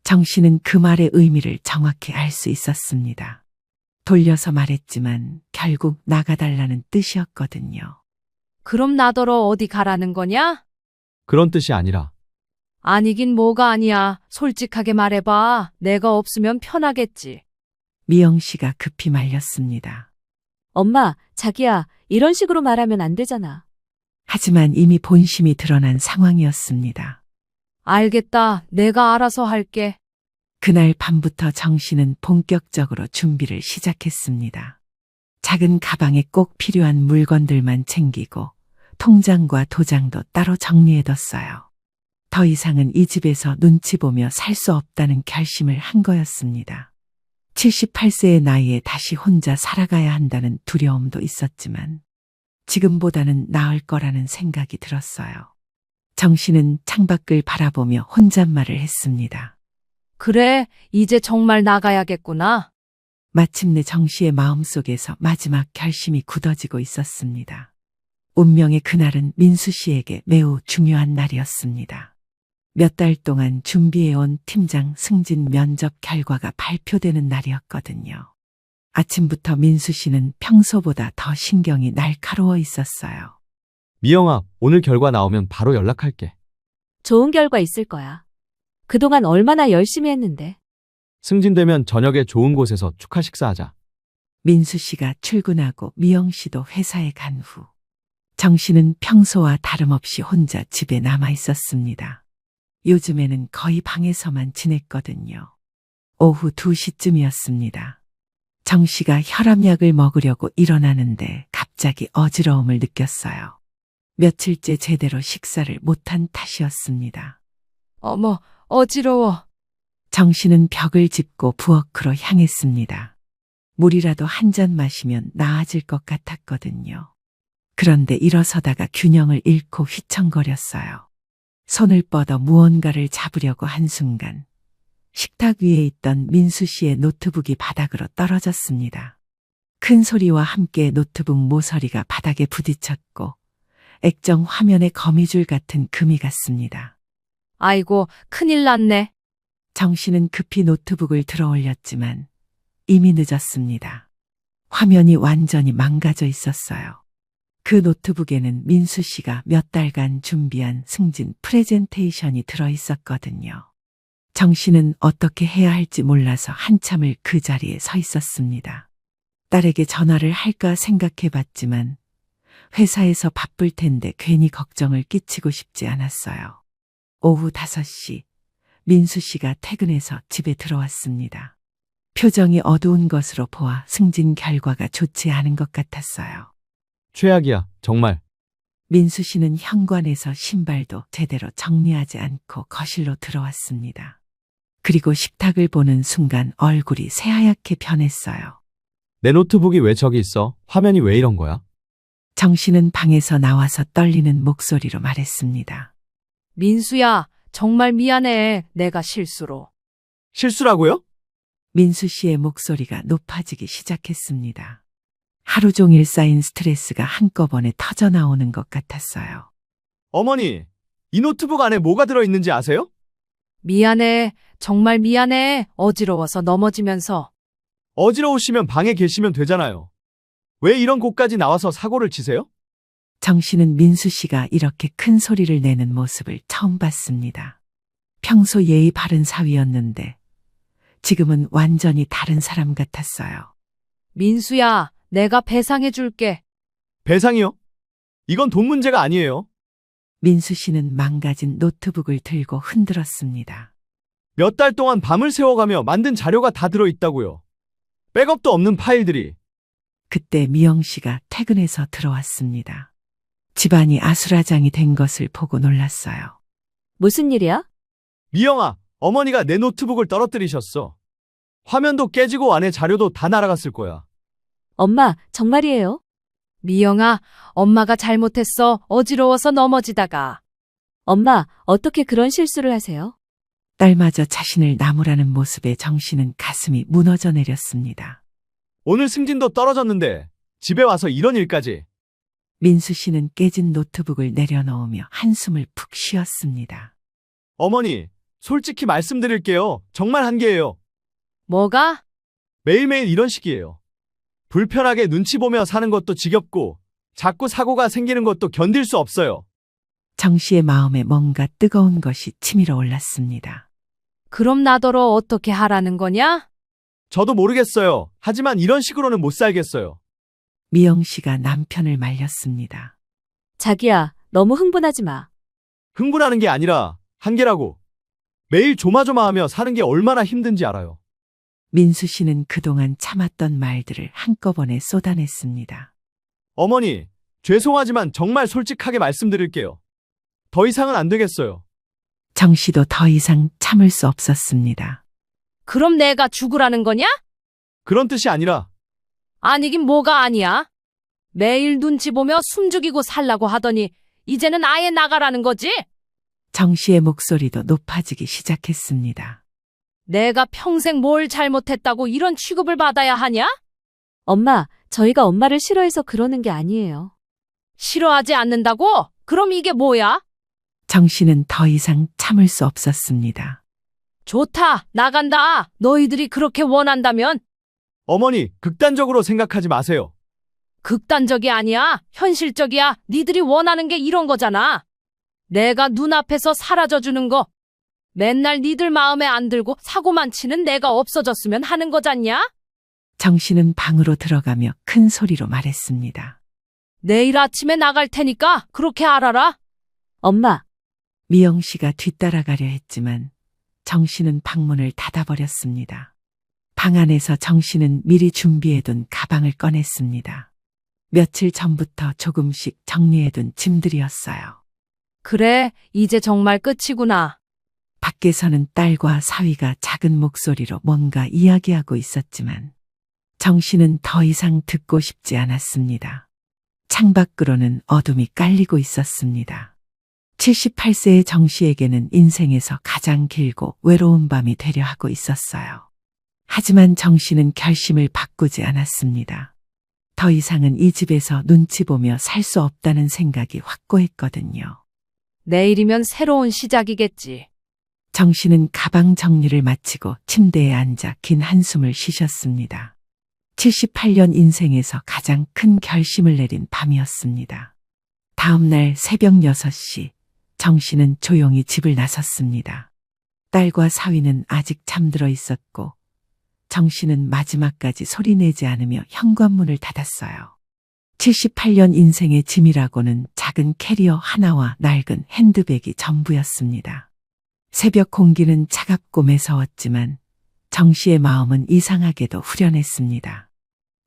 정 씨는 그 말의 의미를 정확히 알 수 있었습니다. 돌려서 말했지만 결국 나가달라는 뜻이었거든요.
그럼 나더러 어디 가라는 거냐?
그런 뜻이 아니라.
아니긴 뭐가 아니야. 솔직하게 말해봐. 내가 없으면 편하겠지.
미영 씨가 급히 말렸습니다.
엄마, 자기야, 이런 식으로 말하면 안 되잖아.
하지만 이미 본심이 드러난 상황이었습니다.
알겠다. 내가 알아서 할게.
그날 밤부터 정 씨는 본격적으로 준비를 시작했습니다. 작은 가방에 꼭 필요한 물건들만 챙기고 통장과 도장도 따로 정리해뒀어요. 더 이상은 이 집에서 눈치 보며 살 수 없다는 결심을 한 거였습니다. 78세의 나이에 다시 혼자 살아가야 한다는 두려움도 있었지만 지금보다는 나을 거라는 생각이 들었어요. 정 씨는 창밖을 바라보며 혼잣말을 했습니다.
그래, 이제 정말 나가야겠구나.
마침내 정 씨의 마음속에서 마지막 결심이 굳어지고 있었습니다. 운명의 그날은 민수 씨에게 매우 중요한 날이었습니다. 몇 달 동안 준비해온 팀장 승진 면접 결과가 발표되는 날이었거든요. 아침부터 민수 씨는 평소보다 더 신경이 날카로워 있었어요.
미영아, 오늘 결과 나오면 바로 연락할게.
좋은 결과 있을 거야. 그동안 얼마나 열심히 했는데.
승진되면 저녁에 좋은 곳에서 축하 식사하자.
민수 씨가 출근하고 미영 씨도 회사에 간 후 정 씨는 평소와 다름없이 혼자 집에 남아 있었습니다. 요즘에는 거의 방에서만 지냈거든요. 오후 2시쯤이었습니다. 정 씨가 혈압약을 먹으려고 일어나는데 갑자기 어지러움을 느꼈어요. 며칠째 제대로 식사를 못한 탓이었습니다.
어머, 어지러워.
정 씨는 벽을 짚고 부엌으로 향했습니다. 물이라도 한 잔 마시면 나아질 것 같았거든요. 그런데 일어서다가 균형을 잃고 휘청거렸어요. 손을 뻗어 무언가를 잡으려고 한 순간 식탁 위에 있던 민수 씨의 노트북이 바닥으로 떨어졌습니다. 큰 소리와 함께 노트북 모서리가 바닥에 부딪혔고 액정 화면에 거미줄 같은 금이 갔습니다.
아이고, 큰일 났네.
정 씨는 급히 노트북을 들어 올렸지만 이미 늦었습니다. 화면이 완전히 망가져 있었어요. 그 노트북에는 민수 씨가 몇 달간 준비한 승진 프레젠테이션이 들어 있었거든요. 정 씨는 어떻게 해야 할지 몰라서 한참을 그 자리에 서 있었습니다. 딸에게 전화를 할까 생각해 봤지만 회사에서 바쁠 텐데 괜히 걱정을 끼치고 싶지 않았어요. 오후 5시 민수 씨가 퇴근해서 집에 들어왔습니다. 표정이 어두운 것으로 보아 승진 결과가 좋지 않은 것 같았어요.
최악이야, 정말.
민수 씨는 현관에서 신발도 제대로 정리하지 않고 거실로 들어왔습니다. 그리고 식탁을 보는 순간 얼굴이 새하얗게 변했어요.
내 노트북이 왜 저기 있어? 화면이 왜 이런 거야?
정 씨는 방에서 나와서 떨리는 목소리로 말했습니다.
민수야, 정말 미안해. 내가 실수로.
실수라고요?
민수 씨의 목소리가 높아지기 시작했습니다. 하루 종일 쌓인 스트레스가 한꺼번에 터져나오는 것 같았어요.
어머니, 이 노트북 안에 뭐가 들어있는지 아세요?
미안해. 정말 미안해. 어지러워서 넘어지면서.
어지러우시면 방에 계시면 되잖아요. 왜 이런 곳까지 나와서 사고를 치세요?
정 씨는 민수 씨가 이렇게 큰 소리를 내는 모습을 처음 봤습니다. 평소 예의 바른 사위였는데 지금은 완전히 다른 사람 같았어요.
민수야, 내가 배상해 줄게.
배상이요? 이건 돈 문제가 아니에요.
민수 씨는 망가진 노트북을 들고 흔들었습니다.
몇 달 동안 밤을 새워가며 만든 자료가 다 들어있다고요. 백업도 없는 파일들이.
그때 미영 씨가 퇴근해서 들어왔습니다. 집안이 아수라장이 된 것을 보고 놀랐어요.
무슨 일이야?
미영아, 어머니가 내 노트북을 떨어뜨리셨어. 화면도 깨지고 안에 자료도 다 날아갔을 거야.
엄마, 정말이에요?
미영아, 엄마가 잘못했어. 어지러워서 넘어지다가.
엄마, 어떻게 그런 실수를 하세요?
딸마저 자신을 나무라는 모습에 정 씨는 가슴이 무너져 내렸습니다.
오늘 승진도 떨어졌는데 집에 와서 이런 일까지.
민수 씨는 깨진 노트북을 내려놓으며 한숨을 푹 쉬었습니다.
어머니, 솔직히 말씀드릴게요. 정말 한계예요.
뭐가?
매일매일 이런 식이에요. 불편하게 눈치 보며 사는 것도 지겹고 자꾸 사고가 생기는 것도 견딜 수 없어요.
정 씨의 마음에 뭔가 뜨거운 것이 치밀어 올랐습니다.
그럼 나더러 어떻게 하라는 거냐?
저도 모르겠어요. 하지만 이런 식으로는 못 살겠어요.
미영 씨가 남편을 말렸습니다.
자기야, 너무 흥분하지 마.
흥분하는 게 아니라 한계라고. 매일 조마조마하며 사는 게 얼마나 힘든지 알아요.
민수 씨는 그동안 참았던 말들을 한꺼번에 쏟아냈습니다.
어머니, 죄송하지만 정말 솔직하게 말씀드릴게요. 더 이상은 안 되겠어요.
정 씨도 더 이상 참을 수 없었습니다.
그럼 내가 죽으라는 거냐?
그런 뜻이 아니라
아니긴 뭐가 아니야? 매일 눈치 보며 숨죽이고 살라고 하더니 이제는 아예 나가라는 거지?
정 씨의 목소리도 높아지기 시작했습니다.
내가 평생 뭘 잘못했다고 이런 취급을 받아야 하냐?
엄마, 저희가 엄마를 싫어해서 그러는 게 아니에요.
싫어하지 않는다고? 그럼 이게 뭐야?
정 씨는 더 이상 참을 수 없었습니다.
좋다, 나간다. 너희들이 그렇게 원한다면.
어머니, 극단적으로 생각하지 마세요.
극단적이 아니야. 현실적이야. 니들이 원하는 게 이런 거잖아. 내가 눈앞에서 사라져주는 거. 맨날 니들 마음에 안 들고 사고만 치는 내가 없어졌으면 하는 거잖냐?
정 씨는 방으로 들어가며 큰 소리로 말했습니다.
내일 아침에 나갈 테니까 그렇게 알아라.
엄마,
미영 씨가 뒤따라가려 했지만 정 씨는 방문을 닫아버렸습니다. 방 안에서 정 씨는 미리 준비해둔 가방을 꺼냈습니다. 며칠 전부터 조금씩 정리해둔 짐들이었어요.
그래, 이제 정말 끝이구나.
밖에서는 딸과 사위가 작은 목소리로 뭔가 이야기하고 있었지만 정 씨는 더 이상 듣고 싶지 않았습니다. 창밖으로는 어둠이 깔리고 있었습니다. 78세의 정 씨에게는 인생에서 가장 길고 외로운 밤이 되려 하고 있었어요. 하지만 정 씨는 결심을 바꾸지 않았습니다. 더 이상은 이 집에서 눈치 보며 살 수 없다는 생각이 확고했거든요.
내일이면 새로운 시작이겠지.
정 씨는 가방 정리를 마치고 침대에 앉아 긴 한숨을 쉬셨습니다. 78년 인생에서 가장 큰 결심을 내린 밤이었습니다. 다음 날 새벽 6시, 정 씨는 조용히 집을 나섰습니다. 딸과 사위는 아직 잠들어 있었고 정 씨는 마지막까지 소리내지 않으며 현관문을 닫았어요. 78년 인생의 짐이라고는 작은 캐리어 하나와 낡은 핸드백이 전부였습니다. 새벽 공기는 차갑고 매서웠지만 정 씨의 마음은 이상하게도 후련했습니다.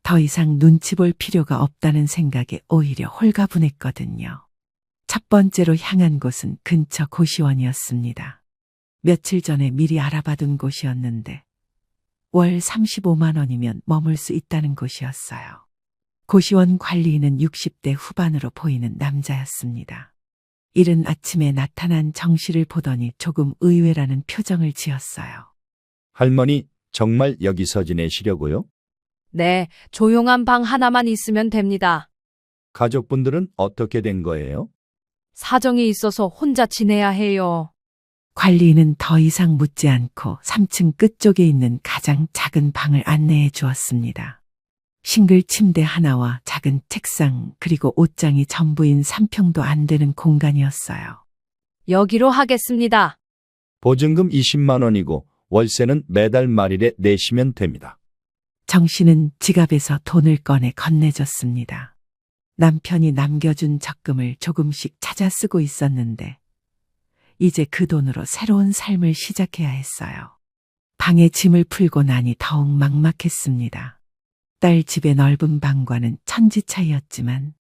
더 이상 눈치 볼 필요가 없다는 생각에 오히려 홀가분했거든요. 첫 번째로 향한 곳은 근처 고시원이었습니다. 며칠 전에 미리 알아봐둔 곳이었는데 월 35만 원이면 머물 수 있다는 곳이었어요. 고시원 관리인은 60대 후반으로 보이는 남자였습니다. 이른 아침에 나타난 정 씨를 보더니 조금 의외라는 표정을 지었어요.
할머니, 정말 여기서 지내시려고요?
네, 조용한 방 하나만 있으면 됩니다.
가족분들은 어떻게 된 거예요?
사정이 있어서 혼자 지내야 해요.
관리인은 더 이상 묻지 않고 3층 끝쪽에 있는 가장 작은 방을 안내해 주었습니다. 싱글 침대 하나와 작은 책상 그리고 옷장이 전부인 3평도 안 되는 공간이었어요.
여기로 하겠습니다.
보증금 20만 원이고 월세는 매달 말일에 내시면 됩니다.
정 씨는 지갑에서 돈을 꺼내 건네줬습니다. 남편이 남겨준 적금을 조금씩 찾아 쓰고 있었는데 이제 그 돈으로 새로운 삶을 시작해야 했어요. 방에 짐을 풀고 나니 더욱 막막했습니다. 딸 집의 넓은 방과는 천지 차이였지만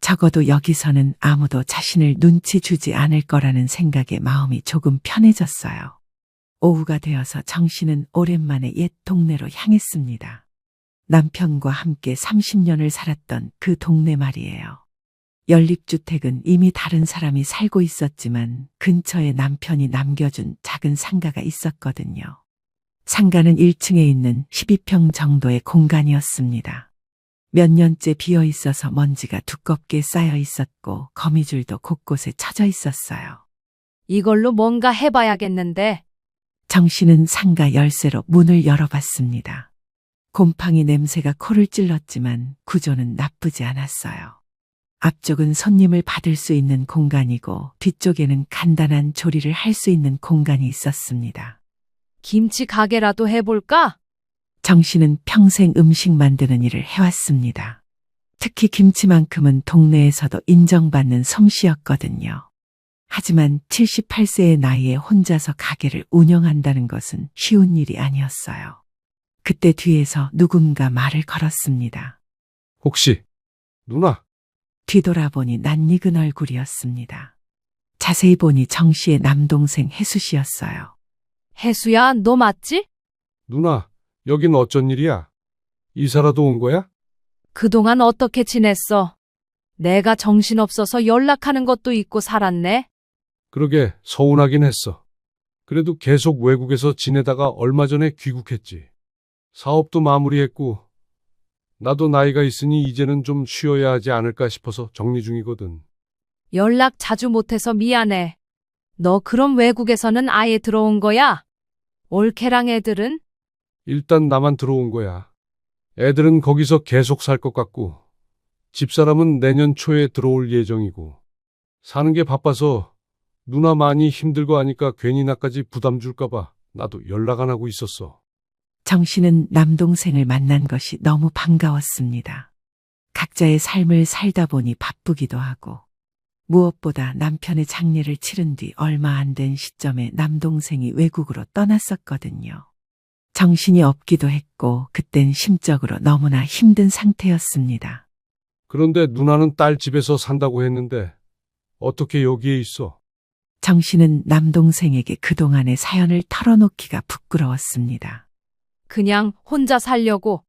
적어도 여기서는 아무도 자신을 눈치 주지 않을 거라는 생각에 마음이 조금 편해졌어요. 오후가 되어서 정 씨는 오랜만에 옛 동네로 향했습니다. 남편과 함께 30년을 살았던 그 동네 말이에요. 연립주택은 이미 다른 사람이 살고 있었지만 근처에 남편이 남겨준 작은 상가가 있었거든요. 상가는 1층에 있는 12평 정도의 공간이었습니다. 몇 년째 비어 있어서 먼지가 두껍게 쌓여 있었고 거미줄도 곳곳에 쳐져 있었어요.
이걸로 뭔가 해봐야겠는데.
정 씨는 상가 열쇠로 문을 열어봤습니다. 곰팡이 냄새가 코를 찔렀지만 구조는 나쁘지 않았어요. 앞쪽은 손님을 받을 수 있는 공간이고 뒤쪽에는 간단한 조리를 할 수 있는 공간이 있었습니다.
김치 가게라도 해볼까?
정 씨는 평생 음식 만드는 일을 해왔습니다. 특히 김치만큼은 동네에서도 인정받는 솜씨였거든요. 하지만 78세의 나이에 혼자서 가게를 운영한다는 것은 쉬운 일이 아니었어요. 그때 뒤에서 누군가 말을 걸었습니다.
혹시 누나?
뒤돌아보니 낯익은 얼굴이었습니다. 자세히 보니 정 씨의 남동생 혜수 씨였어요.
혜수야, 너 맞지?
누나, 여긴 어쩐 일이야? 이사라도 온 거야?
그동안 어떻게 지냈어? 내가 정신없어서 연락하는 것도 잊고 살았네.
그러게 서운하긴 했어. 그래도 계속 외국에서 지내다가 얼마 전에 귀국했지. 사업도 마무리했고 나도 나이가 있으니 이제는 좀 쉬어야 하지 않을까 싶어서 정리 중이거든.
연락 자주 못해서 미안해. 너 그럼 외국에서는 아예 들어온 거야? 올케랑 애들은?
일단 나만 들어온 거야. 애들은 거기서 계속 살 것 같고 집사람은 내년 초에 들어올 예정이고 사는 게 바빠서 누나 많이 힘들고 하니까 괜히 나까지 부담 줄까 봐 나도 연락 안 하고 있었어.
정 씨는 남동생을 만난 것이 너무 반가웠습니다. 각자의 삶을 살다 보니 바쁘기도 하고 무엇보다 남편의 장례를 치른 뒤 얼마 안 된 시점에 남동생이 외국으로 떠났었거든요. 정신이 없기도 했고 그땐 심적으로 너무나 힘든 상태였습니다.
그런데 누나는 딸 집에서 산다고 했는데 어떻게 여기에 있어?
정 씨는 남동생에게 그동안의 사연을 털어놓기가 부끄러웠습니다.
그냥 혼자 살려고.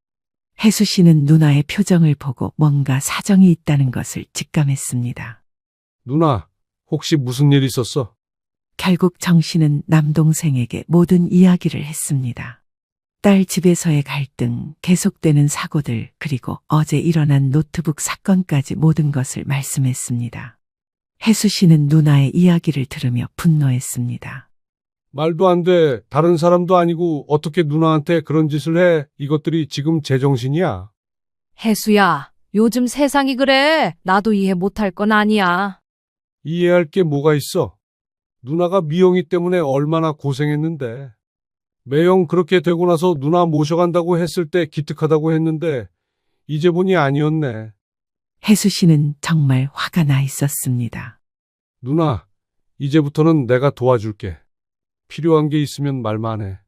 혜수 씨는 누나의 표정을 보고 뭔가 사정이 있다는 것을 직감했습니다.
누나, 혹시 무슨 일 있었어?
결국 정 씨는 남동생에게 모든 이야기를 했습니다. 딸 집에서의 갈등, 계속되는 사고들, 그리고 어제 일어난 노트북 사건까지 모든 것을 말씀했습니다. 혜수 씨는 누나의 이야기를 들으며 분노했습니다.
말도 안 돼. 다른 사람도 아니고 어떻게 누나한테 그런 짓을 해? 이것들이 지금 제정신이야.
혜수야, 요즘 세상이 그래. 나도 이해 못할 건 아니야.
이해할 게 뭐가 있어? 누나가 미영이 때문에 얼마나 고생했는데. 매형 그렇게 되고 나서 누나 모셔간다고 했을 때 기특하다고 했는데 이제 보니 아니었네.
혜수 씨는 정말 화가 나 있었습니다.
누나, 이제부터는 내가 도와줄게. 필요한 게 있으면 말만 해.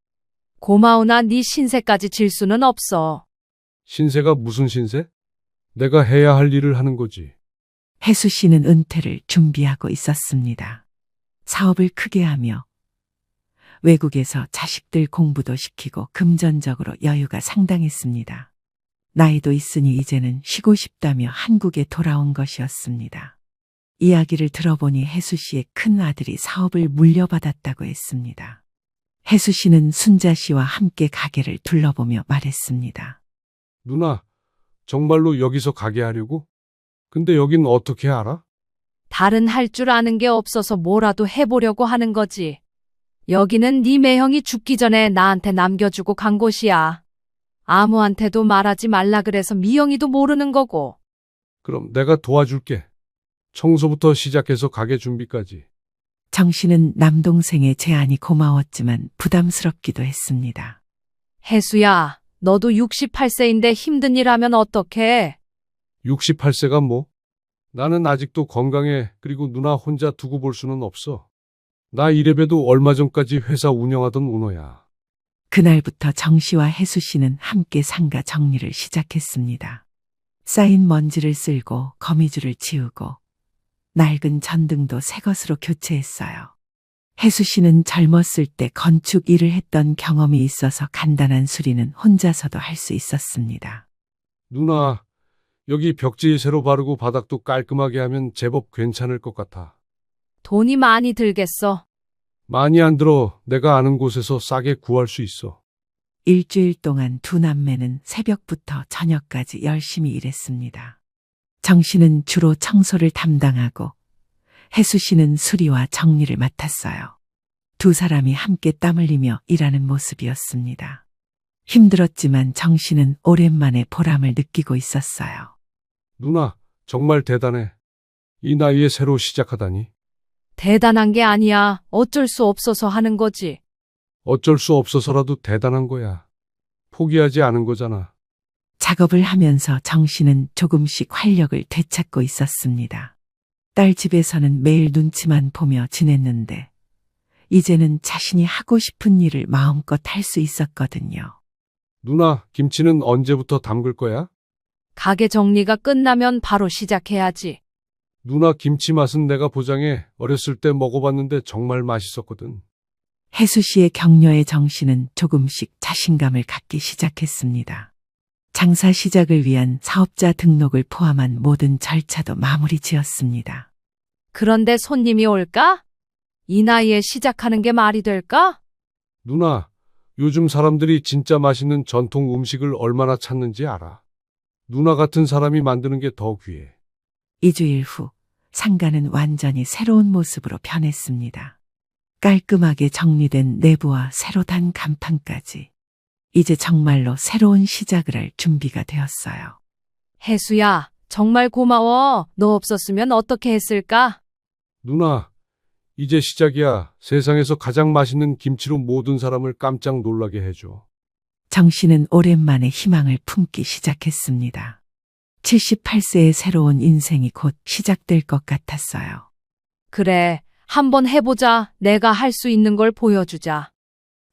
고마우나 네 신세까지 질 수는 없어.
신세가 무슨 신세? 내가 해야 할 일을 하는 거지.
혜수 씨는 은퇴를 준비하고 있었습니다. 사업을 크게 하며 외국에서 자식들 공부도 시키고 금전적으로 여유가 상당했습니다. 나이도 있으니 이제는 쉬고 싶다며 한국에 돌아온 것이었습니다. 이야기를 들어보니 혜수 씨의 큰 아들이 사업을 물려받았다고 했습니다. 혜수 씨는 순자 씨와 함께 가게를 둘러보며 말했습니다.
누나, 정말로 여기서 가게 하려고? 근데 여긴 어떻게 알아?
다른 할 줄 아는 게 없어서 뭐라도 해보려고 하는 거지. 여기는 네 매형이 죽기 전에 나한테 남겨주고 간 곳이야. 아무한테도 말하지 말라 그래서 미영이도 모르는 거고.
그럼 내가 도와줄게. 청소부터 시작해서 가게 준비까지.
정 씨는 남동생의 제안이 고마웠지만 부담스럽기도 했습니다.
혜수야, 너도 68세인데 힘든 일 하면 어떡해?
68세가 뭐? 나는 아직도 건강해. 그리고 누나 혼자 두고 볼 수는 없어. 나 이래봬도 얼마 전까지 회사 운영하던 오너야.
그날부터 정 씨와 혜수 씨는 함께 상가 정리를 시작했습니다. 쌓인 먼지를 쓸고 거미줄을 치우고 낡은 전등도 새 것으로 교체했어요. 혜수 씨는 젊었을 때 건축 일을 했던 경험이 있어서 간단한 수리는 혼자서도 할 수 있었습니다.
누나, 여기 벽지 새로 바르고 바닥도 깔끔하게 하면 제법 괜찮을 것 같아.
돈이 많이 들겠어.
많이 안 들어. 내가 아는 곳에서 싸게 구할 수 있어.
일주일 동안 두 남매는 새벽부터 저녁까지 열심히 일했습니다. 정 씨는 주로 청소를 담당하고 혜수 씨는 수리와 정리를 맡았어요. 두 사람이 함께 땀 흘리며 일하는 모습이었습니다. 힘들었지만 정 씨는 오랜만에 보람을 느끼고 있었어요.
누나, 정말 대단해. 이 나이에 새로 시작하다니.
대단한 게 아니야. 어쩔 수 없어서 하는 거지.
어쩔 수 없어서라도 대단한 거야. 포기하지 않은 거잖아.
작업을 하면서 정 씨는 조금씩 활력을 되찾고 있었습니다. 딸 집에서는 매일 눈치만 보며 지냈는데 이제는 자신이 하고 싶은 일을 마음껏 할 수 있었거든요.
누나, 김치는 언제부터 담글 거야?
가게 정리가 끝나면 바로 시작해야지.
누나 김치 맛은 내가 보장해. 어렸을 때 먹어봤는데 정말 맛있었거든.
혜수 씨의 격려에 정 씨는 조금씩 자신감을 갖기 시작했습니다. 장사 시작을 위한 사업자 등록을 포함한 모든 절차도 마무리 지었습니다.
그런데 손님이 올까? 이 나이에 시작하는 게 말이 될까?
누나, 요즘 사람들이 진짜 맛있는 전통 음식을 얼마나 찾는지 알아. 누나 같은 사람이 만드는 게 더 귀해.
2주일 후 상가는 완전히 새로운 모습으로 변했습니다. 깔끔하게 정리된 내부와 새로 단 간판까지. 이제 정말로 새로운 시작을 할 준비가 되었어요.
혜수야, 정말 고마워. 너 없었으면 어떻게 했을까?
누나, 이제 시작이야. 세상에서 가장 맛있는 김치로 모든 사람을 깜짝 놀라게 해줘.
정 씨는 오랜만에 희망을 품기 시작했습니다. 78세의 새로운 인생이 곧 시작될 것 같았어요.
그래, 한번 해보자. 내가 할 수 있는 걸 보여주자.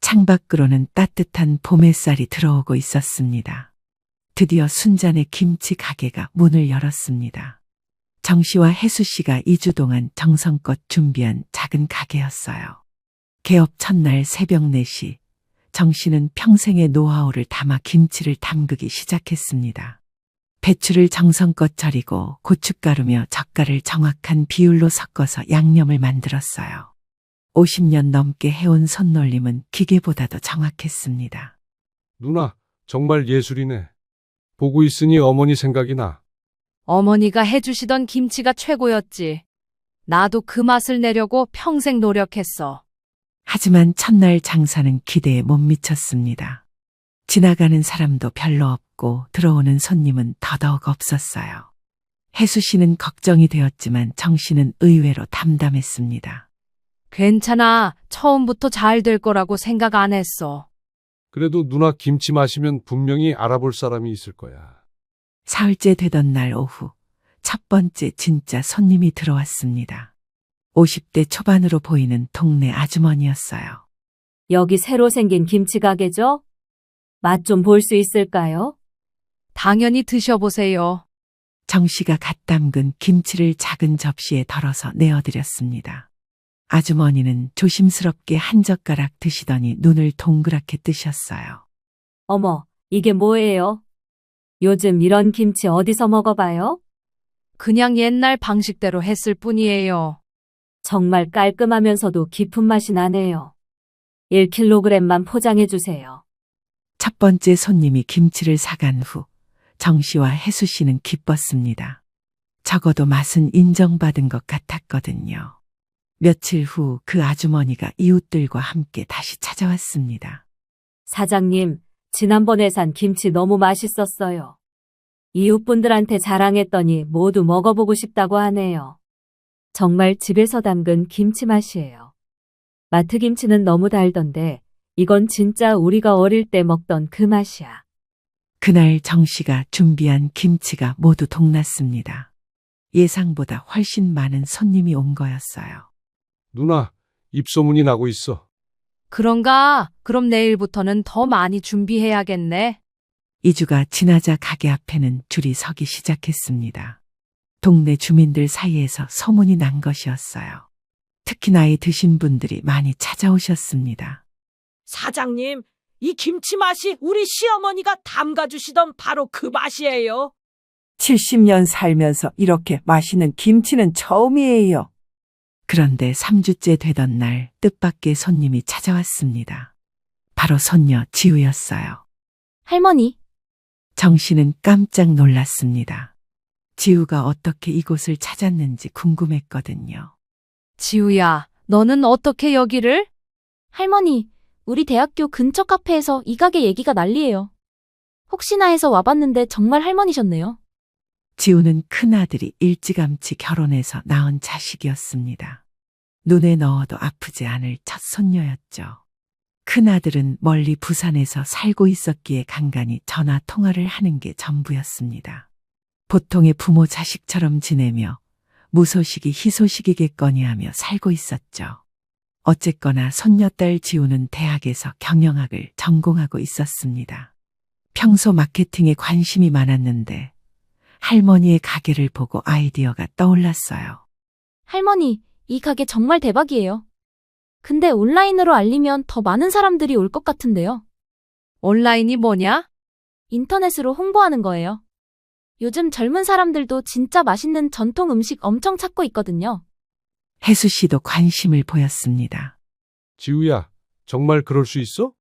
창밖으로는 따뜻한 봄 햇살이 들어오고 있었습니다. 드디어 순잔의 김치 가게가 문을 열었습니다. 정 씨와 혜수 씨가 2주 동안 정성껏 준비한 작은 가게였어요. 개업 첫날 새벽 4시, 정 씨는 평생의 노하우를 담아 김치를 담그기 시작했습니다. 배추를 정성껏 절이고 고춧가루며 젓갈을 정확한 비율로 섞어서 양념을 만들었어요. 50년 넘게 해온 손놀림은 기계보다도 정확했습니다.
누나, 정말 예술이네. 보고 있으니 어머니 생각이 나.
어머니가 해주시던 김치가 최고였지. 나도 그 맛을 내려고 평생 노력했어.
하지만 첫날 장사는 기대에 못 미쳤습니다. 지나가는 사람도 별로 없고 들어오는 손님은 더더욱 없었어요. 혜수 씨는 걱정이 되었지만 정 씨는 의외로 담담했습니다.
괜찮아. 처음부터 잘 될 거라고 생각 안 했어.
그래도 누나 김치 마시면 분명히 알아볼 사람이 있을 거야.
사흘째 되던 날 오후, 첫 번째 진짜 손님이 들어왔습니다. 50대 초반으로 보이는 동네 아주머니였어요.
여기 새로 생긴 김치 가게죠? 맛 좀 볼 수 있을까요?
당연히 드셔보세요.
정 씨가 갓 담근 김치를 작은 접시에 덜어서 내어드렸습니다. 아주머니는 조심스럽게 한 젓가락 드시더니 눈을 동그랗게 뜨셨어요.
어머, 이게 뭐예요? 요즘 이런 김치 어디서 먹어봐요?
그냥 옛날 방식대로 했을 뿐이에요.
정말 깔끔하면서도 깊은 맛이 나네요. 1kg만 포장해 주세요.
첫 번째 손님이 김치를 사간 후 정 씨와 혜수 씨는 기뻤습니다. 적어도 맛은 인정받은 것 같았거든요. 며칠 후 그 아주머니가 이웃들과 함께 다시 찾아왔습니다.
사장님, 지난번에 산 김치 너무 맛있었어요. 이웃분들한테 자랑했더니 모두 먹어보고 싶다고 하네요. 정말 집에서 담근 김치 맛이에요. 마트 김치는 너무 달던데 이건 진짜 우리가 어릴 때 먹던 그 맛이야.
그날 정 씨가 준비한 김치가 모두 동났습니다. 예상보다 훨씬 많은 손님이 온 거였어요.
누나, 입소문이 나고 있어.
그런가? 그럼 내일부터는 더 많이 준비해야겠네.
2주가 지나자 가게 앞에는 줄이 서기 시작했습니다. 동네 주민들 사이에서 소문이 난 것이었어요. 특히 나이 드신 분들이 많이 찾아오셨습니다.
사장님, 이 김치 맛이 우리 시어머니가 담가주시던 바로 그 맛이에요.
70년 살면서 이렇게 맛있는 김치는 처음이에요.
그런데 3주째 되던 날 뜻밖의 손님이 찾아왔습니다. 바로 손녀 지우였어요.
할머니,
정 씨는 깜짝 놀랐습니다. 지우가 어떻게 이곳을 찾았는지 궁금했거든요.
지우야, 너는 어떻게 여기를?
할머니, 우리 대학교 근처 카페에서 이 가게 얘기가 난리예요. 혹시나 해서 와봤는데 정말 할머니셨네요.
지우는 큰아들이 일찌감치 결혼해서 낳은 자식이었습니다. 눈에 넣어도 아프지 않을 첫 손녀였죠. 큰아들은 멀리 부산에서 살고 있었기에 간간히 전화 통화를 하는 게 전부였습니다. 보통의 부모 자식처럼 지내며 무소식이 희소식이겠거니 하며 살고 있었죠. 어쨌거나 손녀딸 지우는 대학에서 경영학을 전공하고 있었습니다. 평소 마케팅에 관심이 많았는데 할머니의 가게를 보고 아이디어가 떠올랐어요.
할머니, 이 가게 정말 대박이에요. 근데 온라인으로 알리면 더 많은 사람들이 올 것 같은데요.
온라인이 뭐냐?
인터넷으로 홍보하는 거예요. 요즘 젊은 사람들도 진짜 맛있는 전통 음식 엄청 찾고 있거든요.
혜수 씨도 관심을 보였습니다.
지우야, 정말 그럴 수 있어?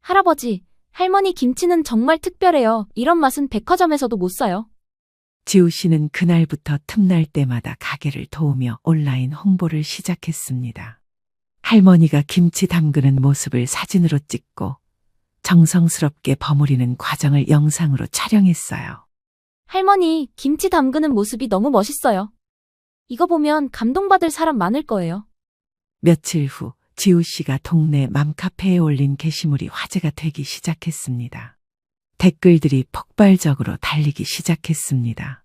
할아버지, 할머니 김치는 정말 특별해요. 이런 맛은 백화점에서도 못 사요.
지우 씨는 그날부터 틈날 때마다 가게를 도우며 온라인 홍보를 시작했습니다. 할머니가 김치 담그는 모습을 사진으로 찍고 정성스럽게 버무리는 과정을 영상으로 촬영했어요.
할머니, 김치 담그는 모습이 너무 멋있어요. 이거 보면 감동받을 사람 많을 거예요.
며칠 후 지우 씨가 동네 맘카페에 올린 게시물이 화제가 되기 시작했습니다. 댓글들이 폭발적으로 달리기 시작했습니다.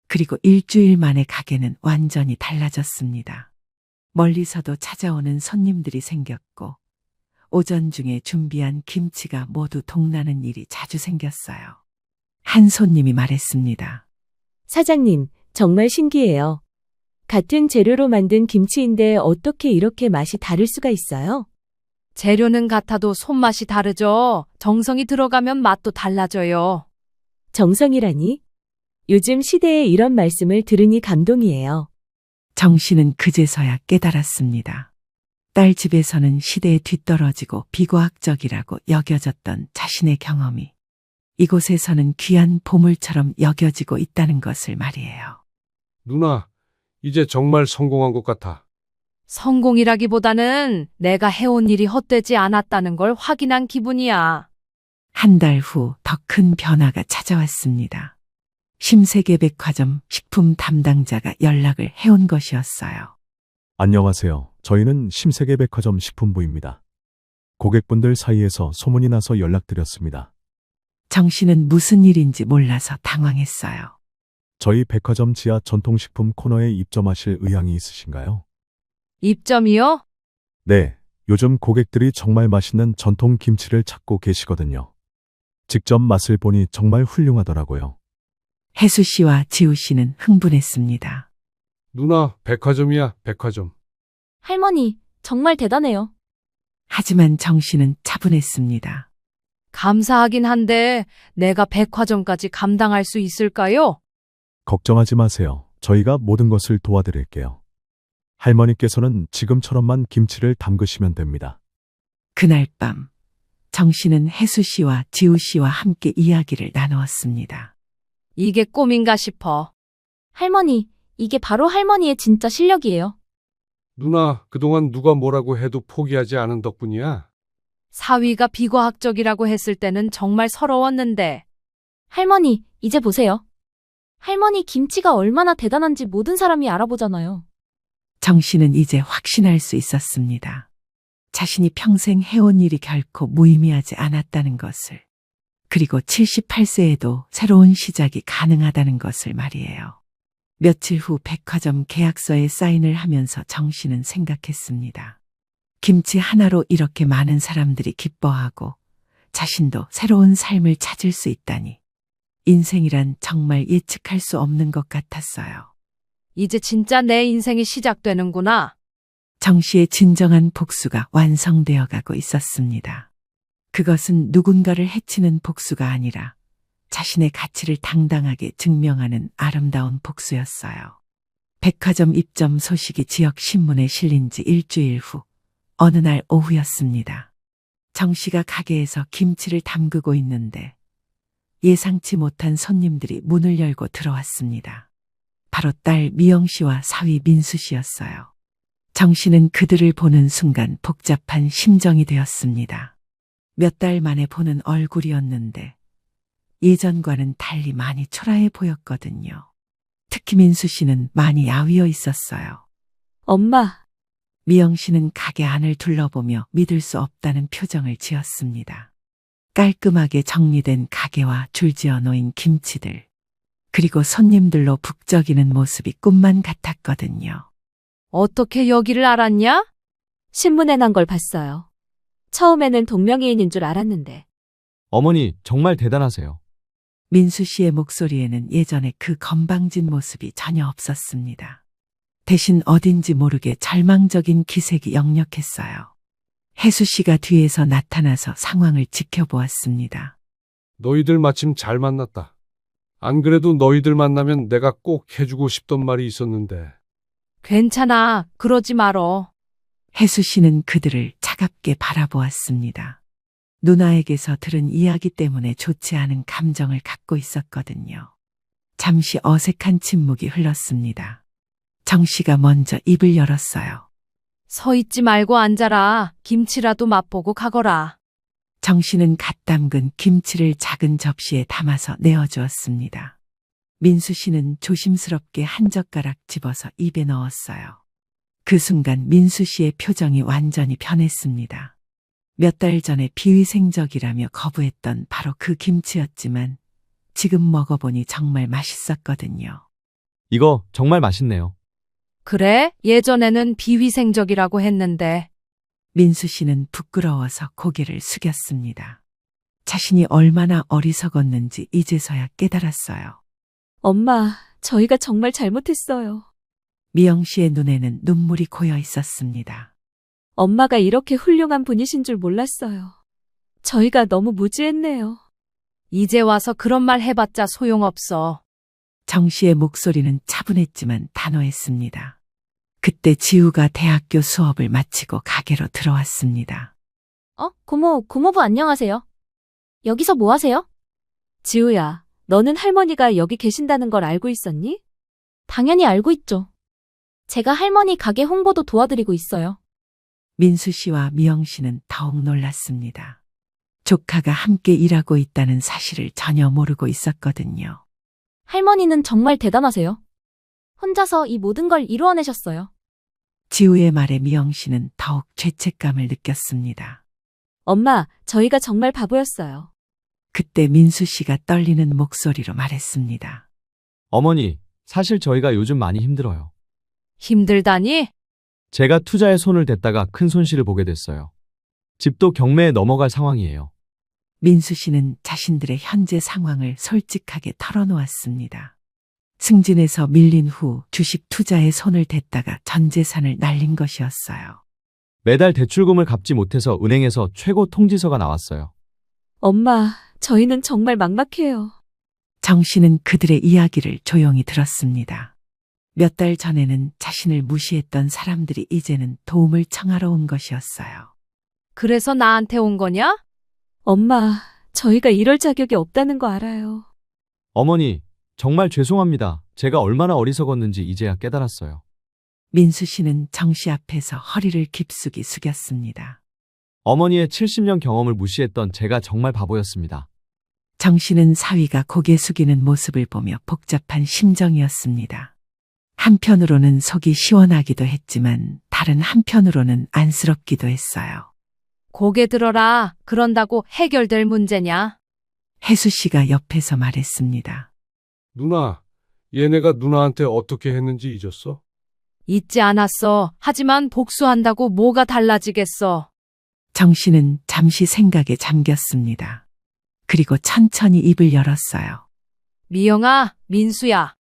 그리고 일주일 만에 가게는 완전히 달라졌습니다. 멀리서도 찾아오는 손님들이 생겼고 오전 중에 준비한 김치가 모두 동나는 일이 자주 생겼어요. 한 손님이 말했습니다.
사장님, 정말 신기해요. 같은 재료로 만든 김치인데 어떻게 이렇게 맛이 다를 수가 있어요?
재료는 같아도 손맛이 다르죠. 정성이 들어가면 맛도 달라져요.
정성이라니? 요즘 시대에 이런 말씀을 들으니 감동이에요.
정 씨는 그제서야 깨달았습니다. 딸 집에서는 시대에 뒤떨어지고 비과학적이라고 여겨졌던 자신의 경험이 이곳에서는 귀한 보물처럼 여겨지고 있다는 것을 말이에요.
누나, 이제 정말 성공한 것 같아.
성공이라기보다는 내가 해온 일이 헛되지 않았다는 걸 확인한 기분이야.
한 달 후 더 큰 변화가 찾아왔습니다. 심세계백화점 식품 담당자가 연락을 해온 것이었어요.
안녕하세요. 저희는 심세계백화점 식품부입니다. 고객분들 사이에서 소문이 나서 연락드렸습니다.
정 씨는 무슨 일인지 몰라서 당황했어요.
저희 백화점 지하 전통식품 코너에 입점하실 의향이 있으신가요?
입점이요?
네, 요즘 고객들이 정말 맛있는 전통 김치를 찾고 계시거든요. 직접 맛을 보니 정말 훌륭하더라고요.
혜수 씨와 지우 씨는 흥분했습니다.
누나, 백화점이야, 백화점.
할머니, 정말 대단해요.
하지만 정 씨는 차분했습니다.
감사하긴 한데 내가 백화점까지 감당할 수 있을까요?
걱정하지 마세요. 저희가 모든 것을 도와드릴게요. 할머니께서는 지금처럼만 김치를 담그시면 됩니다.
그날 밤 정 씨는 혜수 씨와 지우 씨와 함께 이야기를 나누었습니다.
이게 꿈인가 싶어.
할머니, 이게 바로 할머니의 진짜 실력이에요.
누나, 그동안 누가 뭐라고 해도 포기하지 않은 덕분이야.
사위가 비과학적이라고 했을 때는 정말 서러웠는데.
할머니, 이제 보세요. 할머니 김치가 얼마나 대단한지 모든 사람이 알아보잖아요.
정 씨는 이제 확신할 수 있었습니다. 자신이 평생 해온 일이 결코 무의미하지 않았다는 것을. 그리고 78세에도 새로운 시작이 가능하다는 것을 말이에요. 며칠 후 백화점 계약서에 사인을 하면서 정 씨는 생각했습니다. 김치 하나로 이렇게 많은 사람들이 기뻐하고 자신도 새로운 삶을 찾을 수 있다니. 인생이란 정말 예측할 수 없는 것 같았어요.
이제 진짜 내 인생이 시작되는구나.
정 씨의 진정한 복수가 완성되어 가고 있었습니다. 그것은 누군가를 해치는 복수가 아니라 자신의 가치를 당당하게 증명하는 아름다운 복수였어요. 백화점 입점 소식이 지역 신문에 실린 지 일주일 후 어느 날 오후였습니다. 정 씨가 가게에서 김치를 담그고 있는데 예상치 못한 손님들이 문을 열고 들어왔습니다. 바로 딸 미영 씨와 사위 민수 씨였어요. 정 씨는 그들을 보는 순간 복잡한 심정이 되었습니다. 몇 달 만에 보는 얼굴이었는데 예전과는 달리 많이 초라해 보였거든요. 특히 민수 씨는 많이 야위어 있었어요.
엄마.
미영 씨는 가게 안을 둘러보며 믿을 수 없다는 표정을 지었습니다. 깔끔하게 정리된 가게와 줄지어 놓인 김치들, 그리고 손님들로 북적이는 모습이 꿈만 같았거든요.
어떻게 여기를 알았냐?
신문에 난 걸 봤어요. 처음에는 동명이인인 줄 알았는데.
어머니, 정말 대단하세요.
민수 씨의 목소리에는 예전에 그 건방진 모습이 전혀 없었습니다. 대신 어딘지 모르게 절망적인 기색이 역력했어요. 혜수 씨가 뒤에서 나타나서 상황을 지켜보았습니다.
너희들 마침 잘 만났다. 안 그래도 너희들 만나면 내가 꼭 해주고 싶던 말이 있었는데.
괜찮아. 그러지 말어.
혜수 씨는 그들을 차갑게 바라보았습니다. 누나에게서 들은 이야기 때문에 좋지 않은 감정을 갖고 있었거든요. 잠시 어색한 침묵이 흘렀습니다. 정 씨가 먼저 입을 열었어요.
서 있지 말고 앉아라. 김치라도 맛보고 가거라.
정 씨는 갓 담근 김치를 작은 접시에 담아서 내어주었습니다. 민수 씨는 조심스럽게 한 젓가락 집어서 입에 넣었어요. 그 순간 민수 씨의 표정이 완전히 변했습니다. 몇 달 전에 비위생적이라며 거부했던 바로 그 김치였지만 지금 먹어보니 정말 맛있었거든요.
이거 정말 맛있네요.
그래? 예전에는 비위생적이라고 했는데.
민수 씨는 부끄러워서 고개를 숙였습니다. 자신이 얼마나 어리석었는지 이제서야 깨달았어요.
엄마, 저희가 정말 잘못했어요.
미영 씨의 눈에는 눈물이 고여 있었습니다.
엄마가 이렇게 훌륭한 분이신 줄 몰랐어요. 저희가 너무 무지했네요.
이제 와서 그런 말 해봤자 소용없어.
정 씨의 목소리는 차분했지만 단호했습니다. 그때 지우가 대학교 수업을 마치고 가게로 들어왔습니다.
고모부 안녕하세요. 여기서 뭐 하세요?
지우야, 너는 할머니가 여기 계신다는 걸 알고 있었니?
당연히 알고 있죠. 제가 할머니 가게 홍보도 도와드리고 있어요.
민수 씨와 미영 씨는 더욱 놀랐습니다. 조카가 함께 일하고 있다는 사실을 전혀 모르고 있었거든요.
할머니는 정말 대단하세요. 혼자서 이 모든 걸 이루어내셨어요.
지우의 말에 미영 씨는 더욱 죄책감을 느꼈습니다.
엄마, 저희가 정말 바보였어요.
그때 민수 씨가 떨리는 목소리로 말했습니다.
어머니, 사실 저희가 요즘 많이 힘들어요.
힘들다니?
제가 투자에 손을 댔다가 큰 손실을 보게 됐어요. 집도 경매에 넘어갈 상황이에요.
민수 씨는 자신들의 현재 상황을 솔직하게 털어놓았습니다. 승진에서 밀린 후 주식 투자에 손을 댔다가 전 재산을 날린 것이었어요.
매달 대출금을 갚지 못해서 은행에서 최고 통지서가 나왔어요.
엄마, 저희는 정말 막막해요.
정 씨는 그들의 이야기를 조용히 들었습니다. 몇 달 전에는 자신을 무시했던 사람들이 이제는 도움을 청하러 온 것이었어요.
그래서 나한테 온 거냐?
엄마, 저희가 이럴 자격이 없다는 거 알아요.
어머니, 정말 죄송합니다. 제가 얼마나 어리석었는지 이제야 깨달았어요.
민수 씨는 정 씨 앞에서 허리를 깊숙이 숙였습니다.
어머니의 70년 경험을 무시했던 제가 정말 바보였습니다.
정 씨는 사위가 고개 숙이는 모습을 보며 복잡한 심정이었습니다. 한편으로는 속이 시원하기도 했지만 다른 한편으로는 안쓰럽기도 했어요.
고개 들어라. 그런다고 해결될 문제냐?
혜수 씨가 옆에서 말했습니다.
누나, 얘네가 누나한테 어떻게 했는지 잊었어?
잊지 않았어. 하지만 복수한다고 뭐가 달라지겠어.
정 씨는 잠시 생각에 잠겼습니다. 그리고 천천히 입을 열었어요.
미영아, 민수야.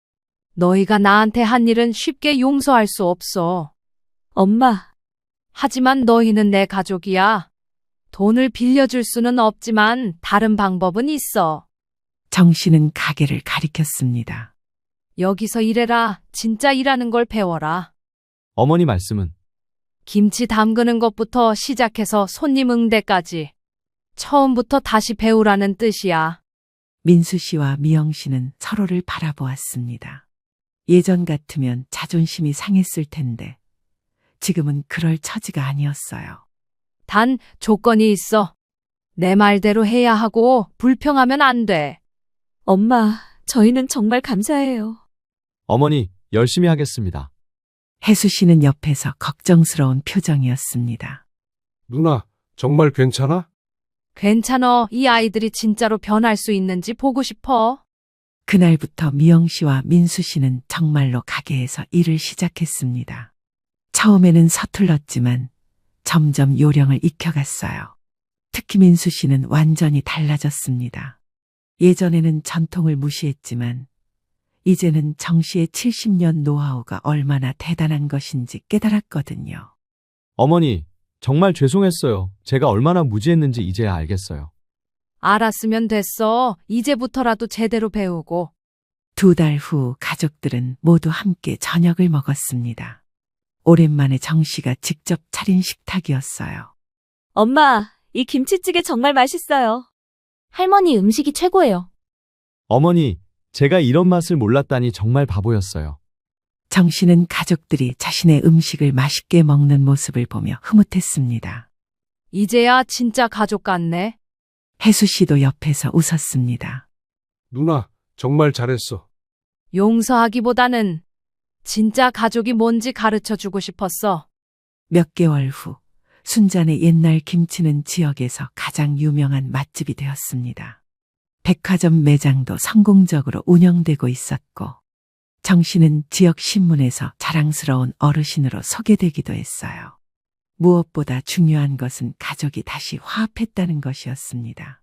너희가 나한테 한 일은 쉽게 용서할 수 없어.
엄마.
하지만 너희는 내 가족이야. 돈을 빌려줄 수는 없지만 다른 방법은 있어.
정 씨는 가게를 가리켰습니다.
여기서 일해라. 진짜 일하는 걸 배워라.
어머니 말씀은?
김치 담그는 것부터 시작해서 손님 응대까지. 처음부터 다시 배우라는 뜻이야.
민수 씨와 미영 씨는 서로를 바라보았습니다. 예전 같으면 자존심이 상했을 텐데 지금은 그럴 처지가 아니었어요.
단 조건이 있어. 내 말대로 해야 하고 불평하면 안 돼.
엄마, 저희는 정말 감사해요.
어머니, 열심히 하겠습니다.
혜수 씨는 옆에서 걱정스러운 표정이었습니다.
누나, 정말 괜찮아?
괜찮어. 이 아이들이 진짜로 변할 수 있는지 보고 싶어.
그날부터 미영 씨와 민수 씨는 정말로 가게에서 일을 시작했습니다. 처음에는 서툴렀지만 점점 요령을 익혀갔어요. 특히 민수 씨는 완전히 달라졌습니다. 예전에는 전통을 무시했지만 이제는 정 씨의 70년 노하우가 얼마나 대단한 것인지 깨달았거든요.
어머니, 정말 죄송했어요. 제가 얼마나 무지했는지 이제야 알겠어요.
알았으면 됐어. 이제부터라도 제대로 배우고.
2달 후 가족들은 모두 함께 저녁을 먹었습니다. 오랜만에 정씨가 직접 차린 식탁이었어요.
엄마, 이 김치찌개 정말 맛있어요.
할머니 음식이 최고예요.
어머니, 제가 이런 맛을 몰랐다니 정말 바보였어요.
정씨는 가족들이 자신의 음식을 맛있게 먹는 모습을 보며 흐뭇했습니다.
이제야 진짜 가족 같네.
혜수 씨도 옆에서 웃었습니다.
누나, 정말 잘했어.
용서하기보다는 진짜 가족이 뭔지 가르쳐 주고 싶었어.
몇 개월 후 순잔의 옛날 김치는 지역에서 가장 유명한 맛집이 되었습니다. 백화점 매장도 성공적으로 운영되고 있었고 정 씨는 지역 신문에서 자랑스러운 어르신으로 소개되기도 했어요. 무엇보다 중요한 것은 가족이 다시 화합했다는 것이었습니다.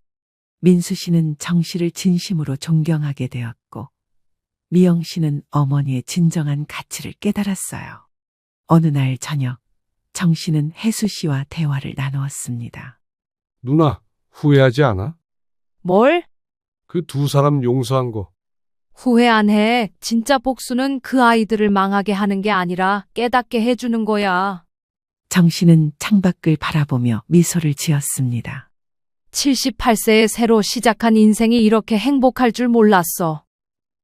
민수 씨는 정 씨를 진심으로 존경하게 되었고 미영 씨는 어머니의 진정한 가치를 깨달았어요. 어느 날 저녁 정 씨는 혜수 씨와 대화를 나누었습니다.
누나, 후회하지 않아?
뭘?
그 2사람 용서한 거.
후회 안 해. 진짜 복수는 그 아이들을 망하게 하는 게 아니라 깨닫게 해주는 거야.
정 씨는 창밖을 바라보며 미소를 지었습니다.
78세에 새로 시작한 인생이 이렇게 행복할 줄 몰랐어.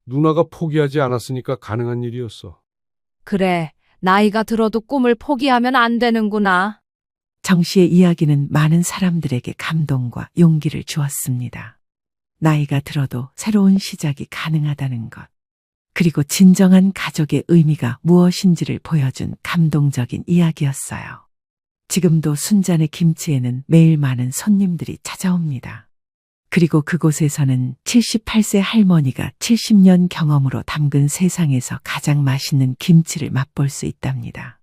누나가 포기하지 않았으니까 가능한 일이었어.
그래, 나이가 들어도 꿈을 포기하면 안 되는구나.
정 씨의 이야기는 많은 사람들에게 감동과 용기를 주었습니다. 나이가 들어도 새로운 시작이 가능하다는 것. 그리고 진정한 가족의 의미가 무엇인지를 보여준 감동적인 이야기였어요. 지금도 순잔의 김치에는 매일 많은 손님들이 찾아옵니다. 그리고 그곳에서는 78세 할머니가 70년 경험으로 담근 세상에서 가장 맛있는 김치를 맛볼 수 있답니다.